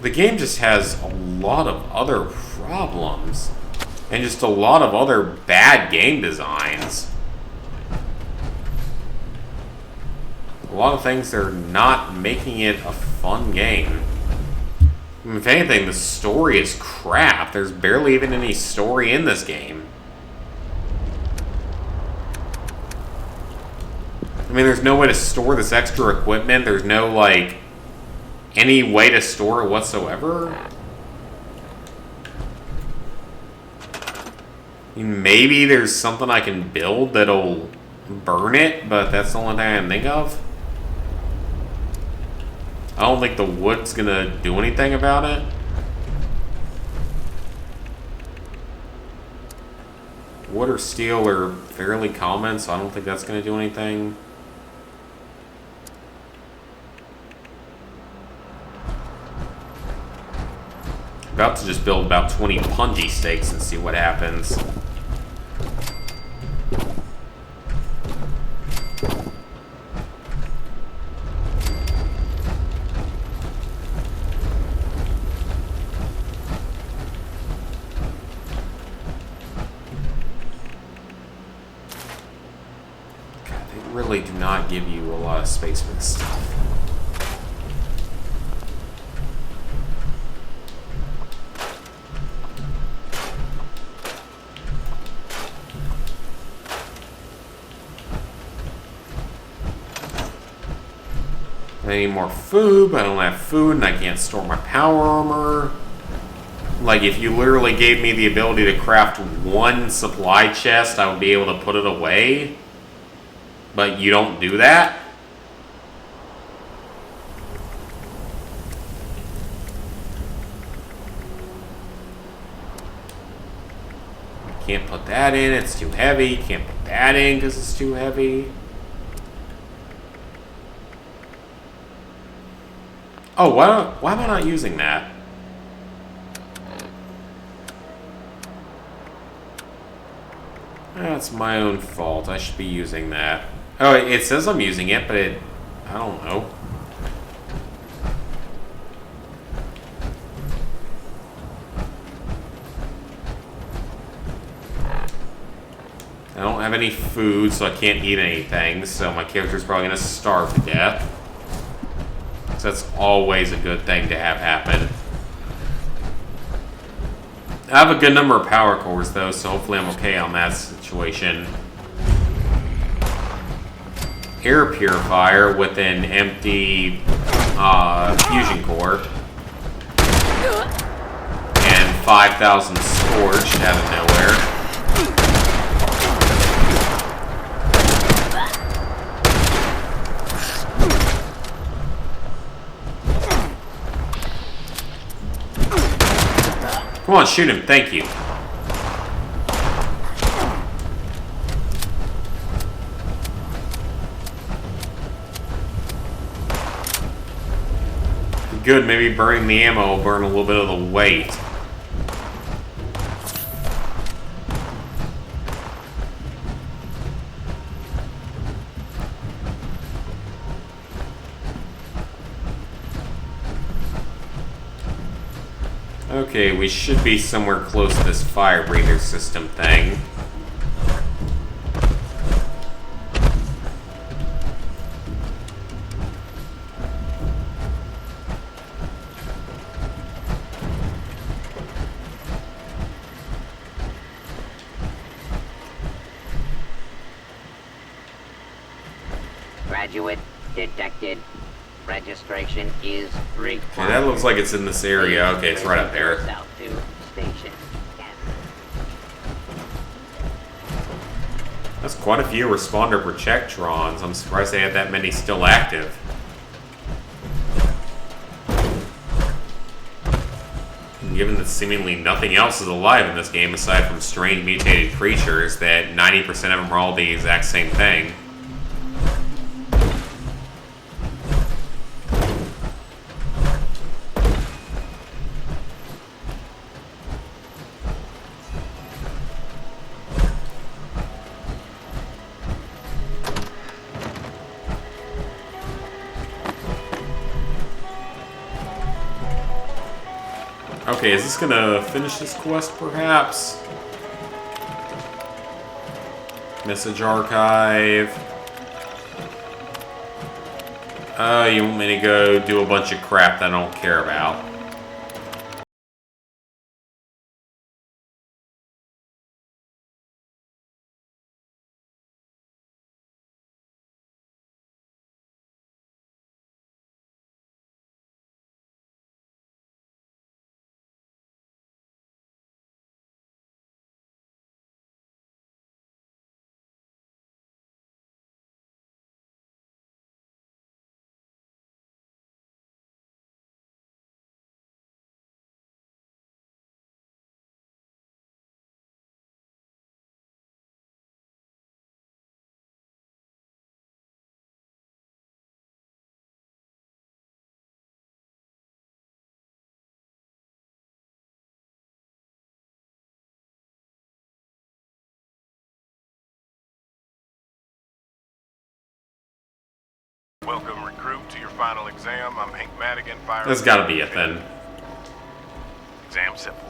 The game just has a lot of other problems. And just a lot of other bad game designs. A lot of things that are not making it a fun game. I mean, if anything, the story is crap. There's barely even any story in this game. I mean, there's no way to store this extra equipment. There's no, like, any way to store it whatsoever. I mean, maybe there's something I can build that'll burn it, but that's the only thing I can think of. I don't think the wood's gonna do anything about it. Wood or steel are fairly common, so I don't think that's gonna do anything. about to just build about 20 punji steaks and see what happens. God, they really do not give you a lot of space for this stuff. I need more food, but I don't have food, and I can't store my power armor. Like, if you literally gave me the ability to craft one supply chest, I would be able to put it away. But you don't do that? Can't put that in, it's too heavy. Can't put that in because it's too heavy. Oh, why am I not using that? That's my own fault. I should be using that. Oh, it says I'm using it, but I don't know. I don't have any food, so I can't eat anything, so my character's probably going to starve to death. So that's always a good thing to have happen. I have a good number of power cores, though, so hopefully I'm okay on that situation. Air purifier with an empty fusion core. And 5,000 scorched out of nowhere. Come on, shoot him. Thank you. Good, maybe burning the ammo will burn a little bit of the weight. Okay, we should be somewhere close to this fire breather system thing. Graduate detected. Registration is required. Okay, that looks like it's in this area. Okay, it's right up there. South to station. That's quite a few responder projectrons. I'm surprised they had that many still active. And given that seemingly nothing else is alive in this game aside from strange mutated creatures, that 90% of them are all the exact same thing. Okay, is this gonna finish this quest, perhaps? Message archive. You want me to go do a bunch of crap that I don't care about. Welcome, recruit, to your final exam. I'm Hank Madigan, fire. That's gotta be it then. Exam simple.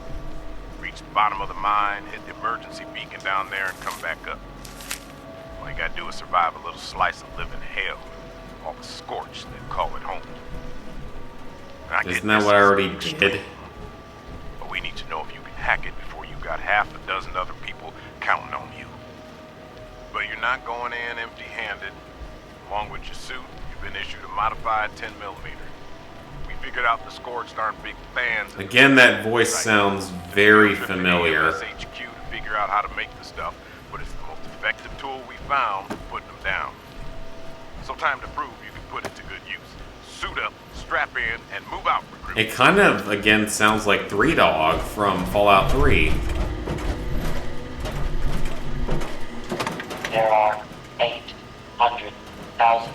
Reach the bottom of the mine, hit the emergency beacon down there, and come back up. All you gotta do is survive a little slice of living hell. All the scorch, they call it home. Now, I get Isn't that this what I is already extreme, did? But we need to know if you can hack it before you got half a dozen other people counting on you. But you're not going in empty-handed. Along with your suit, you've been issued a modified 10mm. We figured out the Scorched aren't big fans. Again, that voice sounds very Trip to familiar. HQ to figure out how to make the stuff, but it's the most effective tool we found for putting them down. So time to prove you can put it to good use. Suit up, strap in, and move out, recruit. It kind of, again, sounds like Three Dog from Fallout 3. There are 800,000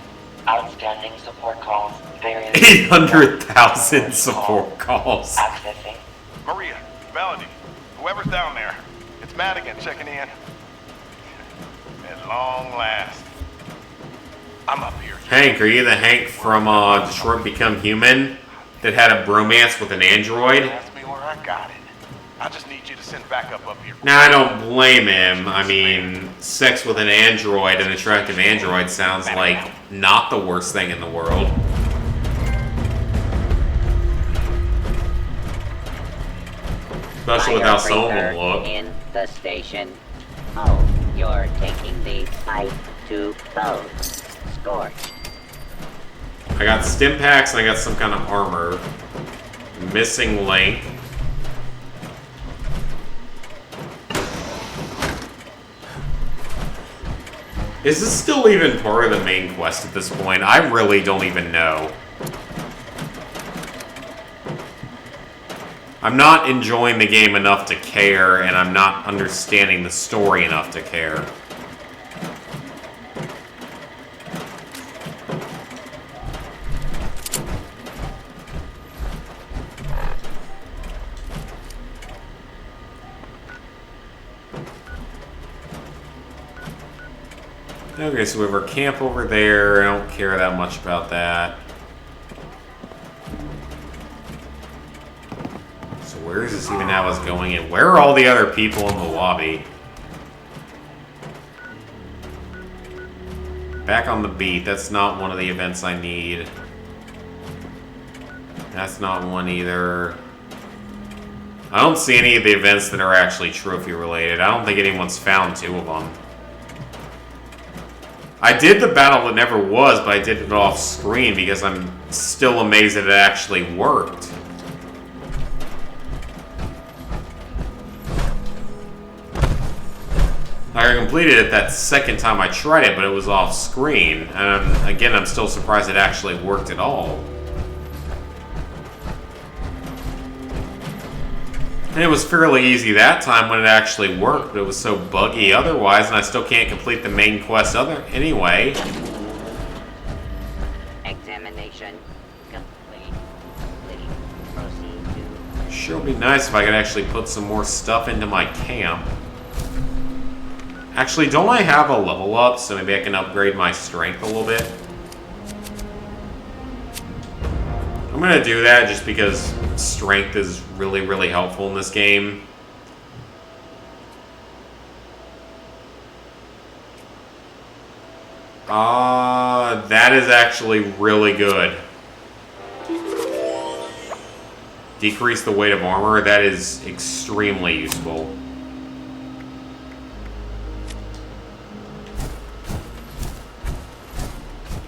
outstanding support calls. 800,000 support calls. Accessing. Maria, Melody, whoever's down there, it's Madigan checking in. At long last. I'm up here. Hank, are you the Hank from Detroit Become Human that had a bromance with an android? Ask me where I got it. I just need you to send backup up here. Now, I don't blame him. I mean, sex with an android, an attractive android, sounds like not the worst thing in the world. Especially with how some of them look. In the station. Oh, you're taking the fight to those. Scorched. I got stim packs and I got some kind of armor. Missing link. Is this still even part of the main quest at this point? I really don't even know. I'm not enjoying the game enough to care, and I'm not understanding the story enough to care. Okay, so we have our camp over there. I don't care that much about that. So where does this even have us going in? Where are all the other people in the lobby? Back on the beat. That's not one of the events I need. That's not one either. I don't see any of the events that are actually trophy related. I don't think anyone's found 2 of them. I did the battle that never was, but I did it off screen because I'm still amazed that it actually worked. I completed it that second time I tried it, but it was off screen. And again, I'm still surprised it actually worked at all. And it was fairly easy that time when it actually worked, but it was so buggy otherwise, and I still can't complete the main quest anyway. Examination complete. Please proceed to... Sure would be nice if I could actually put some more stuff into my camp. Actually, don't I have a level up, so maybe I can upgrade my strength a little bit? I'm gonna do that just because strength is really, really helpful in this game. That is actually really good. Decrease the weight of armor, that is extremely useful.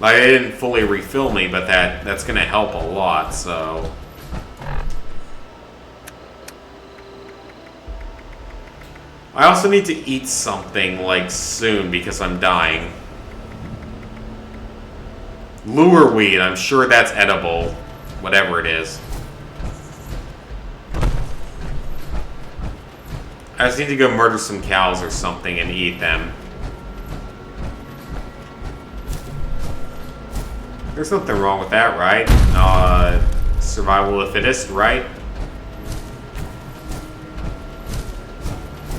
Like, they didn't fully refill me, but that's gonna help a lot, so... I also need to eat something, like, soon, because I'm dying. Lure weed, I'm sure that's edible. Whatever it is. I just need to go murder some cows or something and eat them. There's nothing wrong with that, right? Survival of the fittest, right?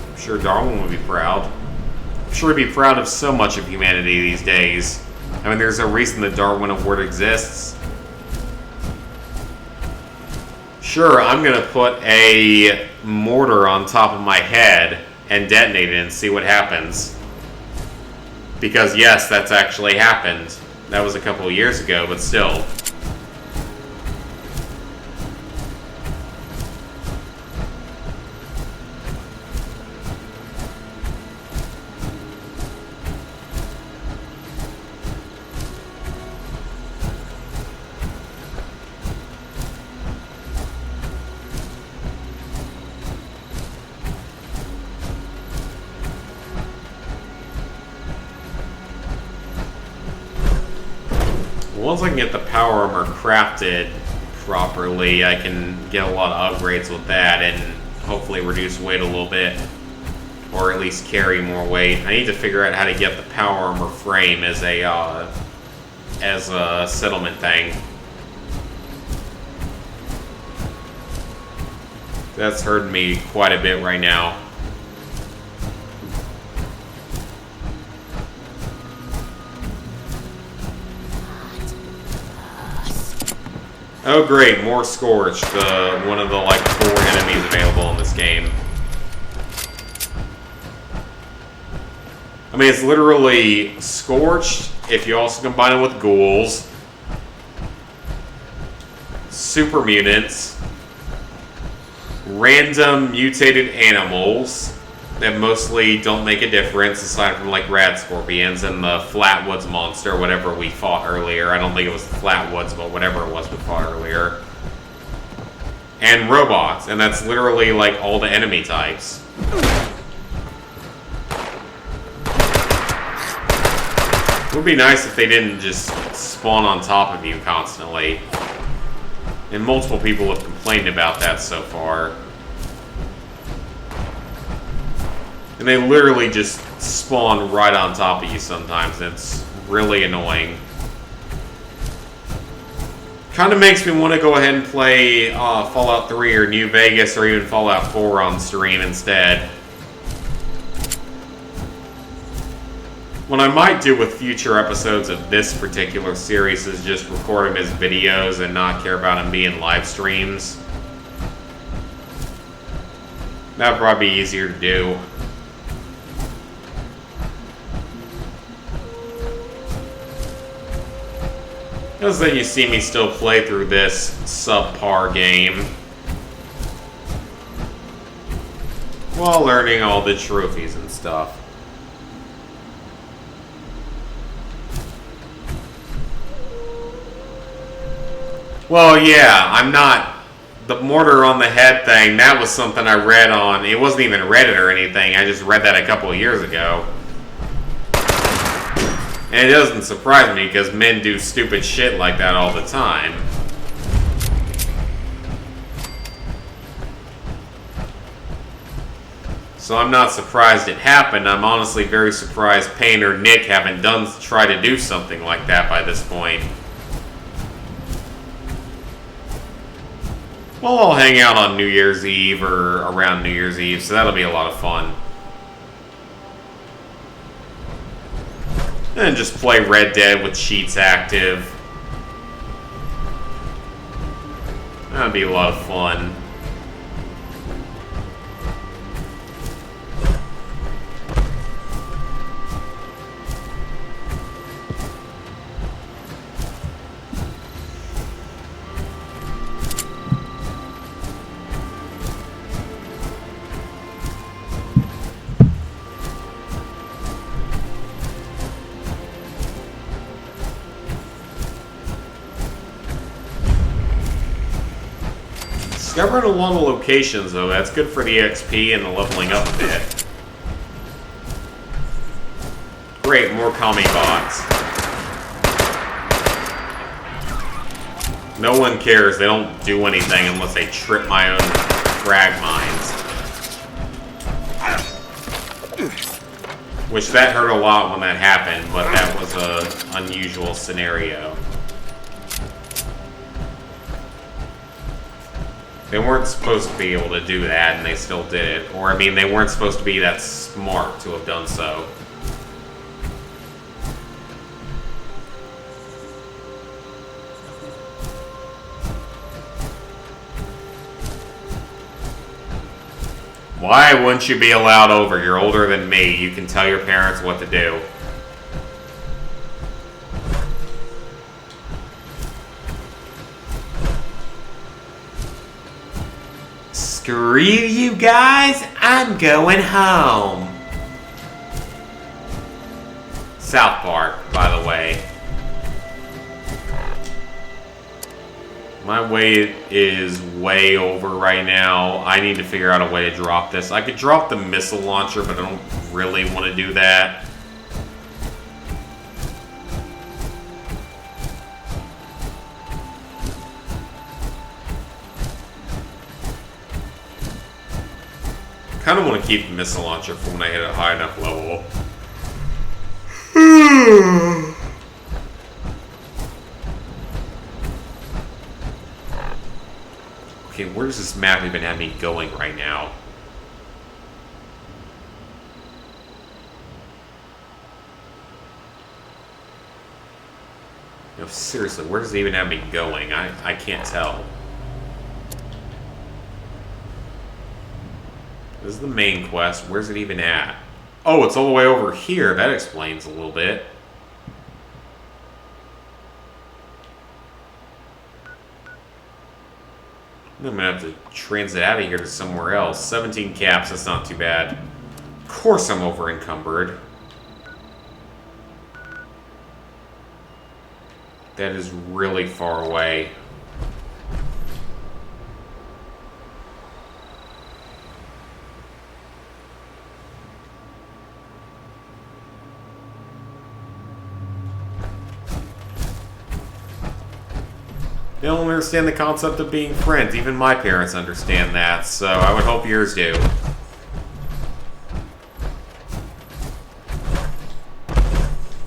I'm sure Darwin would be proud. I'm sure he'd be proud of so much of humanity these days. I mean, there's a reason the Darwin Award exists. Sure, I'm gonna put a mortar on top of my head and detonate it and see what happens. Because yes, that's actually happened. That was a couple of years ago, but still. Once I can get the power armor crafted properly, I can get a lot of upgrades with that and hopefully reduce weight a little bit. Or at least carry more weight. I need to figure out how to get the power armor frame as a settlement thing. That's hurting me quite a bit right now. Oh great, more Scorched, one of the like 4 enemies available in this game. I mean, it's literally Scorched, if you also combine it with ghouls, super mutants, random mutated animals that mostly don't make a difference aside from like rad scorpions and the Flatwoods monster, whatever we fought earlier. I don't think it was the Flatwoods, but whatever it was we fought earlier. And robots, and that's literally like all the enemy types. It would be nice if they didn't just spawn on top of you constantly. And multiple people have complained about that so far. And they literally just spawn right on top of you sometimes. It's really annoying. Kind of makes me want to go ahead and play Fallout 3 or New Vegas or even Fallout 4 on stream instead. What I might do with future episodes of this particular series is just record them as videos and not care about them being live streams. That'd probably be easier to do. Because then you see me still play through this subpar game while learning all the trophies and stuff. Well, yeah, I'm not... The mortar on the head thing, that was something I read on... It wasn't even Reddit or anything, I just read that a couple of years ago. And it doesn't surprise me, because men do stupid shit like that all the time. So I'm not surprised it happened. I'm honestly very surprised Payne or Nick haven't tried to do something like that by this point. Well, I'll hang out on New Year's Eve or around New Year's Eve, so that'll be a lot of fun. And just play Red Dead with cheats active. That'd be a lot of fun. Discovering a lot of locations, though, that's good for the XP and the leveling up a bit. Great, more commie bots. No one cares, they don't do anything unless they trip my own frag mines. Which that hurt a lot when that happened, but that was an unusual scenario. They weren't supposed to be able to do that, and they still did it. Or, I mean, they weren't supposed to be that smart to have done so. Why wouldn't you be allowed over? You're older than me. You can tell your parents what to do. Screw you guys, I'm going home. South Park, by the way. My weight is way over right now. I need to figure out a way to drop this. I could drop the missile launcher, but I don't really want to do that. Kind of want to keep the missile launcher for when I hit a high enough level. Okay, where does this map even have me going right now? No, seriously, where does it even have me going? I can't tell. This is the main quest. Where's it even at? Oh, it's all the way over here. That explains a little bit. I'm going to have to transit out of here to somewhere else. 17 caps, that's not too bad. Of course I'm over encumbered. That is really far away. They don't understand the concept of being friends. Even my parents understand that, so I would hope yours do.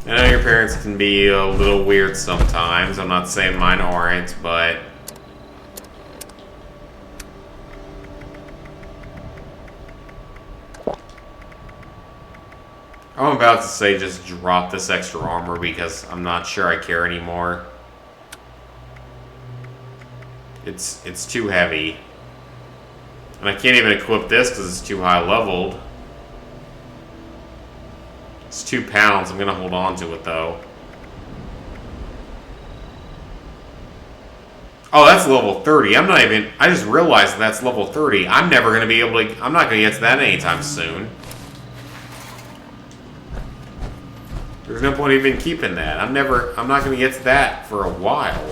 I know your parents can be a little weird sometimes. I'm not saying mine aren't, but... I'm about to say just drop this extra armor because I'm not sure I care anymore. It's too heavy. And I can't even equip this because it's too high leveled. It's 2 pounds. I'm going to hold on to it, though. Oh, that's level 30. I'm not even... I just realized that's level 30. I'm never going to be able to... I'm not going to get to that anytime soon. There's no point even keeping that. I'm not going to get to that for a while.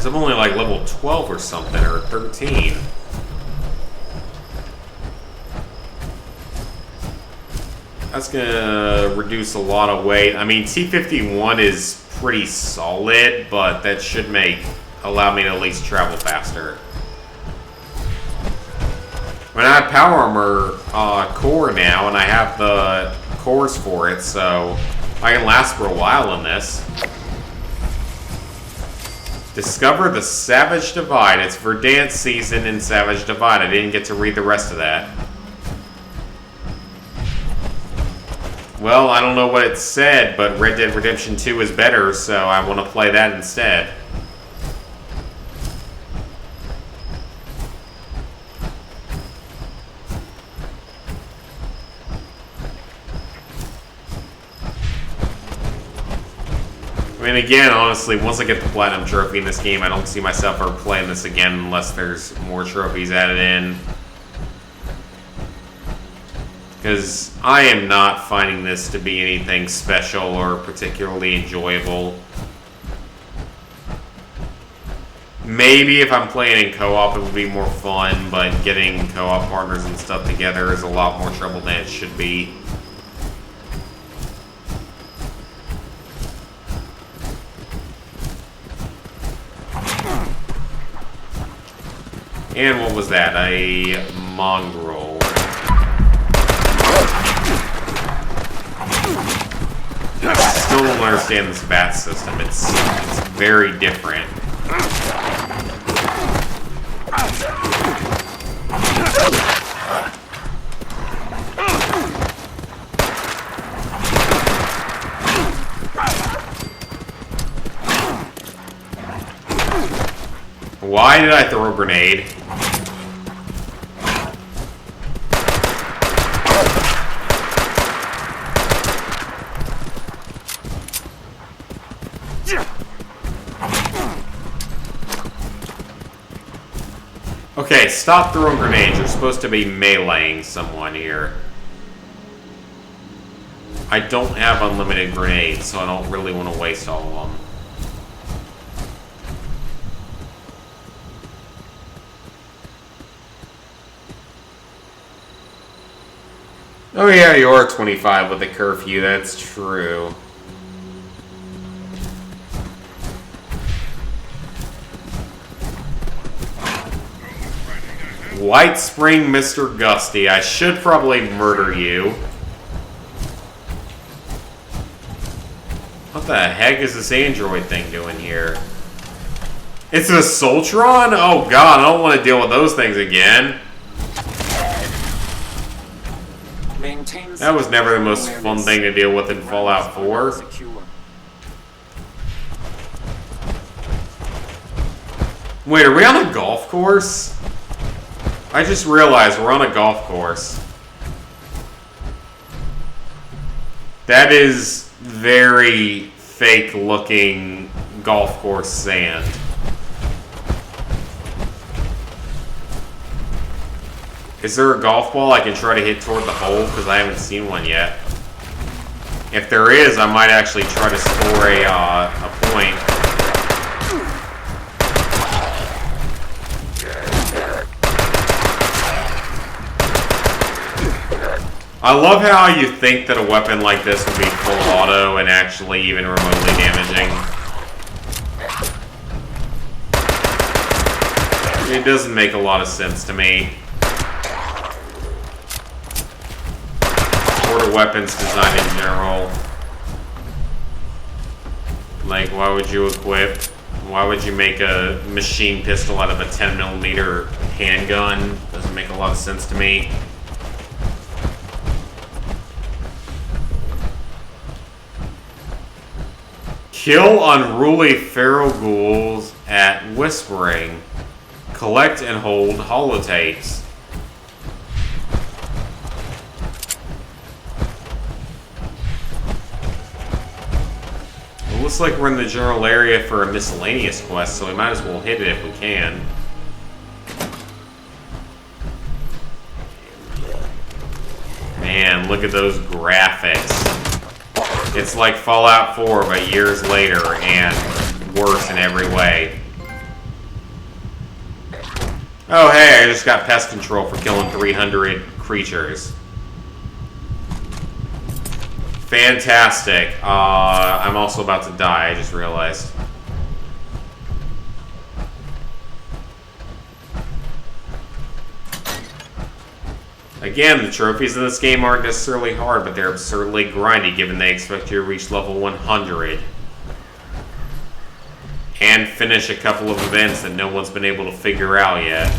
I'm only like level 12 or something, or 13. That's gonna reduce a lot of weight. I mean, T-51 is pretty solid, but that should allow me to at least travel faster. When I have Power Armor core now, and I have the cores for it, so I can last for a while in this. Discover the Savage Divide. It's Verdansk season in Savage Divide. I didn't get to read the rest of that. Well, I don't know what it said, but Red Dead Redemption 2 is better, so I want to play that instead. I mean, again, honestly, once I get the Platinum Trophy in this game, I don't see myself ever playing this again unless there's more trophies added in. Because I am not finding this to be anything special or particularly enjoyable. Maybe if I'm playing in co-op, it would be more fun, but getting co-op partners and stuff together is a lot more trouble than it should be. And what was that? A mongrel. I still don't understand this bat system. It's very different. Why did I throw a grenade? Okay, stop throwing grenades. You're supposed to be meleeing someone here. I don't have unlimited grenades, so I don't really want to waste all of them. Oh yeah, you are 25 with the curfew, that's true. White Spring, Mr. Gusty. I should probably murder you. What the heck is this android thing doing here? It's a Soltron? Oh god, I don't want to deal with those things again. That was never the most fun thing to deal with in Fallout 4. Wait, are we on a golf course? I just realized we're on a golf course. That is very fake looking golf course sand. Is there a golf ball I can try to hit toward the hole? Because I haven't seen one yet. If there is, I might actually try to score a point. I love how you think that a weapon like this would be full auto and actually even remotely damaging. It doesn't make a lot of sense to me. Or to weapons design in general. Like, why would you equip? Why would you make a machine pistol out of a 10mm handgun? Doesn't make a lot of sense to me. Kill unruly feral ghouls at Whispering. Collect and hold holotapes. It looks like we're in the general area for a miscellaneous quest, so we might as well hit it if we can. Man, look at those graphics. It's like Fallout 4, but years later, and worse in every way. Oh hey, I just got pest control for killing 300 creatures. Fantastic. I'm also about to die, I just realized. Again, the trophies in this game aren't necessarily hard, but they're absurdly grindy given they expect you to reach level 100. And finish a couple of events that no one's been able to figure out yet.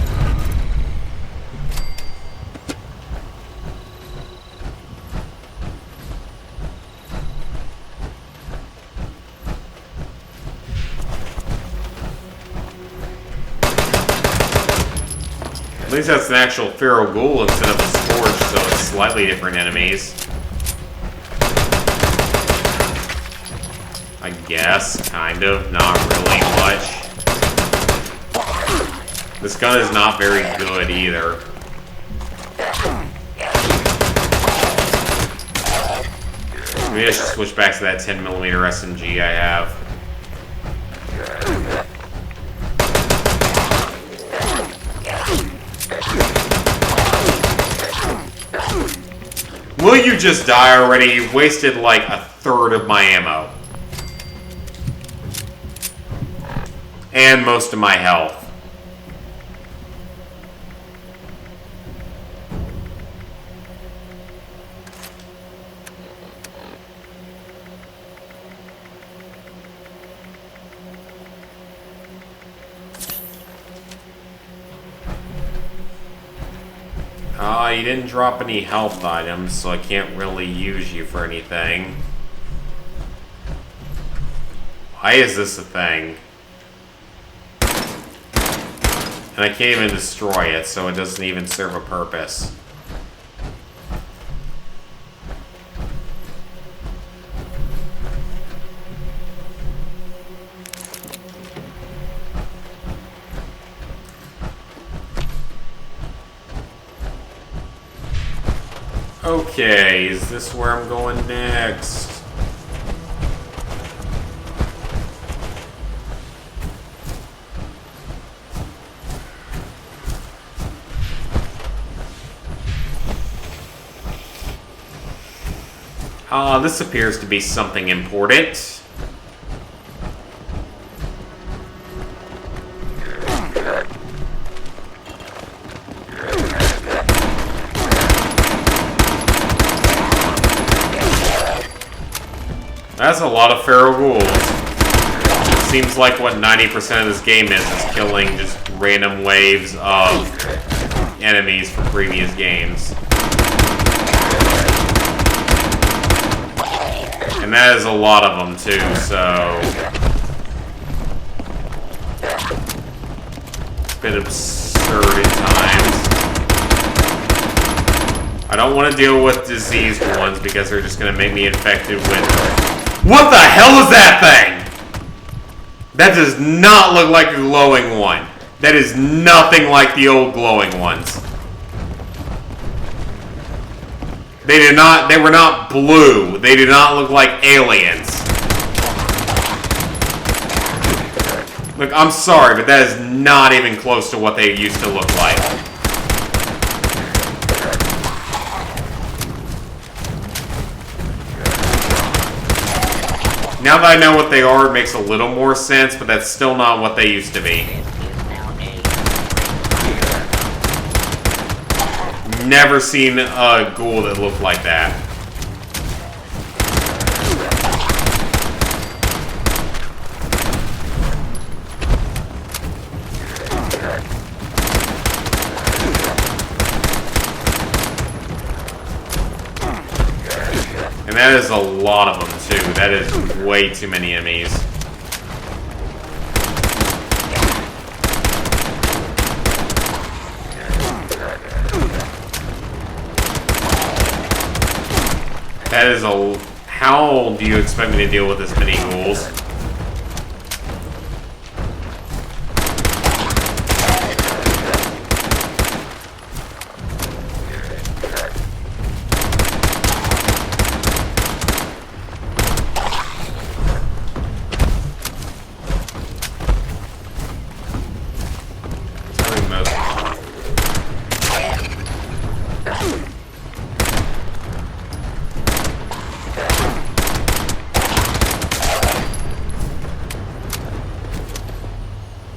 At least that's an actual feral ghoul instead of a scourge, so it's slightly different enemies. I guess, kind of, not really much. This gun is not very good either. Maybe I should switch back to that 10mm SMG I have. Will you just die already? You've wasted like a third of my ammo. And most of my health. You didn't drop any health items, so I can't really use you for anything. Why is this a thing? And I can't even destroy it, so it doesn't even serve a purpose. Okay, is this where I'm going next? This appears to be something important. That's a lot of feral ghouls. Seems like what 90% of this game is killing just random waves of enemies from previous games. And that is a lot of them too, so... It's a bit absurd at times. I don't want to deal with diseased ones because they're just going to make me infected with... What the hell is that thing? That does not look like a glowing one. That is nothing like the old glowing ones. They were not blue. They did not look like aliens. Look, I'm sorry, but that is not even close to what they used to look like. Now that I know what they are, it makes a little more sense, but that's still not what they used to be. Never seen a ghoul that looked like that. And that is a lot of them too. That is way too many enemies. That is a... How do you expect me to deal with this many ghouls?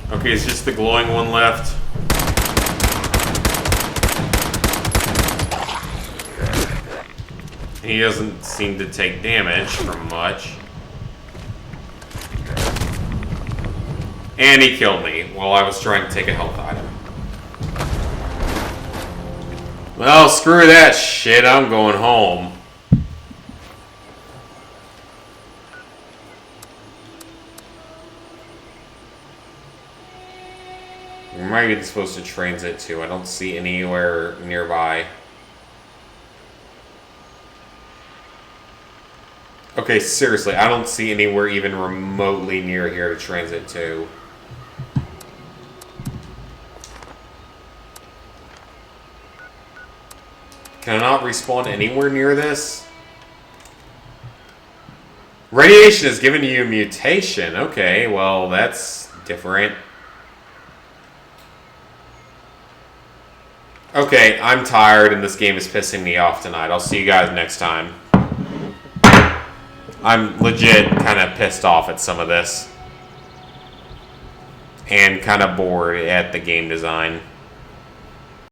Okay, it's just the glowing one left. He doesn't seem to take damage from much. And he killed me while I was trying to take a health item. Well, screw that shit, I'm going home. Where am I even supposed to transit to? I don't see anywhere nearby. Okay, seriously, I don't see anywhere even remotely near here to transit to. Can I not respawn anywhere near this? Radiation has given you a mutation. Okay, well, that's different. Okay, I'm tired and this game is pissing me off tonight. I'll see you guys next time. I'm legit kind of pissed off at some of this. And kind of bored at the game design.